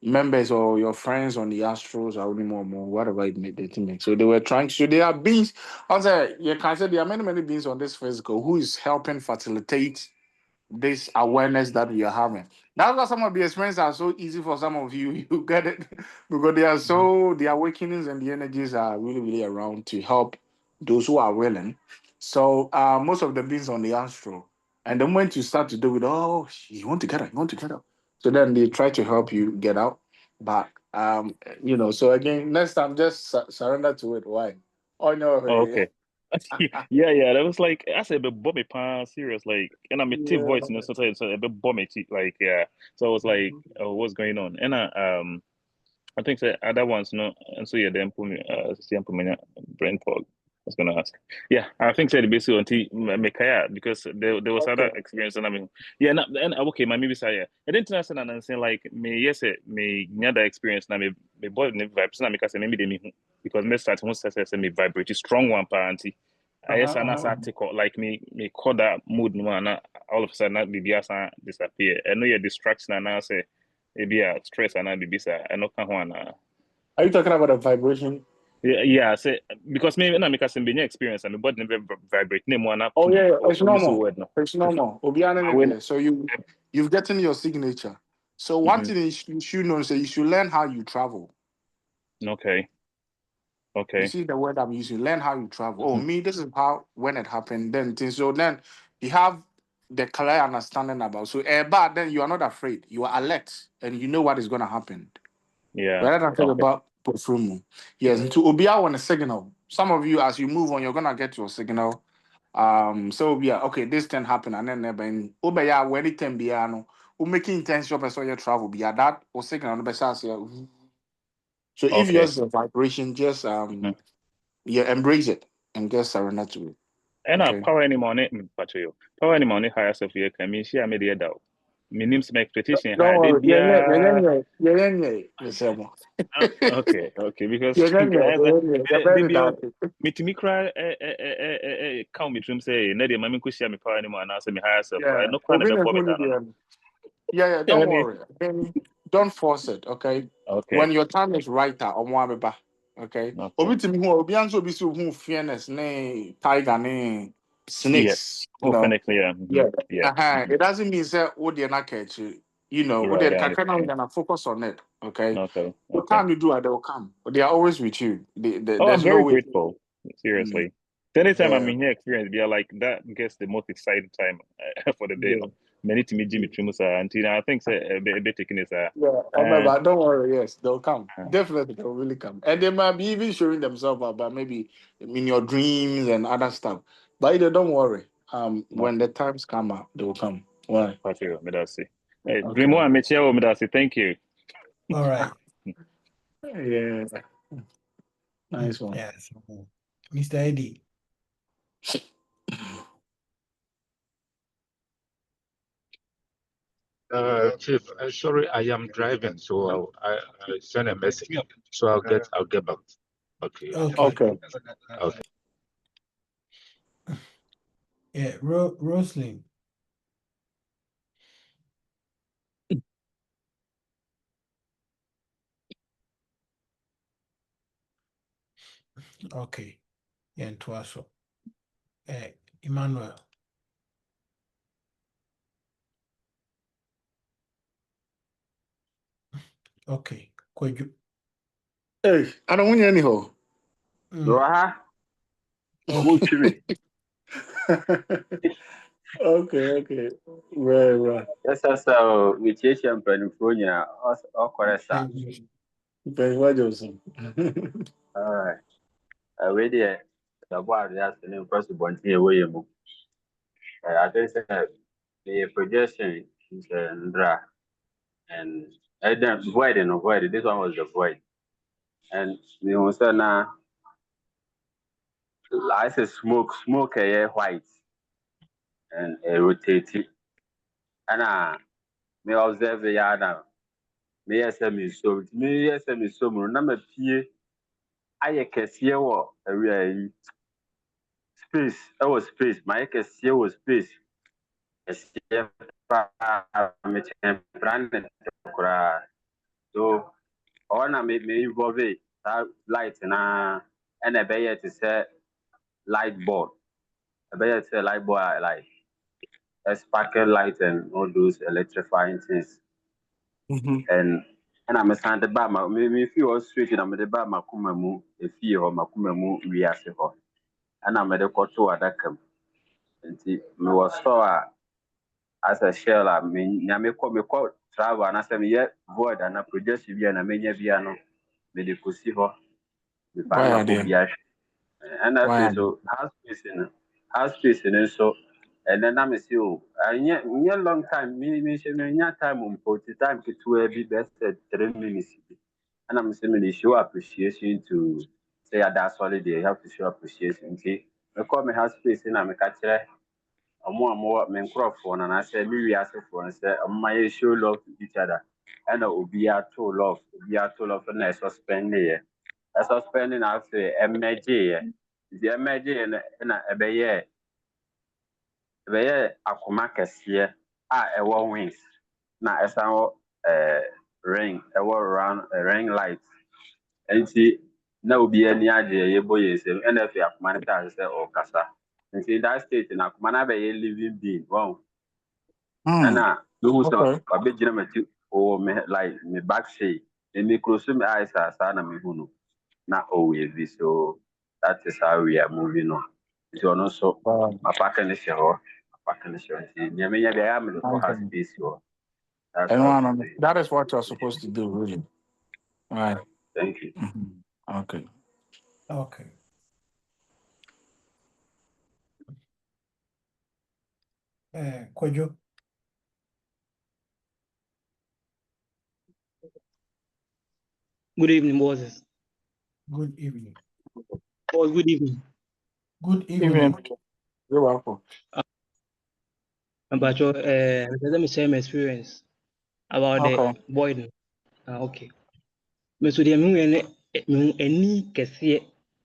[SPEAKER 2] members or your friends on the Astros or more whatever it may they think. So they were trying so there are beings. I say you can say there are many beings on this physical who is helping facilitate this awareness that we are having. That's why some of the experiences are so easy for some of you. You get it because they are so the awakenings and the energies are really around to help those who are willing. So most of the beings on the astral, and the moment you start to do it, oh, you want to get out, you want to get out. So then they try to help you get out. But so again, next time just surrender to it. Why? Oh no,
[SPEAKER 6] okay. Yeah, that was like I said, but Bobby Pan serious, like, and I'm a
[SPEAKER 2] yeah.
[SPEAKER 6] voice, so a bit Bobby, like, yeah. So I was like, oh, what's going on? And I think the other ones, no, and so yeah, then put me, brain fog. I was gonna ask. Yeah, I think said basically until Mekaya because there was other
[SPEAKER 2] Okay.
[SPEAKER 6] experience and I mean, yeah, and okay, my maybe say yeah. I didn't understand and saying like me yes, me near experience na me boy ne vibes na because maybe they me because me start once say me vibrate strong one party. I yes, and I take like me call that mood no and all of a sudden that be disappear. I know your distraction and I say maybe a stress and I be bisa. I know can one.
[SPEAKER 2] Are you talking about a vibration?
[SPEAKER 6] Yeah. Say because me na make us be experience and my body never vibrate. Name one up
[SPEAKER 2] Oh
[SPEAKER 6] to
[SPEAKER 2] yeah,
[SPEAKER 6] or
[SPEAKER 2] it's
[SPEAKER 6] use the
[SPEAKER 2] normal.
[SPEAKER 6] word no.
[SPEAKER 2] It's normal. Obiana
[SPEAKER 6] I
[SPEAKER 2] ne
[SPEAKER 6] win.
[SPEAKER 2] there. So you've gotten your signature. So one
[SPEAKER 6] Mm-hmm.
[SPEAKER 2] thing is you should know is that you should learn how you travel.
[SPEAKER 6] Okay.
[SPEAKER 2] You
[SPEAKER 6] Okay.
[SPEAKER 2] see the word I'm using, learn how you travel. Oh,
[SPEAKER 6] Mm-hmm.
[SPEAKER 2] me, this is how when it happened, then things. So then you have the clear understanding about but then you are not afraid. You are alert and you know what is gonna happen.
[SPEAKER 6] Yeah.
[SPEAKER 2] Rather than talk
[SPEAKER 6] Okay.
[SPEAKER 2] about perfume. Yes, and to Obia on a signal. Some of you, as you move on, you're gonna get your signal. So yeah, okay, this can happen, and then when it can be making intention person your travel be at that or second on the best. So if
[SPEAKER 6] Okay.
[SPEAKER 2] yours is a vibration, just embrace it and just surrender to it.
[SPEAKER 6] And
[SPEAKER 2] Okay.
[SPEAKER 6] power any money, power any money higher self here can mean share media doubt. Minimum some expectation
[SPEAKER 2] Don't
[SPEAKER 6] high. They
[SPEAKER 2] worry.
[SPEAKER 6] be okay. Because me to me cry count me to say Nadia mammy could share me power anymore and answer me higher self. I no kind of a bobby down.
[SPEAKER 2] Don't worry. Don't force it. Okay.
[SPEAKER 6] Okay.
[SPEAKER 2] When your time is right, okay. Obi to me who obi answer obi so who fairness ne tiger ne snakes.
[SPEAKER 6] Yes. Oh, Phoenix, yeah.
[SPEAKER 2] Yeah.
[SPEAKER 6] Yeah.
[SPEAKER 2] It doesn't mean that what they're not catch what
[SPEAKER 6] Right,
[SPEAKER 2] they're
[SPEAKER 6] I understand.
[SPEAKER 2] gonna focus on it. Okay.
[SPEAKER 6] Okay.
[SPEAKER 2] The time you do it, they'll come. But they are always with you.
[SPEAKER 6] Oh, I'm
[SPEAKER 2] There's no
[SPEAKER 6] very
[SPEAKER 2] way.
[SPEAKER 6] grateful. Seriously. So anytime I'm
[SPEAKER 2] Yeah.
[SPEAKER 6] in here experience, yeah, like that gets the most exciting time for the day.
[SPEAKER 2] Yeah.
[SPEAKER 6] No, many to me Jimmy Trimusa and Tina. I think say a bit taking this.
[SPEAKER 2] Yeah, I remember. Don't worry. Yes, they'll come. Definitely, they'll really come. And they might be even showing themselves up, but maybe in your dreams and other stuff. But either don't worry. When the times come out, they will come. Why?
[SPEAKER 6] Medasi. Hey,
[SPEAKER 2] Okay.
[SPEAKER 6] Dream one, Medasi. Thank you.
[SPEAKER 1] All right.
[SPEAKER 2] Yeah. Nice one.
[SPEAKER 1] Yes. Mr. Eddie.
[SPEAKER 7] Chief, sorry, I am driving, so I send a message. So I'll get back. Okay.
[SPEAKER 1] Okay.
[SPEAKER 7] Okay.
[SPEAKER 1] Yeah, Roslyn. Okay. Yeah, and Twaso. Emmanuel. Okay. Kweju.
[SPEAKER 2] Hey, I don't want you anyhow.
[SPEAKER 22] Roha,
[SPEAKER 2] Okay. Okay. Very well.
[SPEAKER 22] yes, so we change your penfonia or corresa.
[SPEAKER 2] Very well, Joseph.
[SPEAKER 22] All right. I read it. The boy has an impossible here, William. I think the projection is Ndra and then void and void. This one was the void. And we also now, I say smoke a white and a rotate. And me observe the yard now. Me yes, me so, number P. I can see what a space. I was space. My can see was space. ɛsiɛ paa mekyɛn branded koraa so ɔhɔ na me involve saa light na ɛna ɛbɛyɛ te sɛ light board ɛbɛyɛ te sɛ light board like a sparkle light and all those electrifying things and ɛna mesan de ba ma me fie hɔ straight na mede ba makoma mu efie hɔ makoma mu wiase hɔ ɛna mede kɔto adaka mu nti mewɔ store a as a shell me call travel and I say me void and a projection bi na menya bia no me de kosi ho me pa
[SPEAKER 2] Why
[SPEAKER 22] na
[SPEAKER 2] are
[SPEAKER 22] ko
[SPEAKER 2] they?
[SPEAKER 22] bia and I
[SPEAKER 2] Why
[SPEAKER 22] say
[SPEAKER 2] are they?
[SPEAKER 22] so house space in so and then I'm say oh anya long time me nya time on put time to be best 3 minutes and I'm saying me show appreciation to say that solid you have to show appreciation okay me call me house space na me ka kire more me nkurɔfoɔ no anaasɛ me wiasefoɔ no sɛ ɔmma show love to each other ɛna obiara to love na ɛsuspend na afei ɛmmɛgyeeɛ nti ɛmmɛgyeeɛ no ɛna ɛbɛyɛ akoma kɛseɛ a ɛwɔ wings na ɛsan wɔ ring ɛwɔ round ring light nti na obiara ani agye yɛbɔ yɛn nsam ɛna afei akoma no kaa sɛ ɔrekasa nti that state na akoma no abɛyɛ living being wɔn ɛna mehu sɛ
[SPEAKER 2] Okay.
[SPEAKER 22] wabɛgyina m'akyi ɔwɔ me like me back say me close my eyes a saa na mehu no na ɔwɔ evi so that is how we are moving on nti ɔno nso mapaka no hyɛ hɔ nti nea menya biara a mede kɔ ha
[SPEAKER 2] Okay.
[SPEAKER 22] space hɔ that's
[SPEAKER 2] And
[SPEAKER 22] how to do it.
[SPEAKER 2] that is what you're supposed to do, really. Right.
[SPEAKER 22] Thank you.
[SPEAKER 2] Okay.
[SPEAKER 1] Okay. Kweju.
[SPEAKER 3] Good evening, bosses.
[SPEAKER 1] Good evening.
[SPEAKER 3] Oh, good evening.
[SPEAKER 1] Good
[SPEAKER 2] Evening.
[SPEAKER 1] evening.
[SPEAKER 2] You're welcome.
[SPEAKER 3] But let me share my experience about
[SPEAKER 2] Okay.
[SPEAKER 3] the boy. Okay. Me so the me any kese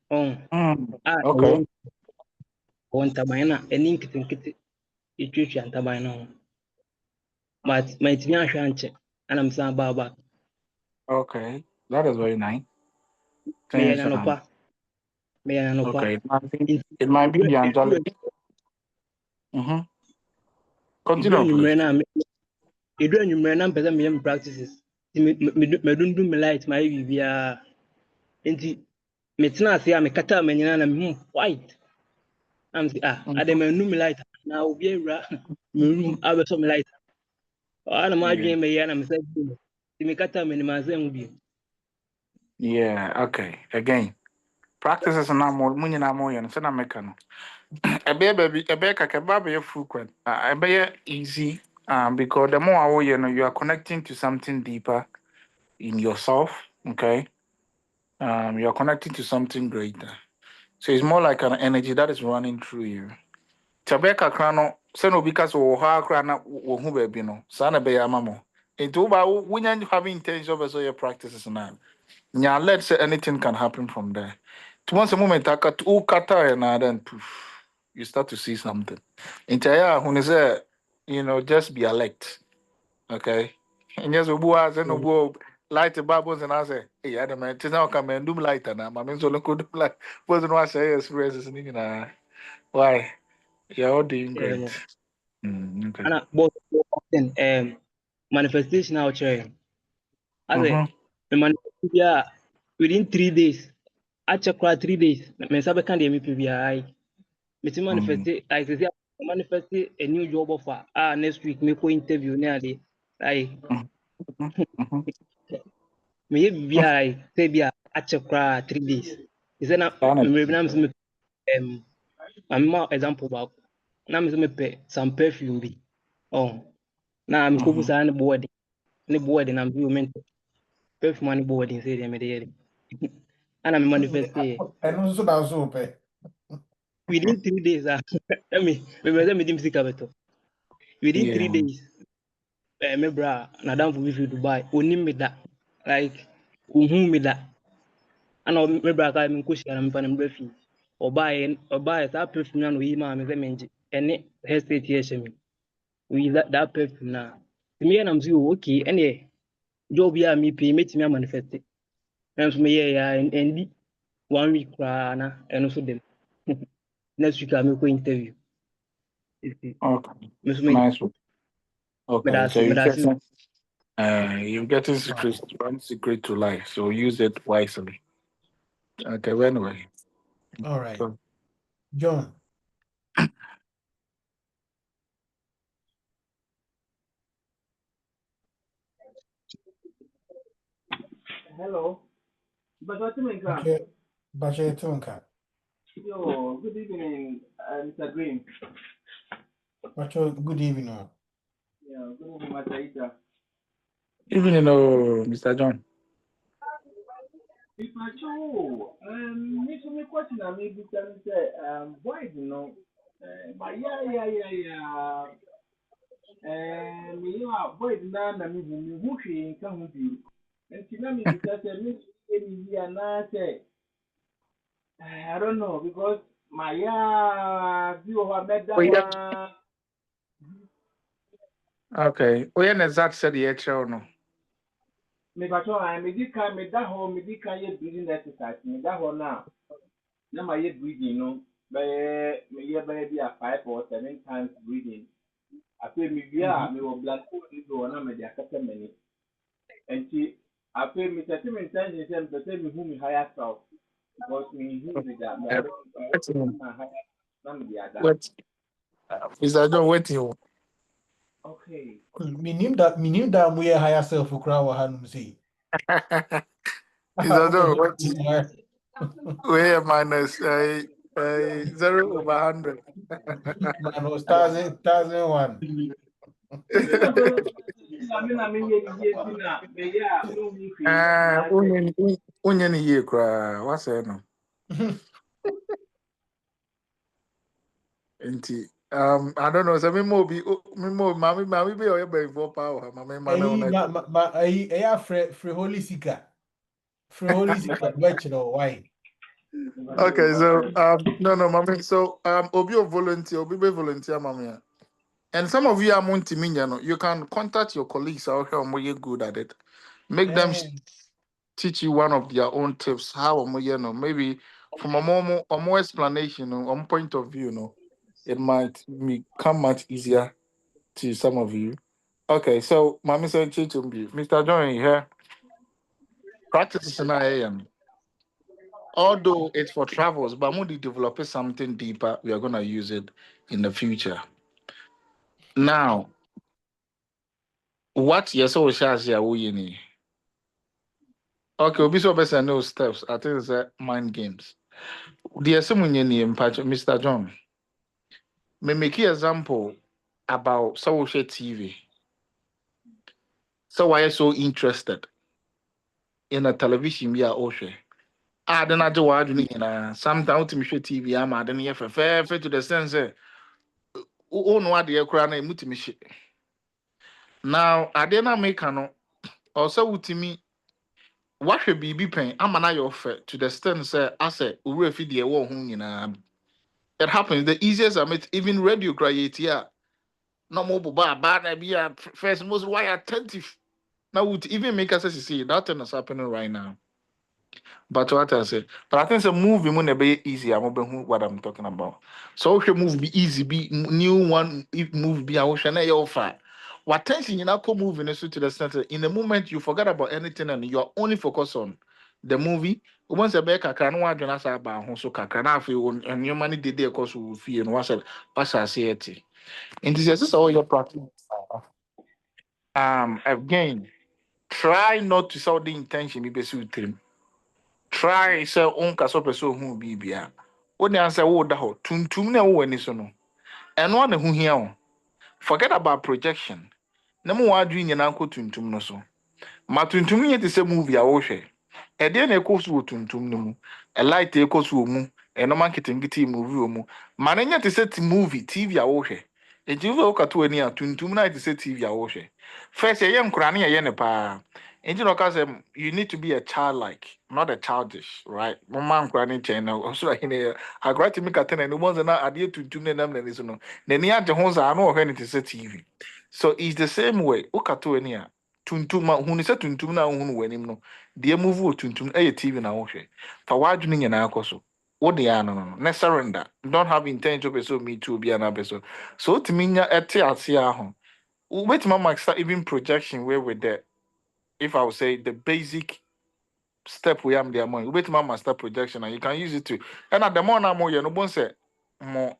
[SPEAKER 3] on
[SPEAKER 2] Okay.
[SPEAKER 3] on tabayana any nkiti itwitwa ntaban no. But my timi ahwe anche and I'm saying baba.
[SPEAKER 2] Okay. That is very nice.
[SPEAKER 3] Me
[SPEAKER 2] Thanks,
[SPEAKER 3] yana no pa. Me yana no pa.
[SPEAKER 2] okay. It might be the angelic. Mm-hmm. Continue, please.
[SPEAKER 3] Edu anwummerɛ na mpɛ sɛ meyɛ me practices nti medundum me light mayɛ biribiaa nti metena ase a mekata m'anyina na mehu white na mese ade manum me light na obi awura me room abɛsɔ me light na
[SPEAKER 2] Yeah.
[SPEAKER 3] maadwene mɛyɛ na mesɛ bi mu nti mekata m'anim ansɛ hu bio
[SPEAKER 2] Yeah. Okay. Again, practices na more. Muni na more. And so na make no. Ebe kakeba be frequent. Ebe easy. Because the more you are connecting to something deeper in yourself. Okay. You are connecting to something greater. So it's more like an energy that is running through you. Tabeka krano, send obika so ha krana wo hu baby no. Sana be ya mamo. Into ba when you have intention of your practices now. Nya let's say anything can happen from there. To once a moment kata and then poof, you start to see something. Entire when is just be alert. Okay. And yes, ubu as no ubu light the bubbles and I say, hey, Adam, man, now come and do light and I'm so look good like wasn't what I say experiences in why? You're all doing great. Okay.
[SPEAKER 3] ana both often manifestation a wɔkyerɛ asɛ
[SPEAKER 2] Mm-hmm.
[SPEAKER 3] me manifest bi a within 3 days akyɛ koraa 3 days na me nsa bɛka deɛ mepɛ biara yi meti manifest like say manifest a new job offer next week me ko interview ne ade like me ye bia like say bia ache kra 3 days is na me na me I'm more example ba na me pɛ some perfume bi oh na me ko busa ne board na me men perfume ne board say dem me dey ana me manifest
[SPEAKER 1] And also that's open.
[SPEAKER 3] within 3 days me dim sika beto within 3
[SPEAKER 2] Yeah.
[SPEAKER 3] days me bra na down for fi Dubai onim me da like ohun me da ana me bra ka me ko shia na me pa na me bra fi obaye sa perfume na no yi ma me se menje ene hair state here shemi we that perfume na me na mzi okay ene job ya me pay metimi a manifest na so me ya endi 1 week kra na eno so dem next week I me ko interview
[SPEAKER 2] Okay.
[SPEAKER 3] me so me
[SPEAKER 2] Nice one. Okay. So
[SPEAKER 3] me da se
[SPEAKER 2] you're getting secrets, one secret to life. So use it wisely. Okay. Well, anyway.
[SPEAKER 1] All right.
[SPEAKER 2] So,
[SPEAKER 1] John.
[SPEAKER 8] Hello. But what do you mean?
[SPEAKER 1] Bache Tunka.
[SPEAKER 8] Yo, good evening, Mr. Green.
[SPEAKER 1] Bache, good evening.
[SPEAKER 8] Yeah, good evening, Mataita.
[SPEAKER 2] even Mr. John.
[SPEAKER 8] If I show, me question I maybe can say, why you know, but yeah. Me boy na me who she can with you. And she na me because me here na say, I don't know because my view of
[SPEAKER 2] Oh,
[SPEAKER 8] that
[SPEAKER 2] yeah.
[SPEAKER 8] one.
[SPEAKER 2] Okay. Oh, yeah, exact said the extra no.
[SPEAKER 8] Me patrol I me di kan me da ho me di kan ye breathing exercise me da ho now. Na my ye breathing no. Me ye be 5 or 7 times breathing. After me bia me wo blood code ni do na me di akata mani. Enti after me set me intention say me say me who me higher self because me who me that me already my higher na me di ada.
[SPEAKER 2] What? Mr. John, what you?
[SPEAKER 8] Okay.
[SPEAKER 1] Minim that we higher self for crowd hanum say.
[SPEAKER 2] Mr. John, what? Where minus 0/100.
[SPEAKER 1] Man was 1001.
[SPEAKER 2] Onion here cry. What's that no? I don't know. So me more, mommy be or you for power. Mommy man
[SPEAKER 1] Ayi
[SPEAKER 2] on
[SPEAKER 1] ayi free holy sika. Free holy sika bachelor why?
[SPEAKER 2] Okay, so no, mommy. So obi a volunteer, obi be volunteer, mommy. And some of you are multi-million. You can contact your colleagues out here and you're good at it. Make them
[SPEAKER 1] Eh,
[SPEAKER 2] teach you one of their own tips. How maybe from a more explanation or point of view, it might become much easier to some of you. Okay, so mommy said Chichumbi. Mr. John here. Practice is an IAM. Although it's for travels, but when we develop something deeper, we are gonna use it in the future. Now, what yes, so shares here we. Okay, obi so person no steps. I think it's mind games. The someone in Mr. John. Me make you example about social TV. So why are you so interested in a television we are also? I don't know what you know. Sometimes to me TV, I'm I don't hear fair to the sense. Oh no, what the crowd name to me. Now I didn't make no. Also with me, what should be paying? I'm an eye offer to the sense. I said, we feed the war. It happens. The easiest I met even radio create here. No more bad idea. First most why attentive. Now would even make us see that thing is happening right now. But what I say, but I think the movie will be easy. I'm about what I'm talking about. So if move be easy, be new one. If move be I wish I know offer. What tension you now come moving to the center. In the moment you forget about anything and you are only focused on the movie. Once a back, I can't watch an answer about so can I feel and your money did there cause we feel and what's I say it. And this is all your practice. Again, try not to sell the intention be pursued him. Try sell own castle pursue who be bia. What the answer would the hot tum na wo ani so no. And one who here. Forget about projection. No more dream and uncle tum no so. Ma tuntum yɛ te sɛ movie a wohwɛ. Ɛdeɛ na ɛkɔ so wɔ tuntum no mu. A light ɛkɔ so wɔ mu. Ɛnɔma nketenkete movie wɔ mu. Ma no nyɛ te sɛ movie TV a wohwɛ. Enti wo wokato ani a tuntum na ayɛ te sɛ TV a wohwɛ. First ɛyɛ nkora ne yɛyɛ ne paa. Enti na ɔka sɛ you need to be a childlike, not a childish, right? Mama nkora ne nkyɛn na ɔsoro ahene akora tumi kata na ne bɔnza na adeɛ tuntum na ɛnam n'ani so no. N'ani agye ho saa na ɔhwɛ ne te sɛ TV. So it's the same way. Wokato ani a tuntum ma hunu sɛ tuntum na hunu w'anim no deɛ move wɔ tuntum ɛyɛ TV na wohwɛ fa w'adwene nyinaa kɔ so wode a no ne surrender don't have intention pɛ sɛ me too bi anaa pɛ so wotumi nya ɛte ase a ho wobɛtumi ama start even projection where with the if I would say the basic step we am there money wobɛtumi ama start projection and you can use it to ɛna the more na moyɛ no bohu sɛ more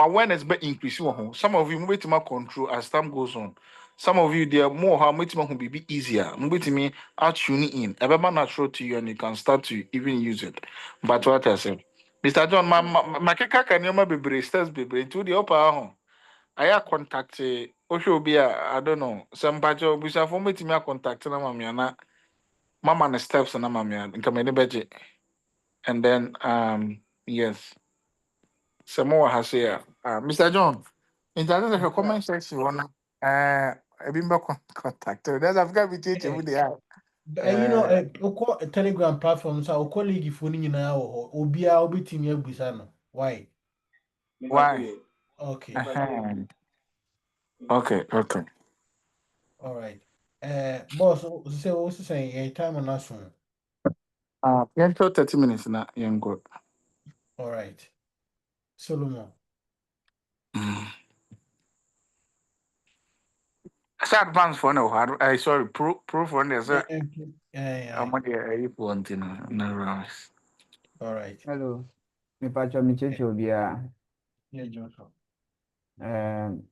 [SPEAKER 2] awareness be increase wɔ ho. Some of you mobɛtumi control as time goes on. Some of you there more how mobɛtumi ho be easier. Mobɛtumi tune in. Ɛbɛba natural to you and you can start to even use it. But what I say, Mr. John, my keka ka nneɛma bebree steps bebree nti wode ɔpa ho. Ayɛ contact wohwɛ obi a I don't know. Sɛ mpakyɛ obusuafo mobɛtumi contact na ma me ana mama ne steps na ma me a nka m'ani bɛgye. And then yes. Samoa has here. Mr. John, in the comment section, one a bimba contact. That's I've got to teach you
[SPEAKER 1] Eh,
[SPEAKER 2] with the app.
[SPEAKER 1] Oko Telegram platform sa oko league phone nyinaa wɔ hɔ. Obiara obetumi abusa no. Why?
[SPEAKER 2] Why?
[SPEAKER 1] Okay.
[SPEAKER 2] Uh-huh. Okay.
[SPEAKER 1] All right. Boss, say what's saying? Your time on us soon.
[SPEAKER 2] Yeah, 30 minutes now, young good.
[SPEAKER 1] All right. Solomon.
[SPEAKER 2] Say advance for no hard. I sorry, pro for no,
[SPEAKER 1] Yeah,
[SPEAKER 2] sir. I'm
[SPEAKER 1] yeah.
[SPEAKER 2] on the you want no rounds.
[SPEAKER 1] All right.
[SPEAKER 9] Hello, me pacho me cheche obia.
[SPEAKER 1] Yeah, Joshua.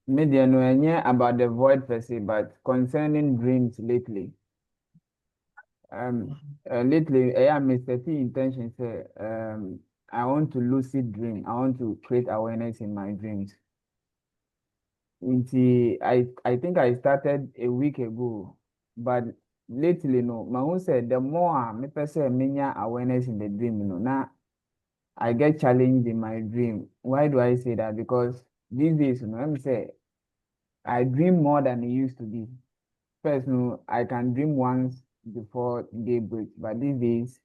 [SPEAKER 9] Media no enye about the void per se, but concerning dreams lately. Lately, I am setting intention say, I want to lucid dream. I want to create awareness in my dreams. I think I started a week ago, but lately no, my own said the more me person menya awareness in the dream, now I get challenged in my dream. Why do I say that? Because these days, let me say I dream more than it used to be. First, I can dream once before day breaks, but these days,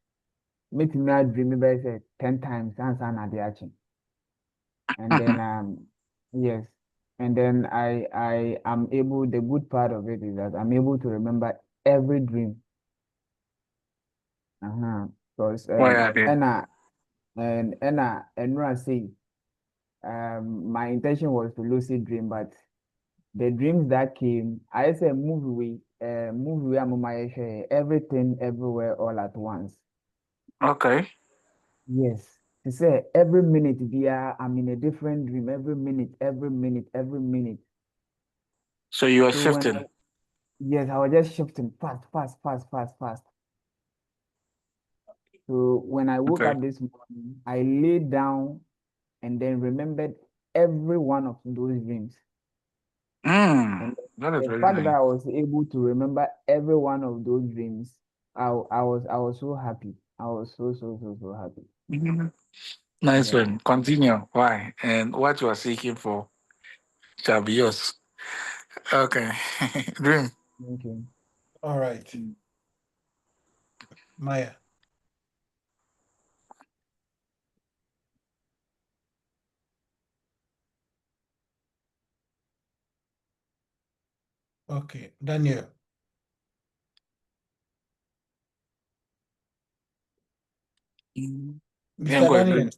[SPEAKER 9] make me dream maybe say 10 times and the action. And then yes, and then I am able. The good part of it is that I'm able to remember every dream. Because
[SPEAKER 2] Why are they?
[SPEAKER 9] and when I say my intention was to lucid dream, but the dreams that came, I say movie I'm everything everywhere all at once.
[SPEAKER 2] Okay.
[SPEAKER 9] Yes. To say every minute I'm in a different dream, every minute, every minute, every minute.
[SPEAKER 2] So you are
[SPEAKER 9] So when
[SPEAKER 2] shifting.
[SPEAKER 9] yes, I was just shifting fast, fast, fast, fast, fast. So when I woke
[SPEAKER 2] Okay.
[SPEAKER 9] up this morning, I laid down and then remembered every one of those dreams. And
[SPEAKER 2] That is
[SPEAKER 9] the
[SPEAKER 2] very
[SPEAKER 9] fact that
[SPEAKER 2] nice.
[SPEAKER 9] I was able to remember every one of those dreams, I was so happy. I was so happy.
[SPEAKER 2] Mhm. Nice
[SPEAKER 9] Yeah.
[SPEAKER 2] one. Continue. Why? And what you are seeking for shall be yours. Okay. Dream.
[SPEAKER 9] Thank you.
[SPEAKER 1] All right. Maya. Okay. Daniel.
[SPEAKER 2] Yeah,
[SPEAKER 1] Mr.
[SPEAKER 2] go ahead,
[SPEAKER 1] Daniel.
[SPEAKER 2] dream.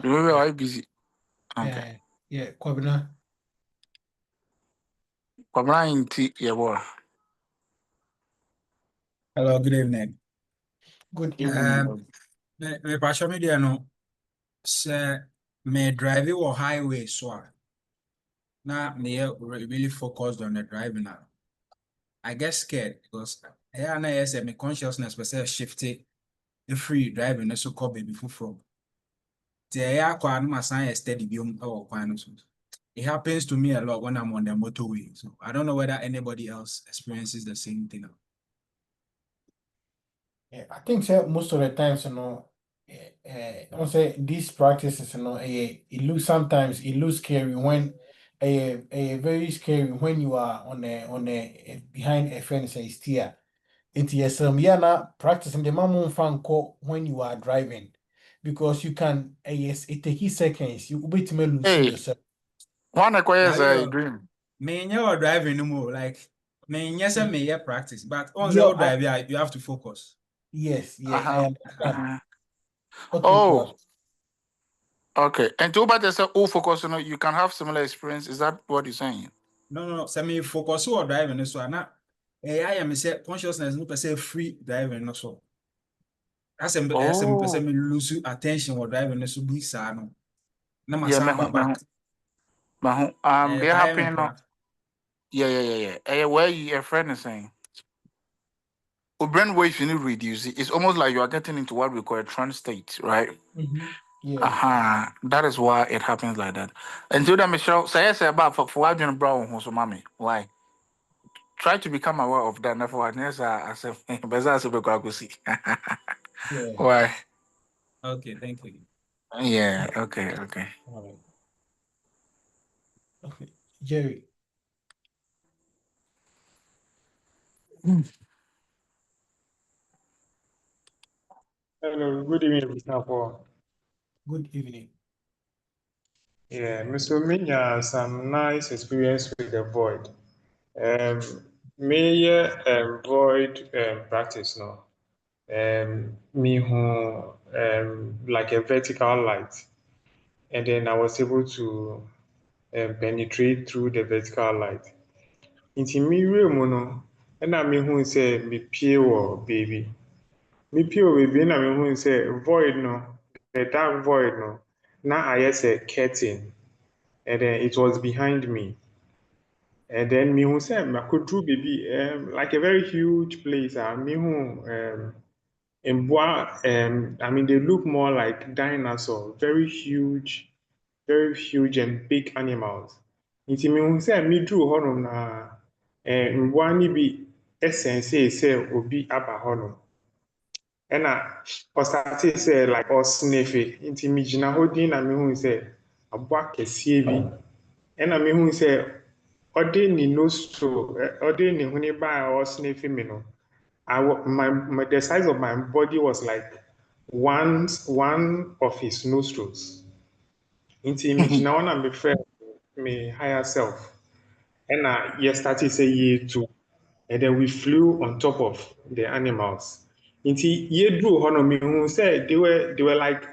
[SPEAKER 2] Remember, are you busy? Okay.
[SPEAKER 1] Yeah, Kwabena.
[SPEAKER 2] Kwabra inti yeboa.
[SPEAKER 10] Hello, good evening.
[SPEAKER 1] Good
[SPEAKER 10] Um,
[SPEAKER 2] Evening.
[SPEAKER 10] me passion media no say me drive or highway so me really focused on the driving now. I get scared because I say my consciousness was shifted the free driving so call baby from. The my sign steady beyond our it happens to me a lot when I'm on the motorway. So I don't know whether anybody else experiences the same thing.
[SPEAKER 1] Yeah, I think most of the times, I say these practices, it looks scary when, very scary when you are behind a fence and steer. Into yes, yeah, na practicing the mamun fan call when you are driving, because you can, yes, it takes seconds. You wait to lose
[SPEAKER 2] Hey,
[SPEAKER 1] yourself.
[SPEAKER 2] one
[SPEAKER 10] Now
[SPEAKER 2] acquires a
[SPEAKER 10] you
[SPEAKER 2] dream.
[SPEAKER 10] me nyɛ driving no more like me nyɛ sɛ meyɛ practice but on sɛ
[SPEAKER 1] Yo,
[SPEAKER 10] wo drive you have to focus.
[SPEAKER 1] yes, yeah, I
[SPEAKER 2] Uh-huh.
[SPEAKER 1] understand.
[SPEAKER 2] Uh-huh.
[SPEAKER 1] Okay,
[SPEAKER 2] Oh,
[SPEAKER 1] Prof.
[SPEAKER 2] okay. And to about yourself, all focus on it, you can have similar experience. Is that what you're saying?
[SPEAKER 10] No, sɛ me focus wɔ driving no so a na ayɛ me sɛ consciousness no pɛ sɛ free driving no so asɛ mepɛ sɛ
[SPEAKER 2] Oh,
[SPEAKER 10] me lose attention wɔ driving no so bi saa no na
[SPEAKER 2] yeah,
[SPEAKER 10] masan aba back.
[SPEAKER 2] they
[SPEAKER 10] Ɛtaeɛ me
[SPEAKER 2] happen.
[SPEAKER 10] koraa.
[SPEAKER 2] Yeah. Where your friend is saying, oh, brain waves you need to reduce it. It's almost like you are getting into what we call a trance state, right?
[SPEAKER 1] Yeah.
[SPEAKER 2] That is why it happens like that. And to them, Michelle, say about for what you brown who's mommy. Why? Try to become aware of that. Never what I said, but that's a big see.
[SPEAKER 1] Yeah.
[SPEAKER 2] Why?
[SPEAKER 10] Okay, thank you.
[SPEAKER 2] Yeah. Okay.
[SPEAKER 1] All right. Okay. Jerry.
[SPEAKER 11] Hello, good evening, Mr. Paul.
[SPEAKER 1] Good evening.
[SPEAKER 11] Yeah, Mr. Minya, some nice experience with the void. May void practice no. Me who like a vertical light, and then I was able to penetrate through the vertical light. Into me room no, and I me who say me pie baby. Me pie baby, na me who say void no, the dark void no. Now I say curtain. And then it was behind me. And then me who said I could do baby like a very huge place. Me who in Bois, I mean they look more like dinosaur, very huge very huge and big animals. Nti mehu sɛ meduru hɔnom na mboa no bi ɛsensee sɛ obi aba hɔnom. Ɛna ɔstartee sɛ like ɔsnefe. Nti megyina hɔ din na mehu sɛ aboa kɛseɛ bi. Ɛna mehu sɛ ɔde ne nostril, ɔde ne hwene baa a ɔsnefe me no. The size of my body was like one of his nostrils. Nti megyina hɔ na mefrɛ me higher self. Ɛna yɛstarted sɛ yɛretu. And then we flew on top of the animals. Nti yɛduru hɔ no mehu sɛ they were like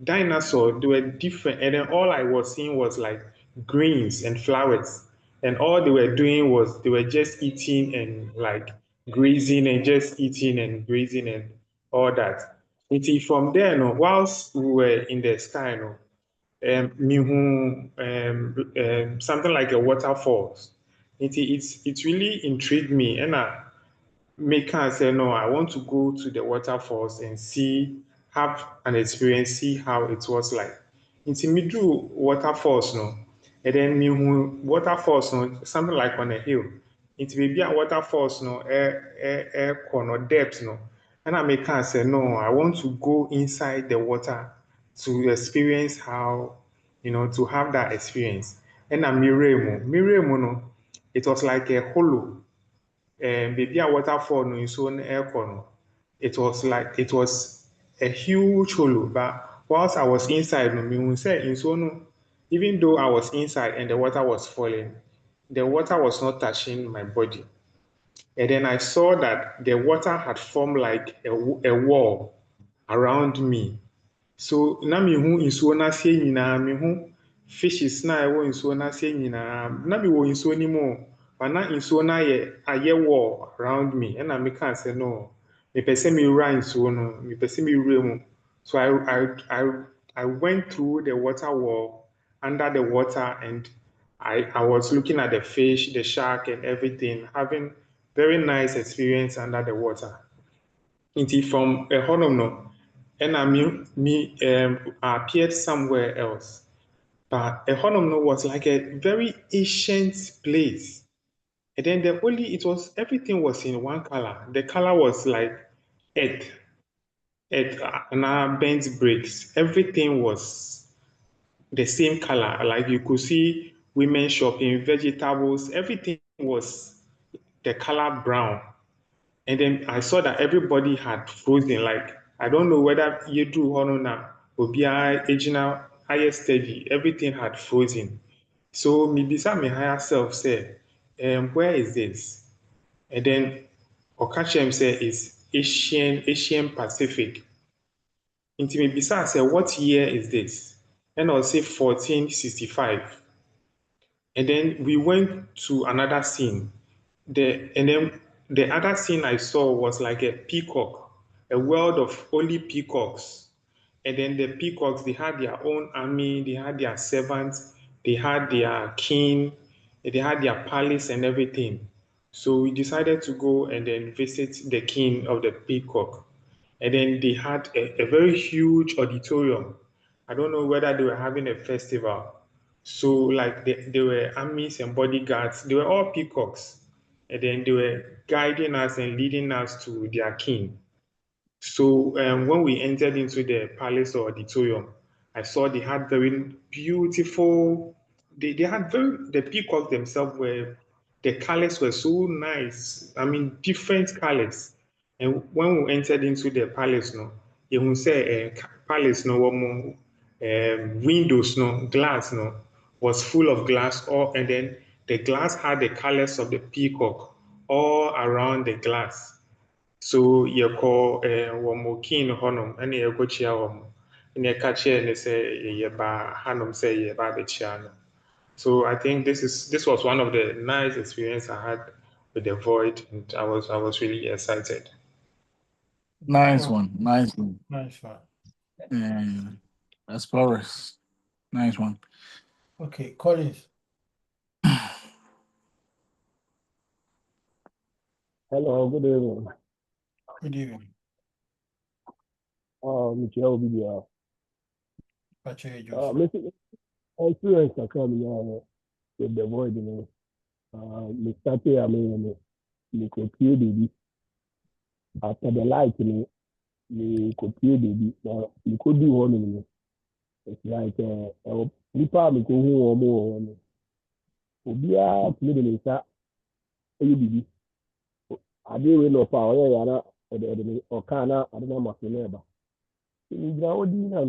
[SPEAKER 11] dinosaurs. They were different. And then all I was seeing was like greens and flowers. And all they were doing was they were just eating and like grazing and just eating and grazing and all that. Nti from there, no, whilst we were in the sky, no, something like a waterfalls. It really intrigued me, and I make her say, no, I want to go to the waterfalls and see, have an experience, see how it was like. Nti me do waterfalls no, and then me waterfalls no, something like on a hill. Nti baby a waterfalls no, corner depth no, and I make her say, no, I want to go inside the water to experience how, to have that experience. And I'm Miremu no, it was like a hollow. Baby a waterfall no nsuo no ɛrekɔ no, it was a huge hollow. But whilst I was inside no, mehu sɛ nsuo no, even though I was inside and the water was falling, the water was not touching my body. And then I saw that the water had formed like a wall around me. So na mehu nsuo n'aseɛ nyinaa, mehu fishes na ɛwɔ nsuo n'aseɛ nyinaa. Na mewɔ nsuo no mu o, but na nsuo no ayɛ wall around me. Ɛna meka sɛ no, mepɛ sɛ mewura nsuo no, mepɛ sɛ mewura mu. So I went through the water wall under the water, and I was looking at the fish, the shark and everything, having very nice experience under the water. Nti from ɛhɔnom no, ɛna I appeared somewhere else. But ɛhɔnom no was like a very ancient place. And then everything was in one color. The color was like earth, and bent bricks. Everything was the same color. Like you could see women shopping, vegetables, everything was the color brown. And then I saw that everybody had frozen. Like, I don't know whether you do honor or be original higher steady. Everything had frozen. So me beside my higher self said, where is this? And then Okachem said it's Asian Pacific. Into me beside said, what year is this? And I'll say 1465. And then we went to another scene. And then the other scene I saw was like a peacock, a world of only peacocks. And then the peacocks, they had their own army, they had their servants, they had their king, they had their palace and everything. So we decided to go and then visit the king of the peacock. And then they had a very huge auditorium. I don't know whether they were having a festival. So like they were armies and bodyguards. They were all peacocks. And then they were guiding us and leading us to their king. So when we entered into the palace or auditorium, I saw they had very beautiful, they had the peacocks themselves the colors were so nice. I mean, different colors. And when we entered into the palace, no, you will say palace, no, windows, no, glass, no, was full of glass, and then the glass had the colors of the peacock all around the glass. So yɛkɔ wɔn king hɔnom ɛna yɛkɔkyia wɔn ɛna yɛka kyerɛ ne sɛ yɛba hanom sɛ yɛba abɛkyia no. So I think this was one of the nice experience I had with the void, and I was really excited.
[SPEAKER 2] Nice
[SPEAKER 1] Wow,
[SPEAKER 2] one. Nice one.
[SPEAKER 1] nice one.
[SPEAKER 2] Explorers. Nice one.
[SPEAKER 1] Okay, Collins.
[SPEAKER 5] Hello, good evening.
[SPEAKER 1] Good evening.
[SPEAKER 5] Michelle Bibia.
[SPEAKER 1] Patrick Joshua.
[SPEAKER 5] experience kakra mi nya with the void no. Me started I mean me kopie baby after the light no me kopie baby na me ko do one no. It's like nipa me ko hu wo mo no. Obiara tumi de ne nsa ɛyɛ biribi adeɛ wei na ɔfa a ɔyɛ yara ɔde ne ɔka na ade no ama so na ɛba ngyina hɔ di na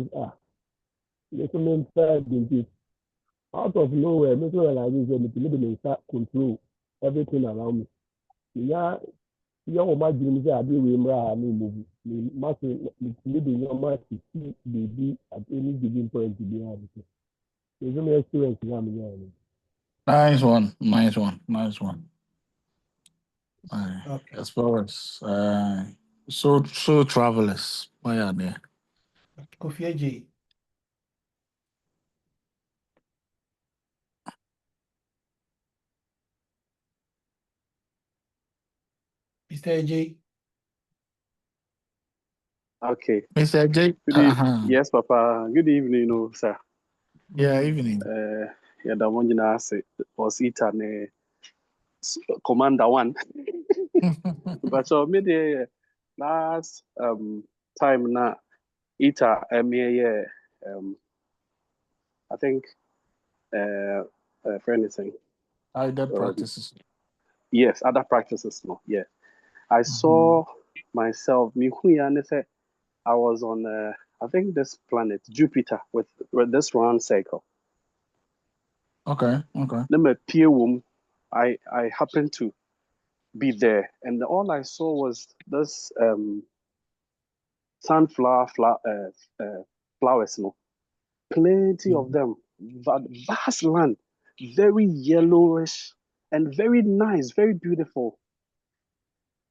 [SPEAKER 5] me so memfa binti out of nowhere me so realize sɛ metumi de me nsa control everything around me menya yɛ wɔ m'adwene mu sɛ adeɛ wei mmra a ne mmɔbu ma so metumi de nneɛma sisi biribi at any given point biara bi so ɛso me experience na menya no
[SPEAKER 2] Nice one. Nice one. Nice one.
[SPEAKER 1] Okay.
[SPEAKER 2] As far as so travelers, why are they?
[SPEAKER 1] Kofi AJ. Mr. AJ.
[SPEAKER 12] Okay.
[SPEAKER 2] Mr. J.
[SPEAKER 12] Yes, Papa. Good evening, sir.
[SPEAKER 2] Yeah, evening.
[SPEAKER 12] Yeah, the one you know, say was it an Commander One. But so maybe last time now, I think for anything.
[SPEAKER 2] Other practices.
[SPEAKER 12] Yes, other practices. No, yeah. I saw myself. I was on I think this planet Jupiter with this round circle.
[SPEAKER 2] Okay.
[SPEAKER 12] Then my peer womb, I happened to be there, and all I saw was this sunflower flowers, plenty of them, vast land, very yellowish and very nice, very beautiful.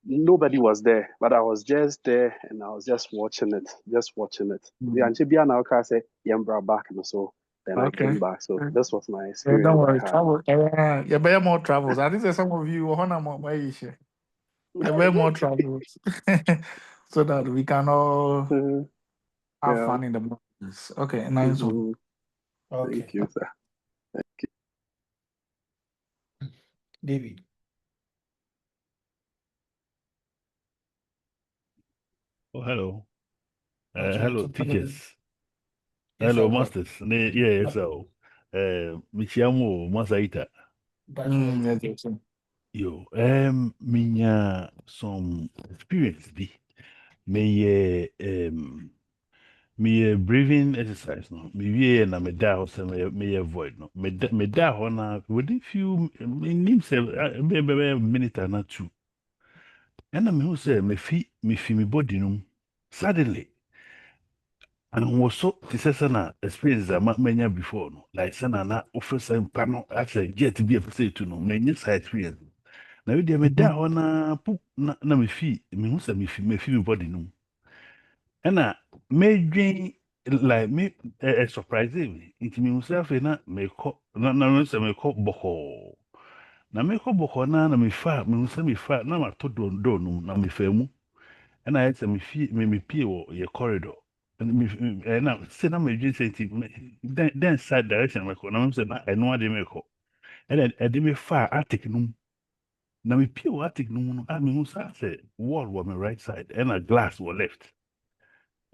[SPEAKER 12] Nobody was there, but I was just there and I was just watching it. The Anchibian now say Yembra back and so then I came back. So this was my
[SPEAKER 2] Yeah,
[SPEAKER 12] experience.
[SPEAKER 2] don't worry. Travel. Yeah, better more travels. I think there's some of you on my issue. Better more travels, so that we can all have fun in the mountains. Okay, nice one.
[SPEAKER 1] Okay.
[SPEAKER 12] Thank you, sir. Thank you.
[SPEAKER 1] David.
[SPEAKER 13] Oh, hello.
[SPEAKER 1] Okay,
[SPEAKER 13] Hello,
[SPEAKER 1] so
[SPEAKER 13] teachers.
[SPEAKER 1] Yes,
[SPEAKER 13] Hello,
[SPEAKER 1] sir, bro.
[SPEAKER 13] masters. Yes, sir. Michiamo Masaita.
[SPEAKER 2] Yes.
[SPEAKER 13] Yo, minya some experience bi. Me breathing exercise no. Me wie na me da ho se me void no. Me da ho na within few nim se be minute na two. And me who say me fi me body no. Suddenly and was so this is an experience that many before no like sana na officer pano actually get be a say to no many side experience na we dey me da ho na pu na me fi me hu say me fi me body no and me dream like me surprise me it me hu say fe na me ko na say me ko boko na me ko boko na me fa me hu say me fa na ma to do no na me fa mu and I said me pie wɔ yɛ corridor na sɛ na madwene sɛ nti then side direction mɛkɔ na sɛ na ɛno ade mɛkɔ ɛna ɛde me faa attic no mu na mepie wɔ attic no mu no a mehu saa sɛ wall wɔ me right side ɛna glass wɔ left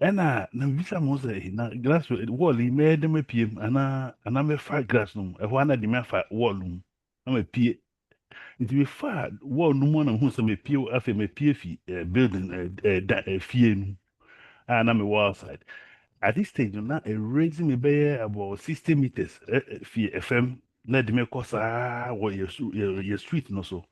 [SPEAKER 13] ɛna na mebisa mo sɛ na glass wall yi mɛyɛ dɛ mapie mu anaa mɛfa glass no mu ɛhɔ ana de me afa wall no mu na mapie nti mefaa wall no mu na mehu sɛ mepie afei mepie fi building fie no na me wall outside. At this stage, now a raising me by about 60 meters. Fi FM, na de me kosa what your street no so.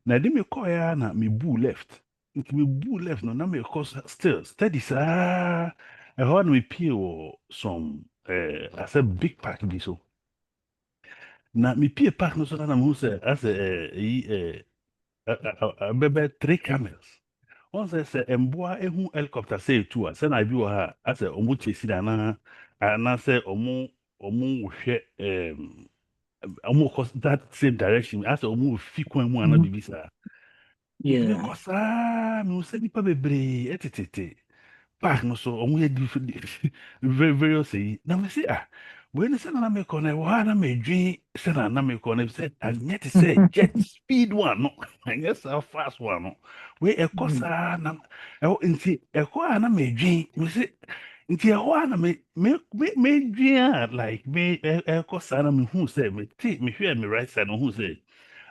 [SPEAKER 13] Na de me call ya na me boo left. It me boo left no na me kosa still steady sa. I heard me pee or some I said big pack bi so. Na me pee pack no so na me who say as a bebe 3 camels. Once I say mboa ehu helicopter say two a say na bi wɔ ha asɛ ɔmo chase da na anaasɛ ɔmo hwɛ ɔmo kɔ that same direction asɛ ɔmo fi kwan mu ana bibi saa ntumi kɔ saa mi sɛ nipa bebree ɛtetete park no so ɔmo yɛ di very very ɔsɛ yi na mo si when it's an American, I may dream, send an American, said, and yet it said jet speed one, no, and yes, a fast one, no. We a cosa, oh, in see, a coana may dream, we say, into a one may dream like me, a cosa, who said, me, take me here, me right side, who said,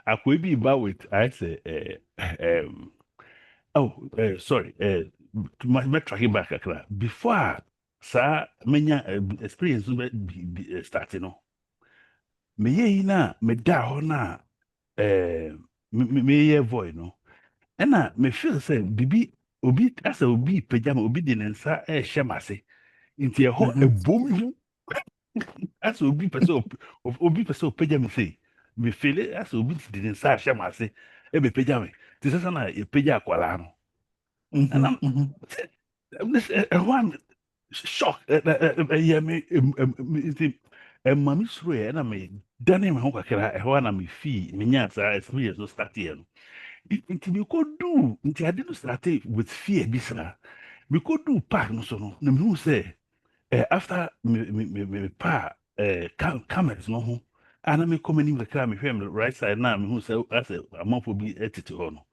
[SPEAKER 13] I could be about with, I say, oh, sorry. My tracking back akra. Before sa menya experience no be start no. Me ye na me da ho na me ye void no. Ɛna me feel say bibi obi asa obi pejama obi de ne nsa ɛhyɛ m'ase. Nti ɛhɔ ebom mu asa obi pɛ sɛ obi pɛ sɛ opagya me sei. Me feel it asa obi de ne nsa ahyɛ m'ase ebe pagya me. Ti sɛ sɛ na epagya akwala no. And I'm shocked. Yeah, me, mami suro yɛ ɛna me dane me ho kakra ɛhɔ a na me fii me nya saa experience no start yɛ no nti me kɔdu nti ade no start with fear bi saa me kɔdu park no so no na mehu sɛ after me pa cameras no ho a na mekɔ m'anim kakra mehwɛ me right side na mehu sɛ asɛ amanfoɔ bi tete hɔ no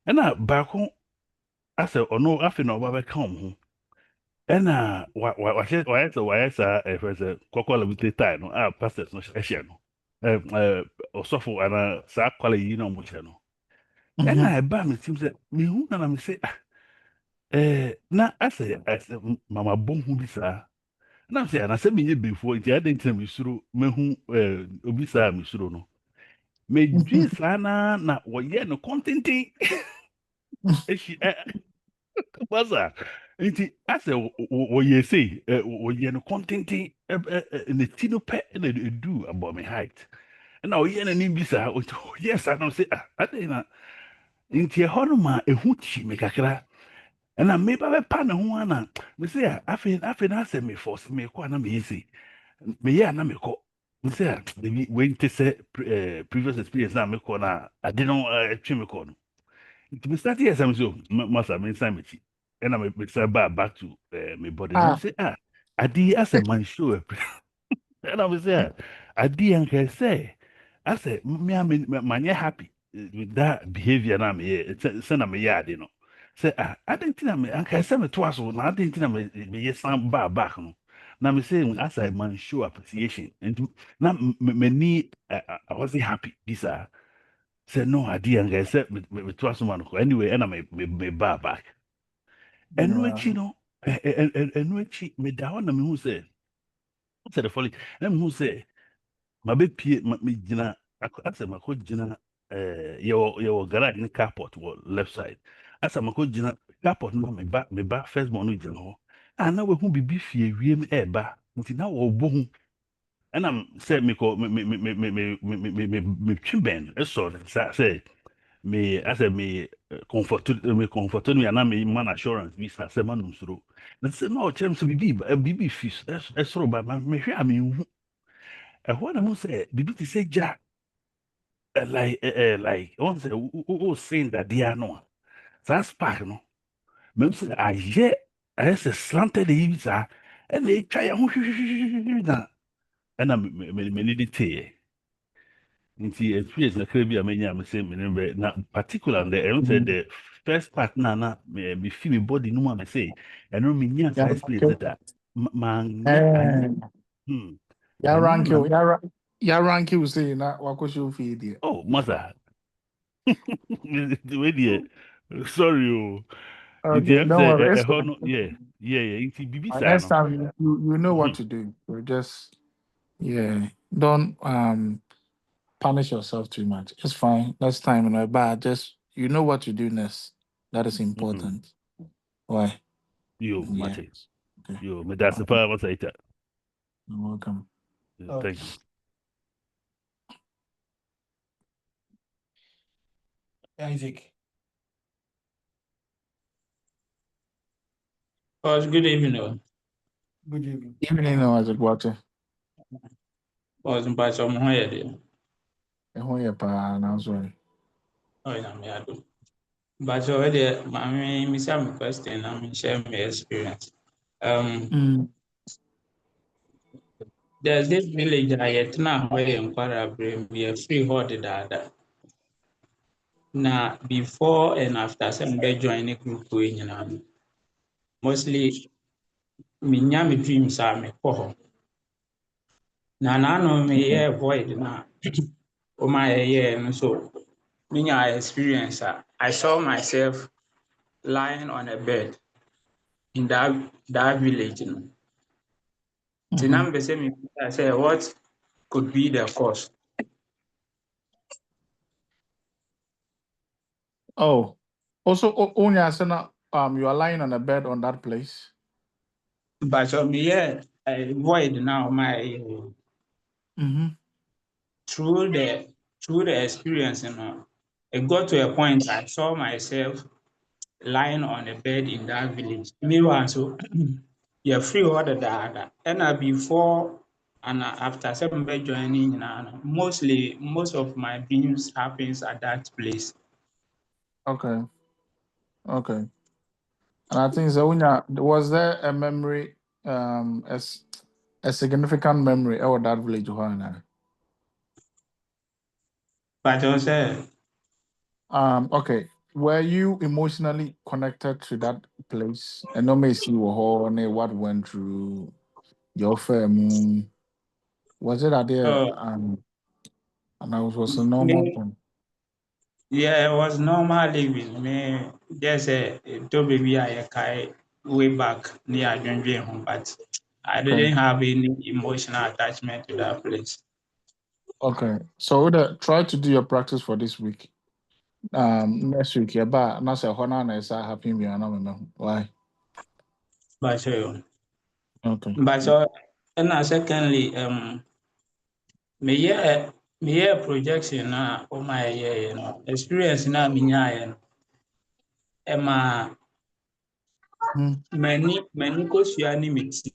[SPEAKER 13] ɛna baako asɛ ɔno afei na ɔba bɛka ɔmo ho ɛna wayɛ saa ɛfɛ sɛ kɔkɔla bi te tae no a pastors no ɛhyɛ no ɔsɔfo anaa saa kwala yi na ɔmo hyɛ no ɛna ɛbaa me tim sɛ mehu na me sɛ na asɛ mama bɔ hu bi saa na sɛ anasɛ menyɛ befoɔ nti adɛn ntina mesuro mehu obi saa a mesuro no medwe saa na wɔyɛ no kɔntenten ɛhyi Basa. Nti asɛ wɔyɛ sei wɔyɛ no kɔntenten ne ti no pɛ na edu abɔ me height ɛna ɔyɛ n'anim bi saa ɔyɛ saa na ɔsɛ adɛn na nti ɛhɔ no ma ehu kyi me kakra ɛna meba bɛpa ne ho ana mesɛ afei na asɛ me force me kɔ a na meyɛ sei meyɛ a na mekɔ mesɛ dabi wei nte sɛ previous experience na mekɔ na ade no ɛtwe me kɔ no nti me start yɛ sɛm so masa me nsan m'akyi ɛna me san back to me body na me say ade yi asɛ man show ɛna me say ade yi nka sɛ asɛ me a manyɛ happy with that behavior na meyɛ sɛ na meyɛ ade no sɛ ade nti na anka sɛ metoa so na ade nti na meyɛ san back no na me say asɛ man show appreciation nti na m'ani I wasn't happy bi saa sɛ no adeɛ nka sɛ metoa so ma no kɔ anyway ɛna me back ɛno akyi no ɛno akyi meda hɔ na mehu sɛ sɛ the following na mehu sɛ mabɛpie megyina asɛ makɔgyina yɛwɔ garage ne carport wɔ left side asɛ makɔgyina carport no meba first born no gyina hɔ a na wahu biribi fie wiem ɛɛba nti na wɔbɔ hu ɛna sɛ mekɔ metwe bɛn ɛsɔ sɛ me as a me comfort me and me man assurance bi sa se man nsuro na se no chem so bibi fis esoro ba me hwe a me hu e ho na mo se bibi ti se ja like on say o saying that dia no that spark no me se aye as a slanted yi sa e na twa ya ho hwehwehwehwe na me ni de nti experience na kra bi a menya me say me ne na particular the I say the first part na me feel me body no ma me say ɛno me nya sa experience that man
[SPEAKER 14] ya
[SPEAKER 13] ɛno
[SPEAKER 14] rank
[SPEAKER 13] na
[SPEAKER 14] you ya rank you say na wakɔhyɛ ofie deɛ
[SPEAKER 13] oh mother the way there sorry oh nti
[SPEAKER 14] okay
[SPEAKER 13] I
[SPEAKER 14] don't
[SPEAKER 13] say
[SPEAKER 14] worry it's
[SPEAKER 13] ɛhɔ
[SPEAKER 14] fine.
[SPEAKER 13] no yeah nti bibi sa
[SPEAKER 14] Next
[SPEAKER 13] no
[SPEAKER 14] time you know what to do so just don't punish yourself too much. It's fine. Next time, but just you know what to do next. That is important. Why?
[SPEAKER 13] yo
[SPEAKER 14] Yeah.
[SPEAKER 13] mate
[SPEAKER 14] Okay.
[SPEAKER 13] yo me that's the part what I tell
[SPEAKER 14] You're welcome.
[SPEAKER 13] thank you
[SPEAKER 1] Isaac.
[SPEAKER 15] Oh, it's good evening.
[SPEAKER 1] Good evening.
[SPEAKER 14] Evening, no, as it water.
[SPEAKER 15] Oh, it's by some higher there.
[SPEAKER 14] And who you pa now sorry.
[SPEAKER 15] Oh, yeah, me I do. But already, I miss some question. I mean, share my experience.
[SPEAKER 14] Mm.
[SPEAKER 15] there's this village that I get now where in Kwara we are free hot that. Now before and after some be joining group we mostly me me dreams are me ho. Na no me
[SPEAKER 13] Okay.
[SPEAKER 15] void na o my yeah so me experience I saw myself lying on a bed in that village.
[SPEAKER 13] Mm-hmm.
[SPEAKER 15] Tinam say me I say what could be the cause.
[SPEAKER 14] Oh, also, Onya Asena, you are lying on a bed on that place.
[SPEAKER 15] But so me void now my
[SPEAKER 14] Mm-hmm.
[SPEAKER 15] through the through the experience, it got to a point I saw myself lying on a bed in that village. Meanwhile, so you're free order that. And before and after some joining, most of my dreams happens at that place.
[SPEAKER 14] Okay. Okay. And I think so, Onya, was there a memory, as a significant memory of that village?
[SPEAKER 15] But also,
[SPEAKER 14] Okay. Were you emotionally connected to that place? And no may see what went through your family. Was it idea
[SPEAKER 15] uh,
[SPEAKER 14] and I was a normal
[SPEAKER 15] me,
[SPEAKER 14] thing?
[SPEAKER 15] yeah, it was normal living. Me, there's a to baby I carry way back near Junjun home, but I
[SPEAKER 14] Okay.
[SPEAKER 15] didn't have any emotional attachment to that place.
[SPEAKER 14] Okay. So try to do your practice for this week. Next week, yeah, but not say Hona is a happy me and why.
[SPEAKER 15] But
[SPEAKER 14] Okay.
[SPEAKER 15] but and secondly, me yeah projection na o my experience na me nya no
[SPEAKER 14] Hmm.
[SPEAKER 15] many ko sua ni me ti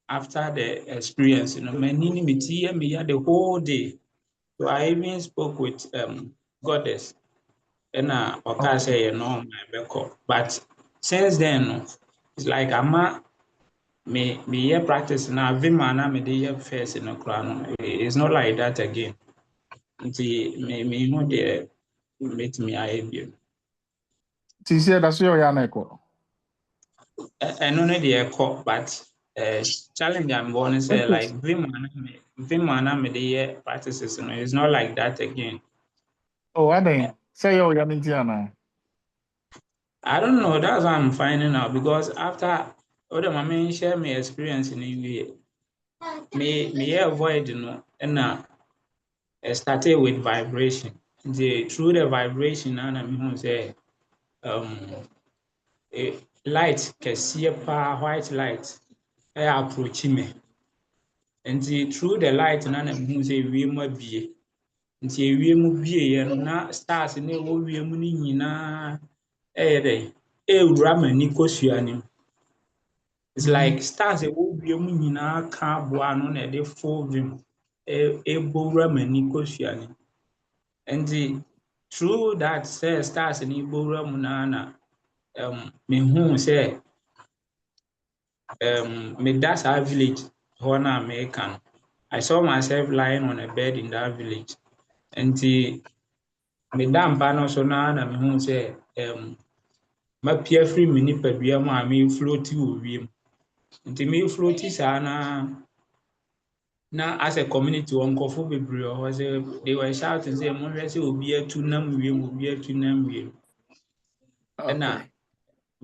[SPEAKER 15] after the experience, many ni me ti me yeah the whole day. So I even spoke with goddess and oka
[SPEAKER 14] Okay.
[SPEAKER 15] say no my beko. But since then, no, it's like me yeah practice na vima na me dey yeah first in the crown. It's not like that again. Nti me hu deɛ metumi ayɛ bio.
[SPEAKER 14] TC, that's your Yaneko.
[SPEAKER 15] Ɛno no deɛ ɛkɔ but challenge I'm going to say like vim a na mede yɛ practices no it's not like that again.
[SPEAKER 14] Oh, I think say your Yanitiana.
[SPEAKER 15] I don't know, that's what I'm finding out because after other my share my experience in India, me avoid and started with vibration. Through the vibration and I'm say um light kɛseɛ paa white light approach me nti through the light na mehu sɛ ewiem abie nti ewiem bieeɛ no na stars na ɛwɔ wiem no nyinaa ɛyɛ dɛ ɛrewura m'ani kosua no mu. It's
[SPEAKER 14] Mm-hmm.
[SPEAKER 15] like stars a ɛwɔ wiem nyinaa ka aboa no na ɛde full vim ɛbɔwura m'ani kosua no mu. Nti through that sɛ stars no bɔwura mu naa na mehu sɛ meda saa village hɔ no a meka no, I saw myself lying on a bed in that village. Nti meda mpa no so na mehu sɛ mapia firi me nipadua mu a mefloati wɔ wiem. Nti mefloati saa na as a community wɔ nkurɔfo bebree wɔ hɔ sɛ they were shouting sɛ monhwɛ sɛ obi atu nam wiem, obi atu nam wiem. Ɛna
[SPEAKER 14] Okay.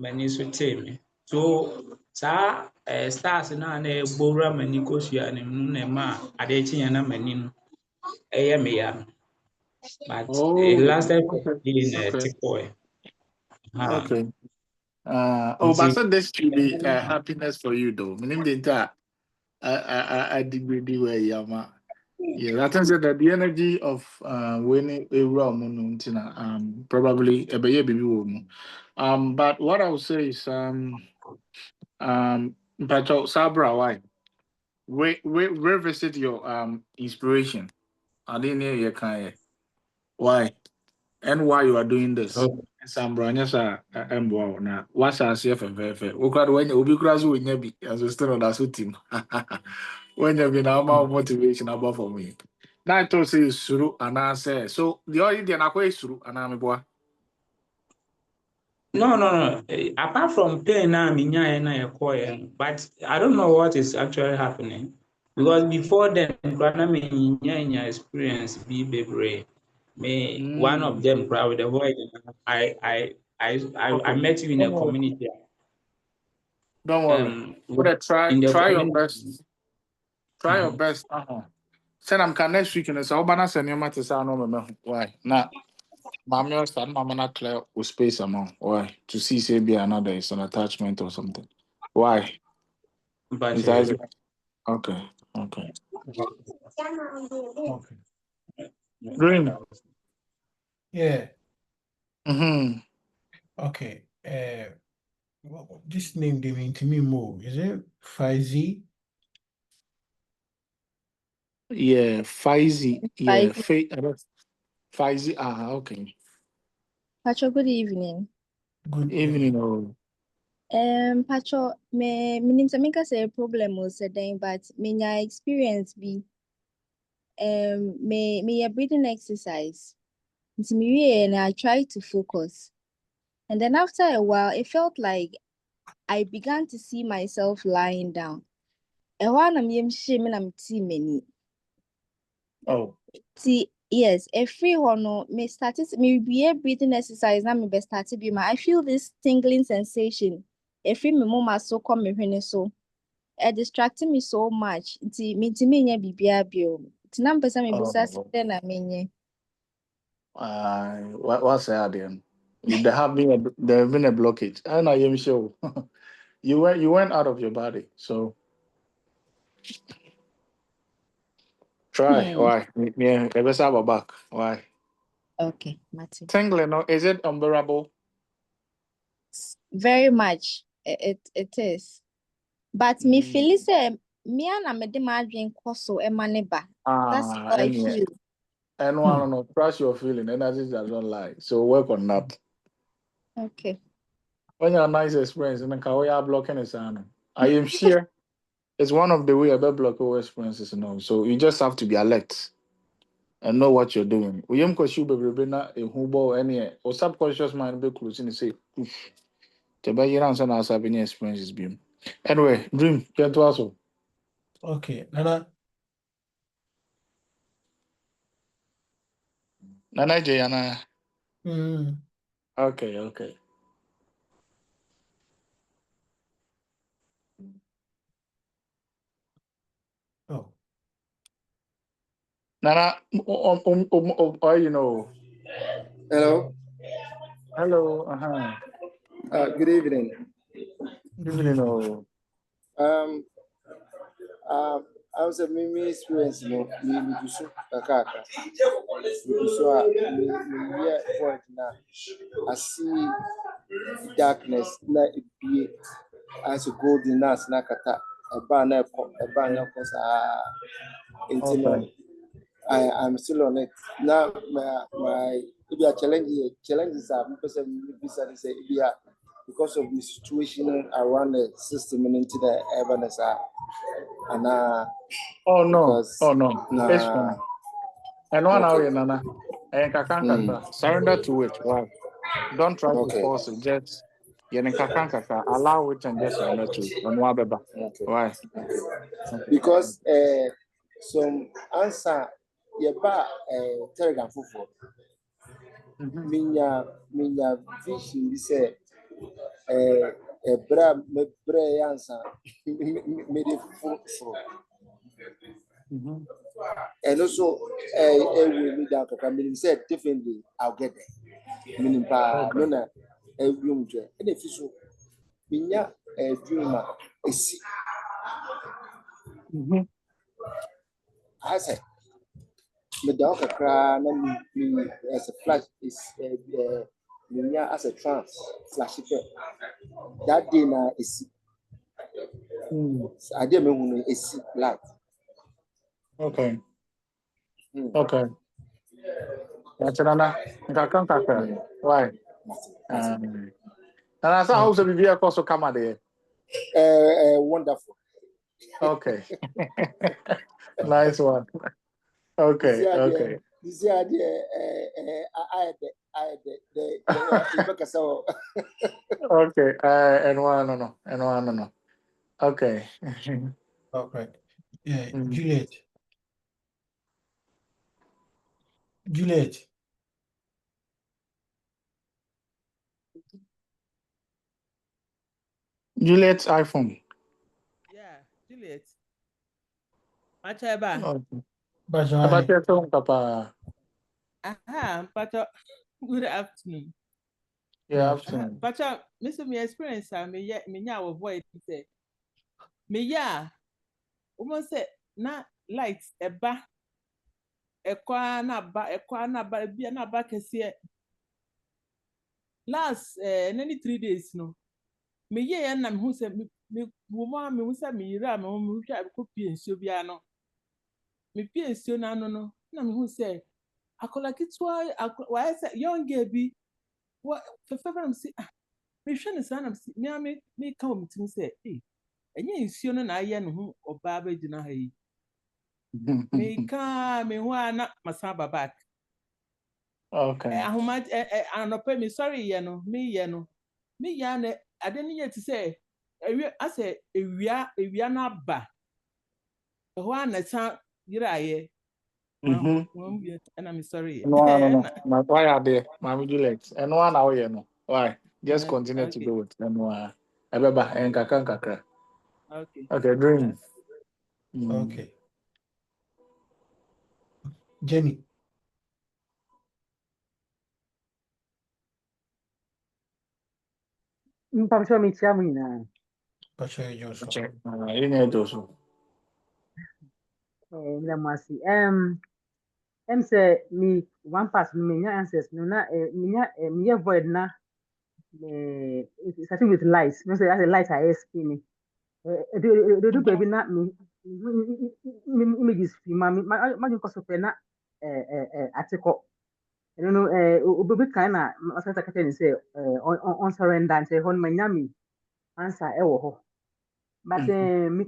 [SPEAKER 15] m'ani so tee me. So saa stars no a na ɛbɔwura m'ani kosua no mu na ɛma adeɛ kyeeɛ na m'ani no ɛyɛ me ya no. But it
[SPEAKER 14] Oh,
[SPEAKER 15] lasted for
[SPEAKER 14] okay.
[SPEAKER 15] a day na
[SPEAKER 14] Okay.
[SPEAKER 15] ɛte kɔɛ.
[SPEAKER 14] Okay.
[SPEAKER 15] Nti
[SPEAKER 14] But I said this should be happiness for you though. Meaning the I degree where yama. Yeah, I think that the energy of winning a realm probably a baby woman. But what I would say is but Sabra, why? Revisit your inspiration. I didn't hear your kind. Why? And why you are doing this? Sambra, yes, I'm wow. Now, what's our CFFF? We got when you be cross with Nebi as a still on that team. when you been about motivation about for me. Now I told you suru and I say so the only thing I call suru and I'm boy.
[SPEAKER 15] No. Apart from pain now, but I don't know what is actually happening. Because before then, I experience be baby. Me one of them cry with the voice. I
[SPEAKER 14] Okay.
[SPEAKER 15] met you in
[SPEAKER 14] Don't
[SPEAKER 15] a
[SPEAKER 14] worry.
[SPEAKER 15] community.
[SPEAKER 14] Don't worry. But
[SPEAKER 15] In the
[SPEAKER 14] try your
[SPEAKER 15] community.
[SPEAKER 14] best. Try your best. Send them can next week and say, "Oh, bana send you to say no me." Why? Nah, mommy or son, mama not clear with space amount. Why? To see say be another is an attachment or something. Why?
[SPEAKER 15] But
[SPEAKER 14] Is that okay? Okay. Okay. Dream.
[SPEAKER 1] Yeah.
[SPEAKER 14] Mm-hmm.
[SPEAKER 1] Okay. This name they mean to me more. Is it Faizi?
[SPEAKER 14] Yeah, Faizi. Yeah,
[SPEAKER 16] Five.
[SPEAKER 14] Faizi. Ah, okay.
[SPEAKER 16] Pacho, good evening.
[SPEAKER 1] Good
[SPEAKER 14] Evening.
[SPEAKER 1] evening.
[SPEAKER 14] Oh.
[SPEAKER 16] Pacho, me minim sɛ menka sɛ problem o sɛ dɛn, but menya experience bi. Me breathing exercise. Nti mewie and I tried to focus. And then after a while, it felt like I began to see myself lying down. Ɛhɔ a na meyɛmhyɛ me na metee m'ani.
[SPEAKER 14] Oh.
[SPEAKER 16] See, yes, every hɔ no, me breathing exercise na me be started bi ma. I feel this tingling sensation. Every me moma so come me hwene so. It distracted me so much. Nti me nyɛ biribiara bio. Nti na mpɛ sɛ mebisa sɛ
[SPEAKER 14] Oh.
[SPEAKER 16] dɛn na menyɛ.
[SPEAKER 14] What's that then? There have been a blockage. I know I'm sure. You went out of your body. So try. Why? Yeah, ever have a back. Why?
[SPEAKER 16] Okay, Mati.
[SPEAKER 14] Tingling, no? Is it unbearable?
[SPEAKER 16] Very much. It is. But me feel say me and me de my drink so ɛma ba. That's how I
[SPEAKER 14] Anyway.
[SPEAKER 16] feel.
[SPEAKER 14] And one no trust your feeling. Energy doesn't lie. So work on that.
[SPEAKER 16] Okay.
[SPEAKER 14] When you're a nice experience, and then we are blocking it. I am sure it's one of the way about block our experiences, So you just have to be alert and know what you're doing. We am because you be na a hubo any or subconscious mind be closing and say, the by your answer now having experiences be. Anyway, dream, get to us.
[SPEAKER 1] Okay. Nana.
[SPEAKER 14] Nana Jayana.
[SPEAKER 1] Mm.
[SPEAKER 14] Okay.
[SPEAKER 1] Oh.
[SPEAKER 14] Nana,
[SPEAKER 17] Hello.
[SPEAKER 14] hello,
[SPEAKER 17] Good evening.
[SPEAKER 1] Good evening.
[SPEAKER 17] Um, I was a mimi experience, me do so kakaka. Me do so me hear voice now. I see darkness na it be as a golden nas na kata. Eba na kosa.
[SPEAKER 14] Okay.
[SPEAKER 17] I'm still on it. Now my maybe a challenges are because of because of the situation around the system and into the evidence and
[SPEAKER 14] Oh no.
[SPEAKER 17] because
[SPEAKER 14] It's fine. And one hour,
[SPEAKER 17] okay.
[SPEAKER 14] Nana. And kakaka. Surrender to it. Right. Don't try to
[SPEAKER 17] Okay.
[SPEAKER 14] force it. Just kakaka. Allow it and just surrender to it. And what beba.
[SPEAKER 17] Okay.
[SPEAKER 14] Why?
[SPEAKER 17] Okay.
[SPEAKER 14] Okay.
[SPEAKER 17] Because some answer yeba telegram for minya vision bi say ebra me bre answer me de for and also we down kaka meaning say differently I'll get there meaning pa no
[SPEAKER 14] Okay.
[SPEAKER 17] na room je and if so minya dream esi I say me down kaka na me as a flash is minya as a trance flash it that day na esi I didn't mean esi light.
[SPEAKER 14] Okay. Okay. That's Nana. Kakaka. Why? And I saw
[SPEAKER 1] Okay.
[SPEAKER 14] also be a cost of come there.
[SPEAKER 17] Wonderful.
[SPEAKER 14] Okay. Nice one. Okay, okay.
[SPEAKER 17] This year, I had the
[SPEAKER 14] Okay. And one no. And one no. Okay.
[SPEAKER 1] Okay. Yeah,
[SPEAKER 14] Mm.
[SPEAKER 1] Juliet.
[SPEAKER 14] Juliet's iPhone.
[SPEAKER 18] Yeah, Juliet. Machaba.
[SPEAKER 14] Okay. About
[SPEAKER 1] Bajai.
[SPEAKER 14] your phone, Papa.
[SPEAKER 18] Aha, Pacha. Good afternoon.
[SPEAKER 14] Yeah,
[SPEAKER 1] Yes.
[SPEAKER 14] afternoon.
[SPEAKER 18] Pacha, Mr. Me experience, me ya avoid say. Me ya, almost say na lights ekwa na ba bia na ba kese last any 3 days no me ye na me hu say me woman me hu say me yira me hu me hwa ko pie nsuo bia no me pie nsuo na no na me hu say akola kitwa wa say young girl bi wa fefe me say me hwe ne sa na me ka o metim say enye nsuo no na aye no hu oba ba gina ha yi me ka me hu ana masaba back
[SPEAKER 14] Okay.
[SPEAKER 18] ahoma anɔpɛ me sorry yɛ no me ya na ade no yɛ te sɛ asɛ ewia no aba ɛhɔ a na sa yeraayɛ
[SPEAKER 14] Mm-hmm.
[SPEAKER 18] ɛna me sorry
[SPEAKER 14] No.
[SPEAKER 18] ɛna
[SPEAKER 14] Why are there, Mammy Juliet? And one hour, you know. Why? Just continue to
[SPEAKER 18] okay
[SPEAKER 14] go with and Ebeba and Kakra.
[SPEAKER 18] okay
[SPEAKER 14] Okay, dream.
[SPEAKER 18] that's
[SPEAKER 14] Mm.
[SPEAKER 1] Okay. Jenny.
[SPEAKER 19] Mpamsho mekyia mo nyinaa.
[SPEAKER 1] Bajai Joshua.
[SPEAKER 14] Okay. You need those.
[SPEAKER 19] Mmerɛ mo ase. Ɛm sɛ me one pass no menya answers no na meyɛ void na starting with light. No sɛ asɛ light a ɛyɛ skin. Do baabi na me images fi ma dwen kɔ so pɛ na ate kɔ. Ɛno no obi kan na ɔsɛ sɛ kɛtɛ ne sɛ ɔnsɔrenda nkyɛ hɔ no manya me answer ɛwɔ hɔ. But me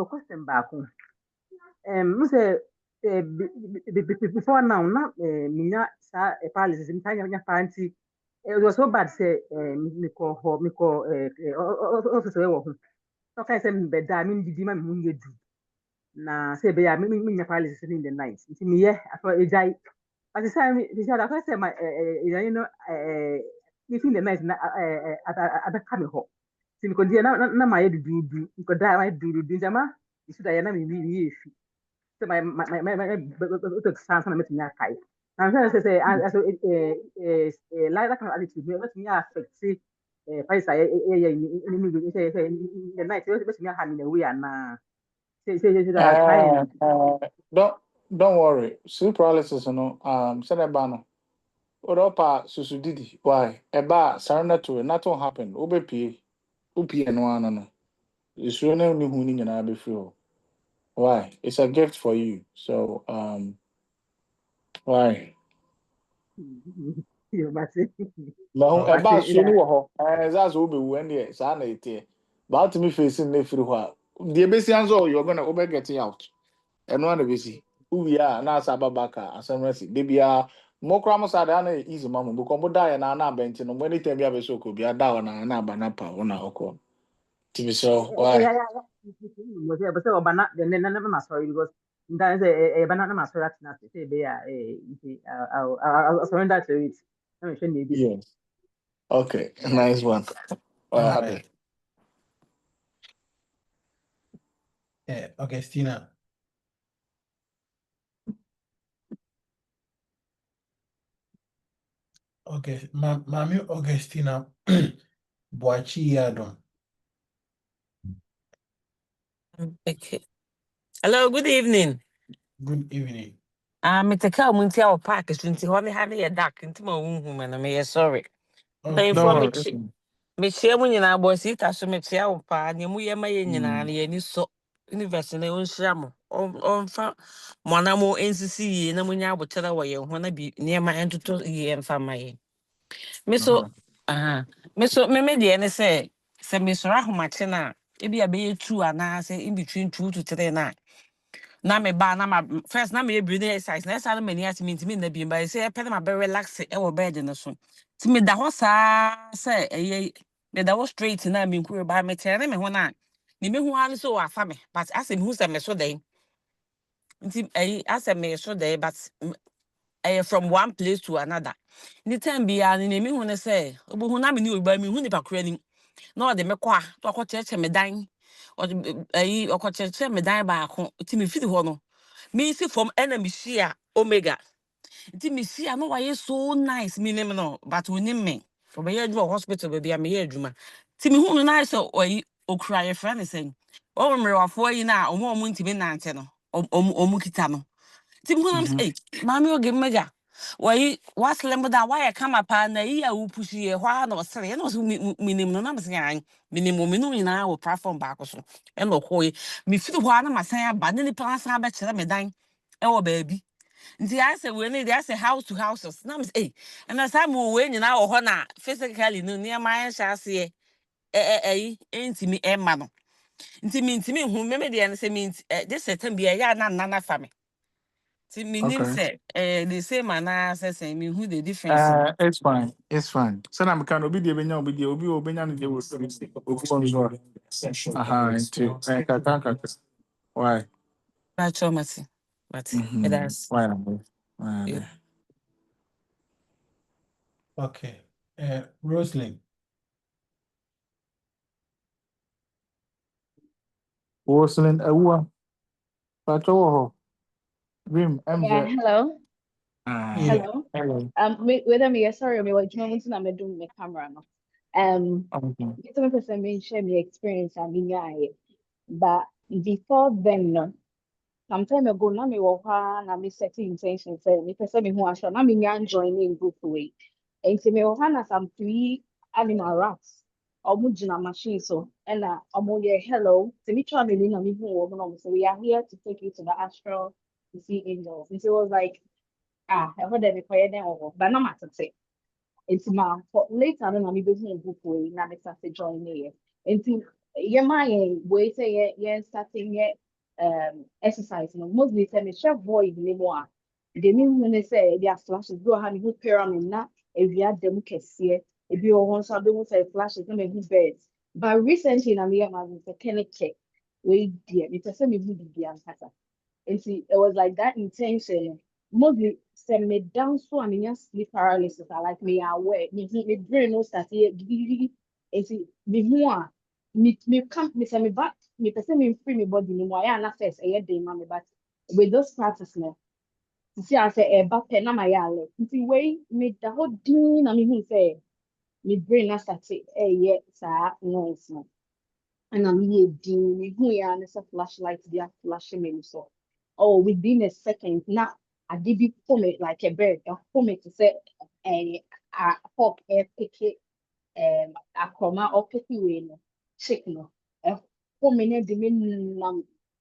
[SPEAKER 19] question baako. Say before now, na minya sa paralysis, mi tanya nya panty. It was so bad say me call office we wo ho. So kai say me beda me didi ma me hu yedu. Na say be ya me nya paralysis in the night. Nti me ye afa ejai. As I say me say that say my you know if in the night na abeka me ho. Nti me ko die na ma ye dudu. Me ko da ma dudu jama. Isu da ya na me wi efi. So my took sans na metumi akai. Na so say so like that kind of attitude metumi affect say price say the night metumi ha me na way na say try
[SPEAKER 14] Uh,
[SPEAKER 19] and
[SPEAKER 14] uh, don't don't worry. Sleep paralysis, send a banner. Odopa susudidi. Why? Eba surrender to it. Nothing happen. Upi and one no. It's really only who need an be free. Why? It's a gift for you. So why?
[SPEAKER 19] you must say
[SPEAKER 14] Mahu
[SPEAKER 19] but
[SPEAKER 1] Okay.
[SPEAKER 14] eba suoni wo ho. That's wo be when there. Sa na ite. But to me facing ne free ho. The besi anzo you're gonna over getting out. And one of you we are now Sababaka, as I'm ready. They be a more cramos are done easy mamma, but come die and I'm bench and when it tell me I so could be a down and a banapa on our call. To be so, why?
[SPEAKER 19] but say obana then na sorry because that is a banana na sorry at na say be I'll surrender to it. Let me show you this.
[SPEAKER 14] Yes. Okay, nice one.
[SPEAKER 1] All
[SPEAKER 14] Had
[SPEAKER 1] right.
[SPEAKER 14] it.
[SPEAKER 1] Yeah, Augustina. Okay, Mami Augustina Boachi Yadon.
[SPEAKER 23] Okay. Hello, good evening.
[SPEAKER 1] Good evening.
[SPEAKER 23] Mr. Cal Muntia Park is into honey honey a duck into my womb and I'm sorry. Pay
[SPEAKER 1] Okay,
[SPEAKER 23] for
[SPEAKER 14] Don't
[SPEAKER 23] me.
[SPEAKER 14] worry.
[SPEAKER 23] Me share when you know boys it as me share pa and you my any so university on sham on fa monamo NCC na munya butera wa ye ho na bi near my entoto ye emfa my. Me so me so me de ne say me so rahomachina Maybe a be 2 and I say in between 2 to 3 na. Na me ba na ma first na me breathing exercise. Na sa many as me na bi ba say pɛ na ma be relax e wo bed no so. Ti me da ho sa say me da wo straight na me nku ba me tere me ho na. Ni me hu an so afa me but as me hu say me so den. Nti as me so den but from one place to another. Ni time bi ya ni me hu ne say obo na me ni oba me hu ni pakura ni. Na ode me kwa to akɔkyerɛkyerɛ me dan ɔde ɔkɔkyerɛkyerɛ me dan baako nti me firi hɔ no me si from ɛna me hyia omega nti me hyia no wayɛ so nice me nim no but onim me ɔbɛyɛ adwuma wɔ hospital baabi a meyɛ adwuma nti me hu no na sɛ okura yɛfrɛ ne sɛn ɔmmerɛwafoɔ yi na ɔmo ntimi nante no ɔmo kita no nti me hu no
[SPEAKER 14] Mhm.
[SPEAKER 23] maame oge mega why wasle da why kama pa na yi a wupushi ye hwa na osere na so minim no na mse yan minim minu nyina wo platform baako so e no koyi mi firi hwa na masan aba ne nipa san ba kire me dan e wo baabi nti I say we need I say house to houses na mse and as am we nyina wo ho na physically no ne ma yan sha ase entimi e ma no nti mi ntimi hu me de ne se mi this certain bia ya na nana fa me ti minim
[SPEAKER 14] Okay.
[SPEAKER 23] say the same ana say me who the difference no.
[SPEAKER 14] It's fine. It's fine. So now can obi de benya obi no de wo ofu on so. Aha, into kaka. Why?
[SPEAKER 23] Pacho mati
[SPEAKER 14] Mhm.
[SPEAKER 23] that's
[SPEAKER 14] Why am
[SPEAKER 23] yeah.
[SPEAKER 14] I?
[SPEAKER 1] Okay. Rosalind.
[SPEAKER 14] Woslin ewa. Pacho wo. Rim
[SPEAKER 4] Yeah,
[SPEAKER 14] MZ.
[SPEAKER 4] hello.
[SPEAKER 1] Yeah.
[SPEAKER 14] Ah.
[SPEAKER 4] Hello.
[SPEAKER 14] Hello.
[SPEAKER 4] Whether me sorry, me what you know I'm doing my camera no.
[SPEAKER 14] Okay.
[SPEAKER 4] Get me person me share me experience I mean yeah. But before then no, some time ago na me wo ha na me set intention say me person me who asho na me nyan joining group way. And me wo ha na some 3 animal rats. Omu jina machine so and omu yeah hello. To me try me na me who wo no so we are here to take you to the astral to see angels. And so it was like ɛhɔ dɛ mekɔyɛ dɛn wɔ hɔ ba na matete nti maakɔ later no na mebɛhu group wei na mesate join ne yɛ nti yɛma yɛn wei sɛ yɛn starting yɛ exercise no mostly sɛ mehyɛ void ne mu a deɛ mehu ne sɛ ebi a flashes bi wɔ ha mehu pyramid na awia da mu kɛseɛ ebi wɔ hɔ nso abɛhu sɛ flashes na mehu birds but recently na meyɛ ma sɛ kɛnekɛ wei deɛ mepɛ sɛ mehu biribi ankasa nti it was like that intention mostly sɛ meda so a menya sleep paralysis a like meyɛ aware me brain no start yɛ gigigigi nti mehu a meka sɛ meba mepɛ sɛ memfiri me body no mu a ɛyɛ a na first ɛyɛ den ma me but with this practice no sisi a sɛ ɛba pɛ na mayɛ alert nti wei meda hɔ din na mehu sɛ me brain na start ɛyɛ saa noise no ɛna meyɛ din mehu yɛ a ne sɛ flashlight bi aflashe me so oh within a second na ade bi pɔ me like a bird ɛpɔ me te sɛ hawk ɛpeke akorɔma ɔpeke wei no chick no ɛpɔ me na de me nam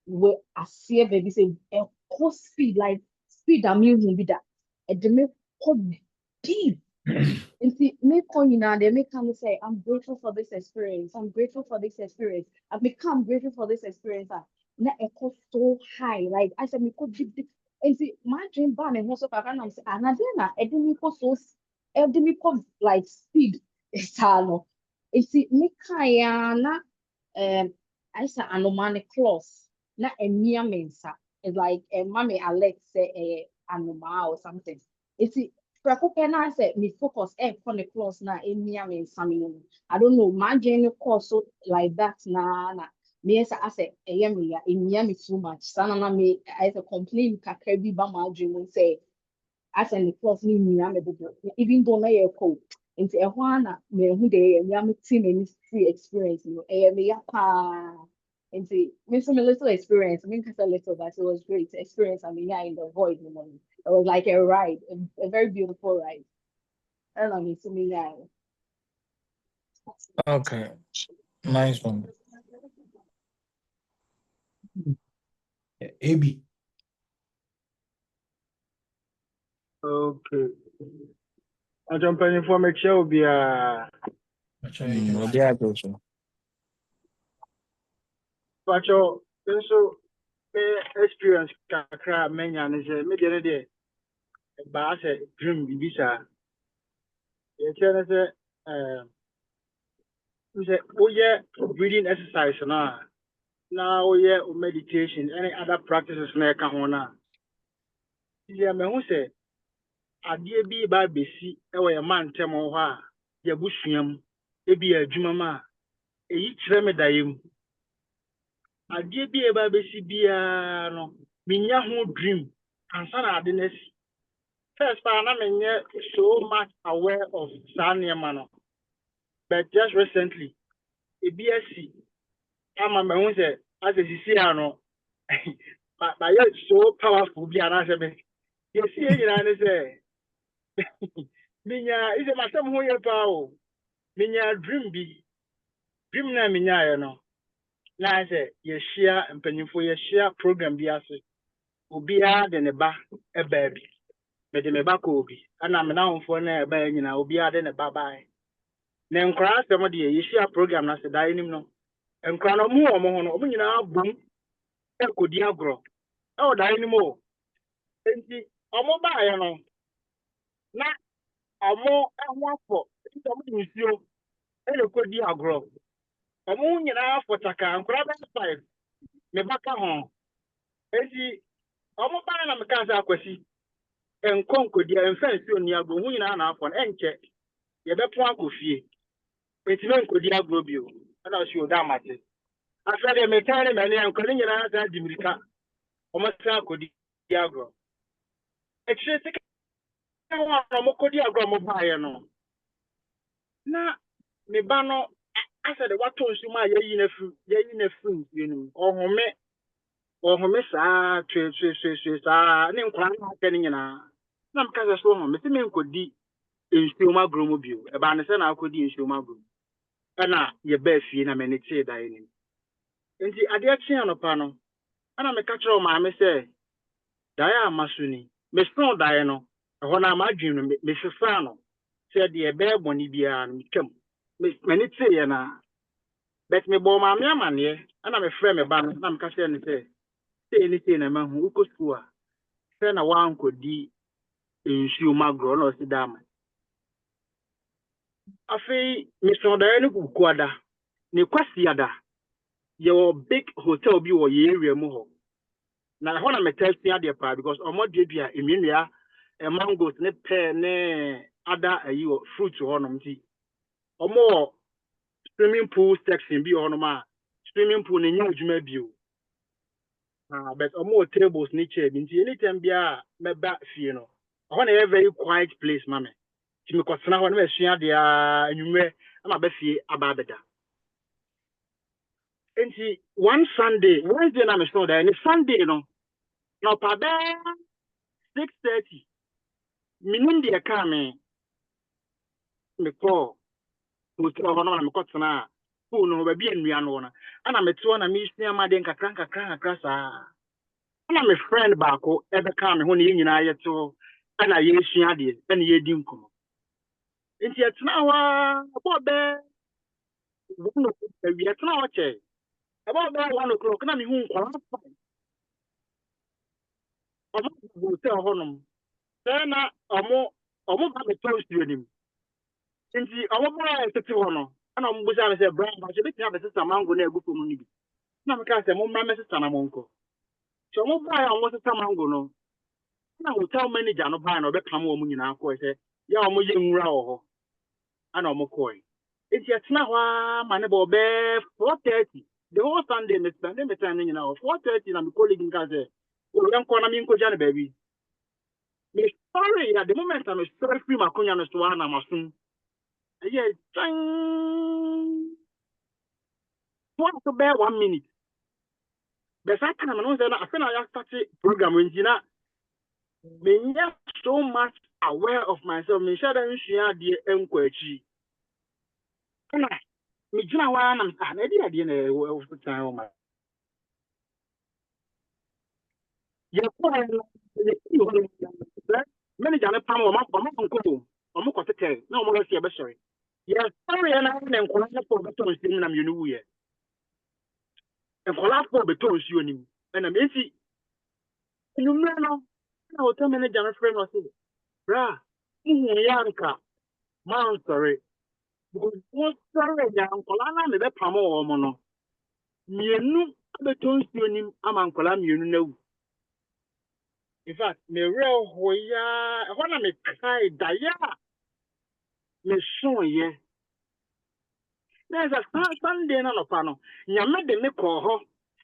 [SPEAKER 4] wɔ aseɛ baabi sɛ ɛkɔ speed like speed a mehu bi da ɛde me kɔ deep nti mekɔ nyinaa deɛ meka ne sɛ I'm grateful for this experience. I'm grateful for this experience. I become grateful for this experience. Na ɛkɔ so high like I said mekɔ deep deep nti m'adwene baa me ho so kakra nam sɛ anadeɛ na ɛde me kɔ so ɛde me kɔ like speed saa no nti mekaeɛ a na ayɛ sɛ anomaa ne claws na ɛmia me nsa it's like ɛma me alert sɛ ɛyɛ anomaa or something nti prɛko pɛ na sɛ me focus ɛkɔ ne claws na ɛmia me nsa me mu I don't know m'adwene no kɔɔ so like that na meyɛ sɛ asɛ ɛyɛ me ya ɛmia me too much saa na me ayɛ sɛ complain kakra bi ba m'adwene mu sɛ asɛ ne claws no mia me dodo even though na yɛ cold nti ɛhɔ ara na mehu deɛ ɛyɛ me te m'ani free experience no ɛyɛ me ya paa nti me nso me little experience me nkasa little but it was great experience I mean yeah in the void no money it was like a ride a very beautiful ride ɛna me nso me yeah
[SPEAKER 14] Okay. Nice one.
[SPEAKER 1] AB.
[SPEAKER 17] Okay. Agya mpanyinfoɔ mekyia wo biara.
[SPEAKER 1] Actually, you can
[SPEAKER 14] Obi
[SPEAKER 1] see.
[SPEAKER 14] ato so.
[SPEAKER 6] But you also experience kakra menya ne say me dey ba say dream bibisa. You tell say say oh yeah breathing exercise now yeah meditation any other practices na ka ho na. Yeah me hu say adeɛ bi ba besi ɛwɔ yɛ man ntɛm hɔ a yɛbusuam ebi yɛ adwuma ma a eyi kyerɛ me da yɛm adeɛ bi a ɛba besi biara no menya ho dream ansa na ade no asi first paa na menyɛ so much aware of saa nneɛma no but just recently ebi asi ama mehu sɛ asɛ sisi a no mayɛ so powerful bi anaasɛ me yɛsi yɛ nyinaa ne sɛ menya isɛ masɛm ho yɛ paa o menya dream na menyaeɛ no na sɛ yɛhyia mpanyimfo yɛhyia program bi ase obiara de ne ba ɛbaa bi mede me ba kɔ obi ɛna me n'ahomfoɔ no ɛbaa nyinaa obiara de ne ba bae na nkwaraa asɛm deɛ yɛhyia program no ase daa anim no nkwaraa no ɔmo wɔ ɔmo ho no ɔmo nyinaa bom ɛkɔdi agorɔ ɛwɔ daa anim o nti ɔmo baeɛ no na ɔmo ɛho afɔ nti ɔmo de nsuo ɛna ɛkɔdi agorɔ ɔmo ho nyinaa afɔ taka nkwaraa bɛyɛ 5 me ba ka ho nti ɔmo baa na meka sɛ akwasi nkɔ nkɔdi a mfa nsuo ni agorɔ ho nyinaa na afɔ no ɛnkyɛ yɛbɛpo akɔ fie nti me nkɔdi agorɔ bio ɛna ɔsi oda amate afei deɛ metaa ne mɛne nkɔ ne nyinaa saa di mirika ɔmo sa akɔdi agorɔ akyire sika hɔ a ɔmo kɔdi agorɔ ɔmo baeɛ no na me ba no asɛ de watɔ nsu mu a yɛyi na firi nsuo no mu ɔhome saa twe saa ne nkwaraa no aka no nyinaa na meka sɛ so ɔhome sɛ menkɔdi nsuo mu agorɔ mu bio ɛbaa ne sɛ na akɔdi nsuo mu agorɔ mu ɛna yɛbaa fie na m'ani tee daeɛ no mu nti adeɛ kyee anɔpa no ɛna meka kyerɛ wo maame sɛ daeɛ a ma so ni mesoo daeɛ no ɛhɔ no a m'adwene no mefefaa no sɛ deɛ ɛbɛyɛ bɔne biara no metwam m'ani teeɛ no a but mebɔɔ maame amanneɛ ɛna mefrɛ me ba no na meka kyerɛ no sɛ sei na mahu wokɔ sukuu a sɛ na woankɔdi nsuo mu agorɔ na ɔsi da ama afei mesoo daeɛ no kukuada ne kwasiada yɛwɔ big hotel bi wɔ yɛ area mu hɔ na ɛhɔ na metaa sua adeɛ paa because ɔmo duadua nnuannua mangoes ne pear ne ada ayi wɔ fruit hɔ nom nti ɔmo wɔ swimming pool section bi wɔ hɔ nom a swimming pool ne nyɛ adwuma bio but ɔmo wɔ tables ne chair bi nti anytime biara mɛba fie no ɛhɔ na ɛyɛ very quiet place ma me nti mekɔtena hɔ na masua adeɛ a anwummerɛ ama ba fie aba abɛda nti one Sunday Wednesday na mesoo daeɛ ne Sunday no na ɔpa bɛɛ 6:30 menim deɛ kaa me mekɔɔ hotel hɔ no na mekɔtena a pool no baabi a nnua no wɔ no ana mete hɔ na mesua ma adeɛ nkakra saa ana me friend baako ɛbɛka me ho na yɛn nyinaa yɛte hɔ ɛna yɛsua adeɛ ɛna yɛdi nkɔmmɔ nti yɛtena hɔ a ɛbɔɔ bɛɛ 1 o'clock awie yɛtena hɔ kyɛe ɛbɔɔ bɛɛ 1 o'clock na mehu nkwaraa 5 ɔmo hotel hɔ nom sɛ na ɔmo ba metɔ nsuo nim nti ɔmo baa tete hɔ no ɛna ɔmo busa me sɛ Brian ba hyɛ bɛtumi abɛsesa mango na agu fam no bi na meka sɛ mommra mɛsesa na monkɔ nti ɔmo baa a ɔmo sesa mango no na hotel manager no baa na ɔbɛpam wɔ mu nyinaa kɔɛ sɛ yɛ ɔmo yɛ nwura wɔ hɔ ana ɔmo kɔɛ nti yɛtena hɔ a ma ne bɔ bɛɛ 4:30 the whole Sunday me spend me time no nyinaa hɔ 4:30 na me colleague nka sɛ yɛnkɔ na menkɔgya no baabi me sorry at the moment I'm sorry free makonya no so na masom yeah, what to bear 1 minute. The second time, I feel I started program when you know, me so much aware of myself. Me share that share the enquiry. Me jina wa na na di ade na of time o ma. Ye ko manager na pam o ma nko o mo ko tete na o mo si e be sori. Ye sorry na nko na for beto nsim na me nu ye. nkɔla fo bɛtɔ nsuo nim ɛna mesi enumere no na hotel manager no frɛ no sɛ bra muhu yɛ anka mansɔre because wosɔre ya nkɔla na mebɛpam wɔ mo no mmienu abɛtɔ nsuo nim ama nkɔla mmienu no awu in fact mewerɛ hɔ yaa ɛhɔ na mekae daeɛ a mesooyɛ na ɛsɛ sunday no anɔpa no nyame de me kɔɔ hɔ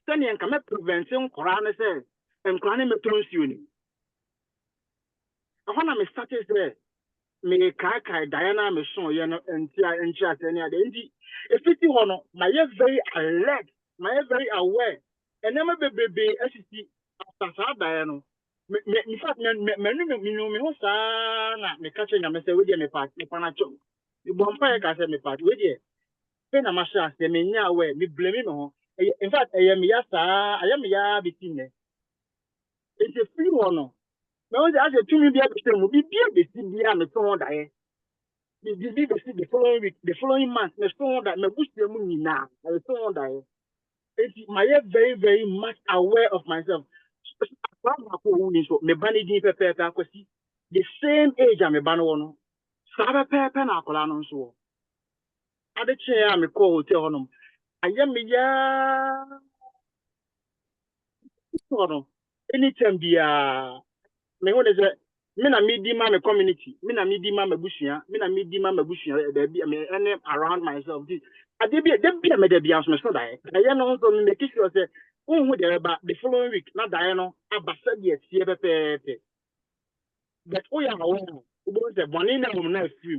[SPEAKER 6] sɛneɛ nka mɛprevente nkɔraa ne sɛ nkɔraa ne mɛtɔ nsuo nim ɛhɔ na mestate sɛ mekaakae daeɛ no a mesooyɛ no nkyerɛasɛ ne ade nti ɛfiti hɔ no mayɛ very alert mayɛ very aware ɛnɛma bebrebe asisi after saa daeɛ no in fact menu me ho saa na meka kyerɛ nyame sɛ wodeɛ mepa no akyɛw mebɔ mpaeɛ ka sɛ mepa wodeɛ pɛ na mahyɛ aseɛ menya aware meblame me ho in fact ɛyɛ meya saa ayɛ meya bɛsi nnɛ nti ɛfiri hɔ no mɛhu sɛ asɛ tumi bi abɛhyɛ mu biribia bɛsi bia meto ho daeɛ biribi bɛsi the following month meso ho daeɛ mabusua mu nyinaa meso ho daeɛ nti mayɛ very very much aware of myself baako owu ni so meba ne din pɛpɛɛpɛ akɔsi the same age a meba no wɔ no saa pɛpɛɛpɛ na akwadaa no nso wɔ ade kyee a mekɔɔ hotel hɔnom ayɛ meyaa hɔ no anytime biaa mehu ne sɛ me na medi ma me community me na medi ma m'abusua me na medi ma m'abusua baabi ɛne around myself nti ade bi da bi a mɛda bia so meso daeɛ ɛyɛ no nso meki sure sɛ wohu deɛ ɛba the following week na daeɛ no aba sɛdeɛ tie pɛpɛɛpɛ but woyɛ aware a wobɛhu sɛ bɔne na mmom na afiri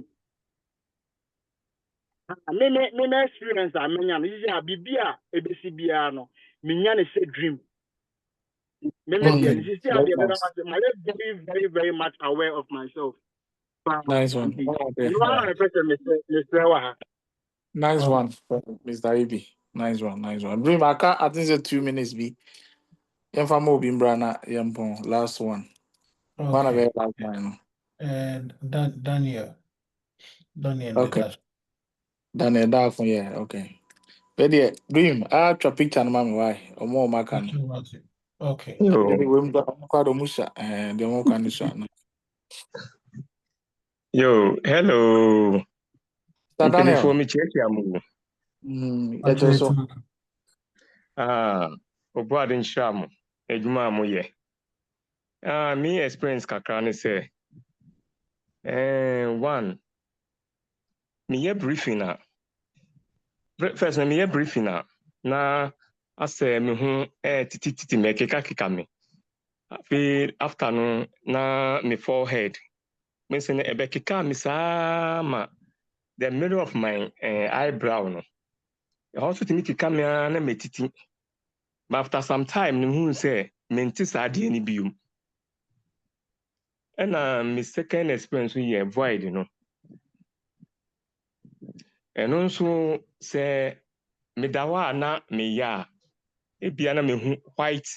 [SPEAKER 6] mu me experience a menya no sisi a biribi a ɛbɛsi biara no menya ne sɛ dream meme deɛ no
[SPEAKER 14] Okay,
[SPEAKER 6] sisi a
[SPEAKER 14] very
[SPEAKER 6] deɛ bɛda
[SPEAKER 14] nice.
[SPEAKER 6] ma mayɛ very very very much aware of myself
[SPEAKER 14] Nice one.
[SPEAKER 6] nti
[SPEAKER 14] Oh, okay.
[SPEAKER 6] ɛno ara na mepɛ sɛ mesrɛ wɔ ha
[SPEAKER 14] Nice one, Mr. Ibi. Nice one, nice one. Dream, I think it's 2 minutes. Be. Yemfa mo bi mbra na yempon last one. One of
[SPEAKER 1] Okay.
[SPEAKER 14] the last one.
[SPEAKER 1] And Daniel
[SPEAKER 14] Okay.
[SPEAKER 1] Mekas.
[SPEAKER 14] Daniel Darfon, yeah, okay. But yeah, Dream, I try picture no mami why. Or more makan.
[SPEAKER 1] Okay.
[SPEAKER 14] Maybe
[SPEAKER 11] Yo,
[SPEAKER 14] we mba kwado musha and the more can shot.
[SPEAKER 11] hello.
[SPEAKER 14] Mr.
[SPEAKER 11] Mpanimfoɔ
[SPEAKER 14] Daniel.
[SPEAKER 11] mekyerɛkyerɛ mo.
[SPEAKER 14] Yeah, just so.
[SPEAKER 11] Ah, ɔbo ade nhyira mo. Adwuma a moyɛ. Me experience kakra ne sɛ, one, meyɛ briefing a, first na meyɛ briefing a, na asɛ me ho titititi me keka me. Afei, after no, na me forehead. Me sɛ no ɛbɛkeka me saa ma the middle of my eyebrow no. Ɛhɔ nso tumi keka me ara na metiti. But after some time, mehu sɛ mente saa adeɛ no bio. Ɛna me second experience nso yɛ void no. Ɛno nso sɛ meda hɔ a na meyɛ a, ebia na mehu white,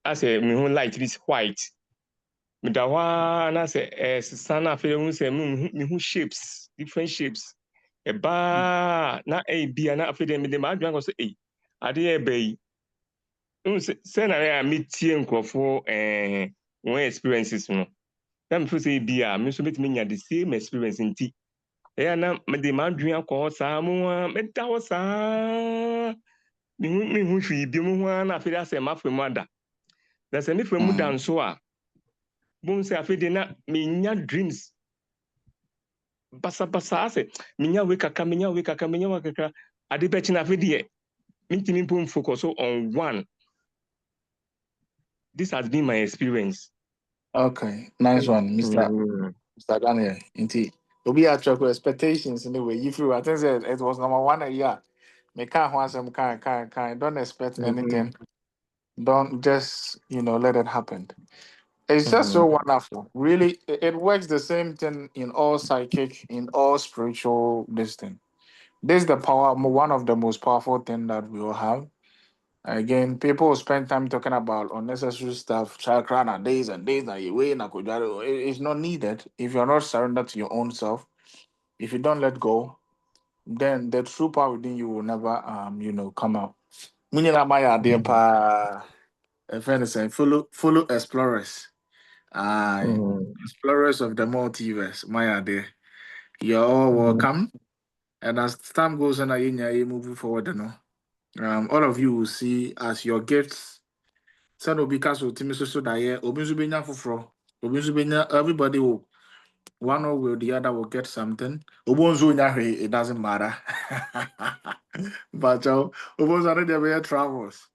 [SPEAKER 11] asɛ mehu light bi white. Meda hɔ a na sɛ ɛsesa na afei ehu sɛ mehu shapes, different shapes. Ɛbaa na ebia na afei deɛ mede m'adwene akɔ sɛ adeɛ ɛba yi. Sɛ na a metie nkurɔfoɔ wɔn experiences no. Na mefo sɛ bi a me nso mɛtumi anya the same experience nti ɛyɛ na mede m'adwene akɔ hɔ saa mo a meda hɔ saa mehu hwee bi mu ho a na afei asɛ mafa mu ada na sɛ mefa mu da nso a bohu sɛ afei de na menya dreams basabasa asɛ menya wei kakra ade bɛkye na afei deɛ mentumi mpo mfocus on one. This has been my experience.
[SPEAKER 14] Okay, nice one, Mr. Daniel. Indeed. Obi attract expectations in the way you feel. I think that it was number one a year. Me can't want some kind. Don't expect anything. Don't just let it happen. It's just so wonderful. Really, it works the same thing in all psychic, in all spiritual this thing. This is the power, one of the most powerful thing that we all have. Again, people spend time talking about unnecessary stuff, chakra and days and you wait it's not needed if you're not surrendered to your own self. If you don't let go, then the true power within you will never come out. Munyina Maya dear pa a friend is saying follow explorers. Aye. Explorers of the multiverse, Maya dear. You're all welcome. And as time goes on, you moving forward, all of you will see as your gifts. Send obi kaso timi so that yeah, obi nso benya foforo. Obi nso benya everybody will one or the other will get something. Obi nso nya hwe, it doesn't matter. But obi nso are there travels.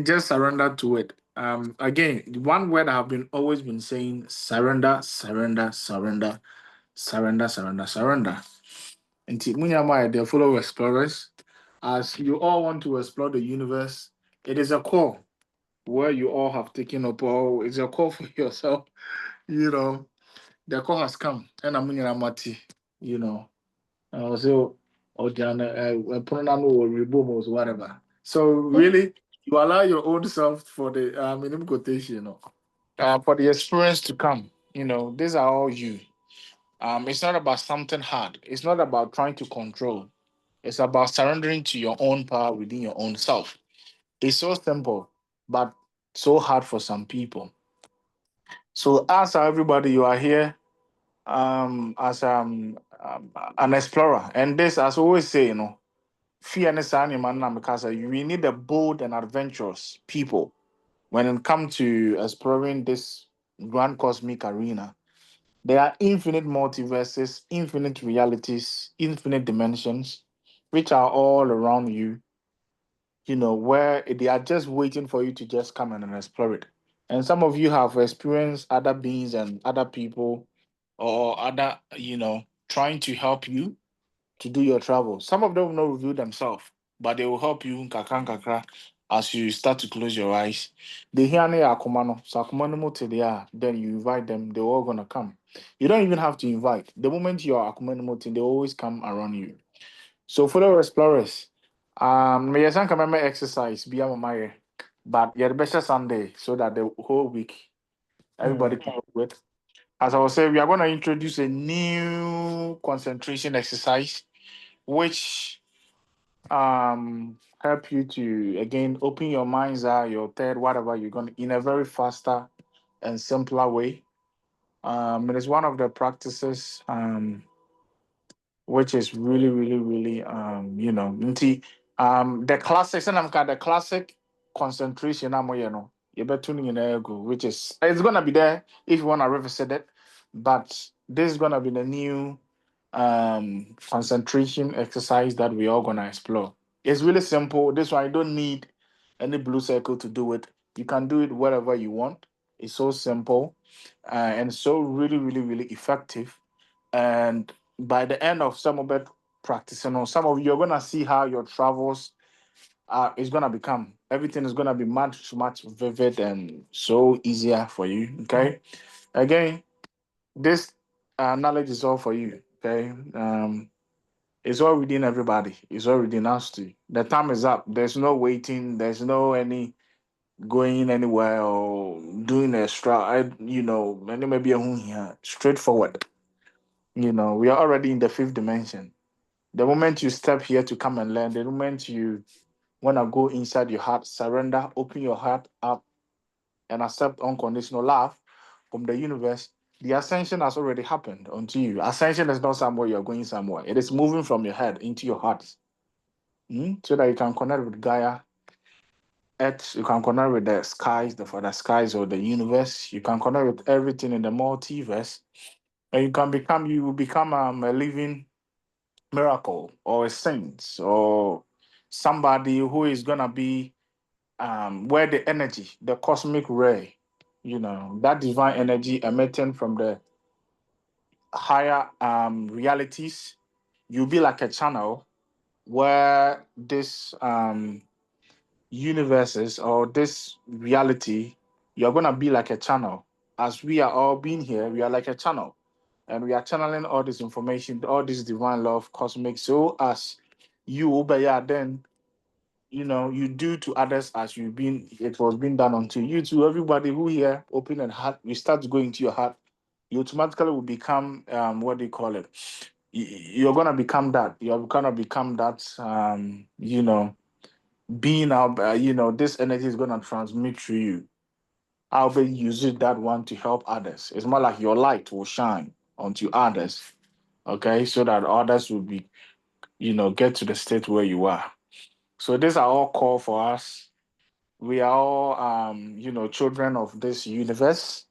[SPEAKER 14] Just surrender to it. Again, one word I have been always been saying: surrender, surrender, surrender, surrender, surrender, surrender. And Munyama, the follow explorers, as you all want to explore the universe, it is a call where you all have taken up. Oh, it's a call for yourself. You know, the call has come, and I'm Munyamati. You know, so or pronoun or reboomos, whatever. So really, you allow your own self for the minimum quotation, for the experience to come. These are all you. It's not about something hard. It's not about trying to control. It's about surrendering to your own power within your own self. It's so simple, but so hard for some people. So, as everybody, you are here as an explorer, and this, as I always say, fear and man, because we need a bold and adventurous people when it comes to exploring this grand cosmic arena. There are infinite multiverses, infinite realities, infinite dimensions, which are all around you, where they are just waiting for you to just come in and explore it. And some of you have experienced other beings and other people or other, trying to help you to do your travel. Some of them will not reveal themselves, but they will help you kakra as you start to close your eyes. They hear ne akoma no, so akoma no mo te there, then you invite them, they're all gonna come. You don't even have to invite. The moment you are akoma no mo te, they always come around you. So fellow explorers, may yes come exercise be a my but yeah the best Sunday so that the whole week everybody can work with. As I was saying, we are going to introduce a new concentration exercise which help you to again open your mind's eye, your third, whatever you're going to in a very faster and simpler way. It is one of the practices which is really, really, really the classics and the classic concentration you better tuning in go, which is it's gonna be there if you wanna revisit it, but this is gonna be the new concentration exercise that we are gonna explore. It's really simple. This one you don't need any blue circle to do it. You can do it wherever you want. It's so simple and so really, really, really effective. And by the end of some of it practicing on some of you, you're gonna see how your travels is gonna become. Everything is gonna be much, much vivid and so easier for you. Okay. Again, this knowledge is all for you. Okay. It's all within everybody. It's all within us too. The time is up. There's no waiting. There's no any going anywhere or doing extra. And maybe a straightforward. We are already in the fifth dimension. The moment you step here to come and learn, the moment you want to go inside your heart, surrender, open your heart up, and accept unconditional love from the universe, the ascension has already happened unto you. Ascension is not somewhere you're going somewhere, it is moving from your head into your heart. So that you can connect with Gaia, Earth, you can connect with the skies, the further skies or the universe, you can connect with everything in the multiverse, and you will become a living miracle or a saint or somebody who is gonna be where the energy, the cosmic ray, that divine energy emitting from the higher realities, you'll be like a channel where this universes or this reality, you're gonna be like a channel. As we are all being here, we are like a channel. And we are channeling all this information, all this divine love, cosmic. So as you obey, then you do to others as it was being done unto you. To everybody who here, open and heart, you start to go into your heart, you automatically will become what do you call it? You're gonna become that. You're gonna become that. being out, this energy is gonna transmit through you. I'll be using that one to help others. It's more like your light will shine onto others, okay, so that others will be, get to the state where you are. So these are all call for us. We are all, children of this universe,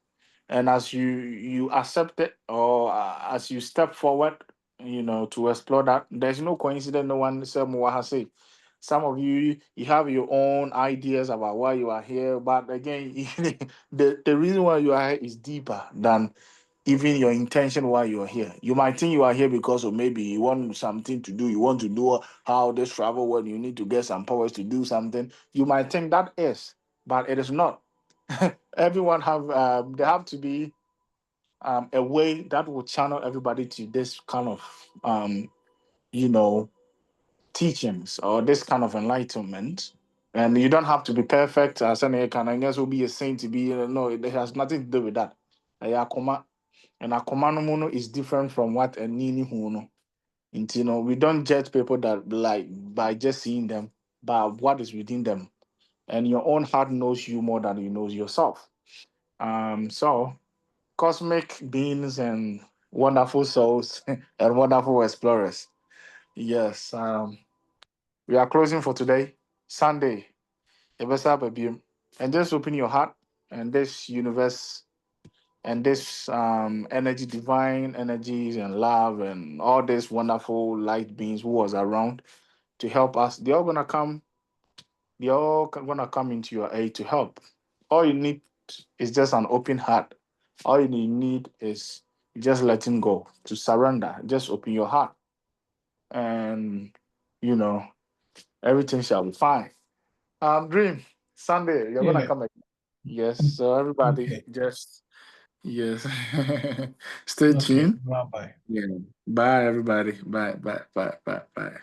[SPEAKER 14] and as you accept it, or as you step forward, to explore that, there's no coincidence. No one said more has said. Some of you have your own ideas about why you are here, but again, the reason why you are here is deeper than even your intention why you are here. You might think you are here because of maybe you want something to do, you want to know how this travel world, you need to get some powers to do something. You might think that is, but it is not. Everyone they have to be a way that will channel everybody to this kind of you know teachings or this kind of enlightenment. And you don't have to be perfect as any kind. I guess will be a saint to be. No, it has nothing to do with that. Akoma and akoma no mu no is different from what a nini hu no. We don't judge people that like by just seeing them, but what is within them. And your own heart knows you more than you know yourself. So cosmic beings and wonderful souls and wonderful explorers. Yes, we are closing for today, Sunday. Ebesa Babim. And just open your heart and this universe and this energy, divine energies and love and all these wonderful light beings who was around to help us. They're all gonna come into your aid to help. All you need is just an open heart. All you need is just letting go, to surrender. Just open your heart, and you know everything shall be fine. Dream Sunday, you're gonna
[SPEAKER 1] Yeah.
[SPEAKER 14] come again. Yes. So everybody,
[SPEAKER 1] Okay.
[SPEAKER 14] just yes, stay
[SPEAKER 1] Okay.
[SPEAKER 14] tuned.
[SPEAKER 1] Bye bye.
[SPEAKER 14] Yeah. Bye, everybody. Bye, bye, bye, bye, bye.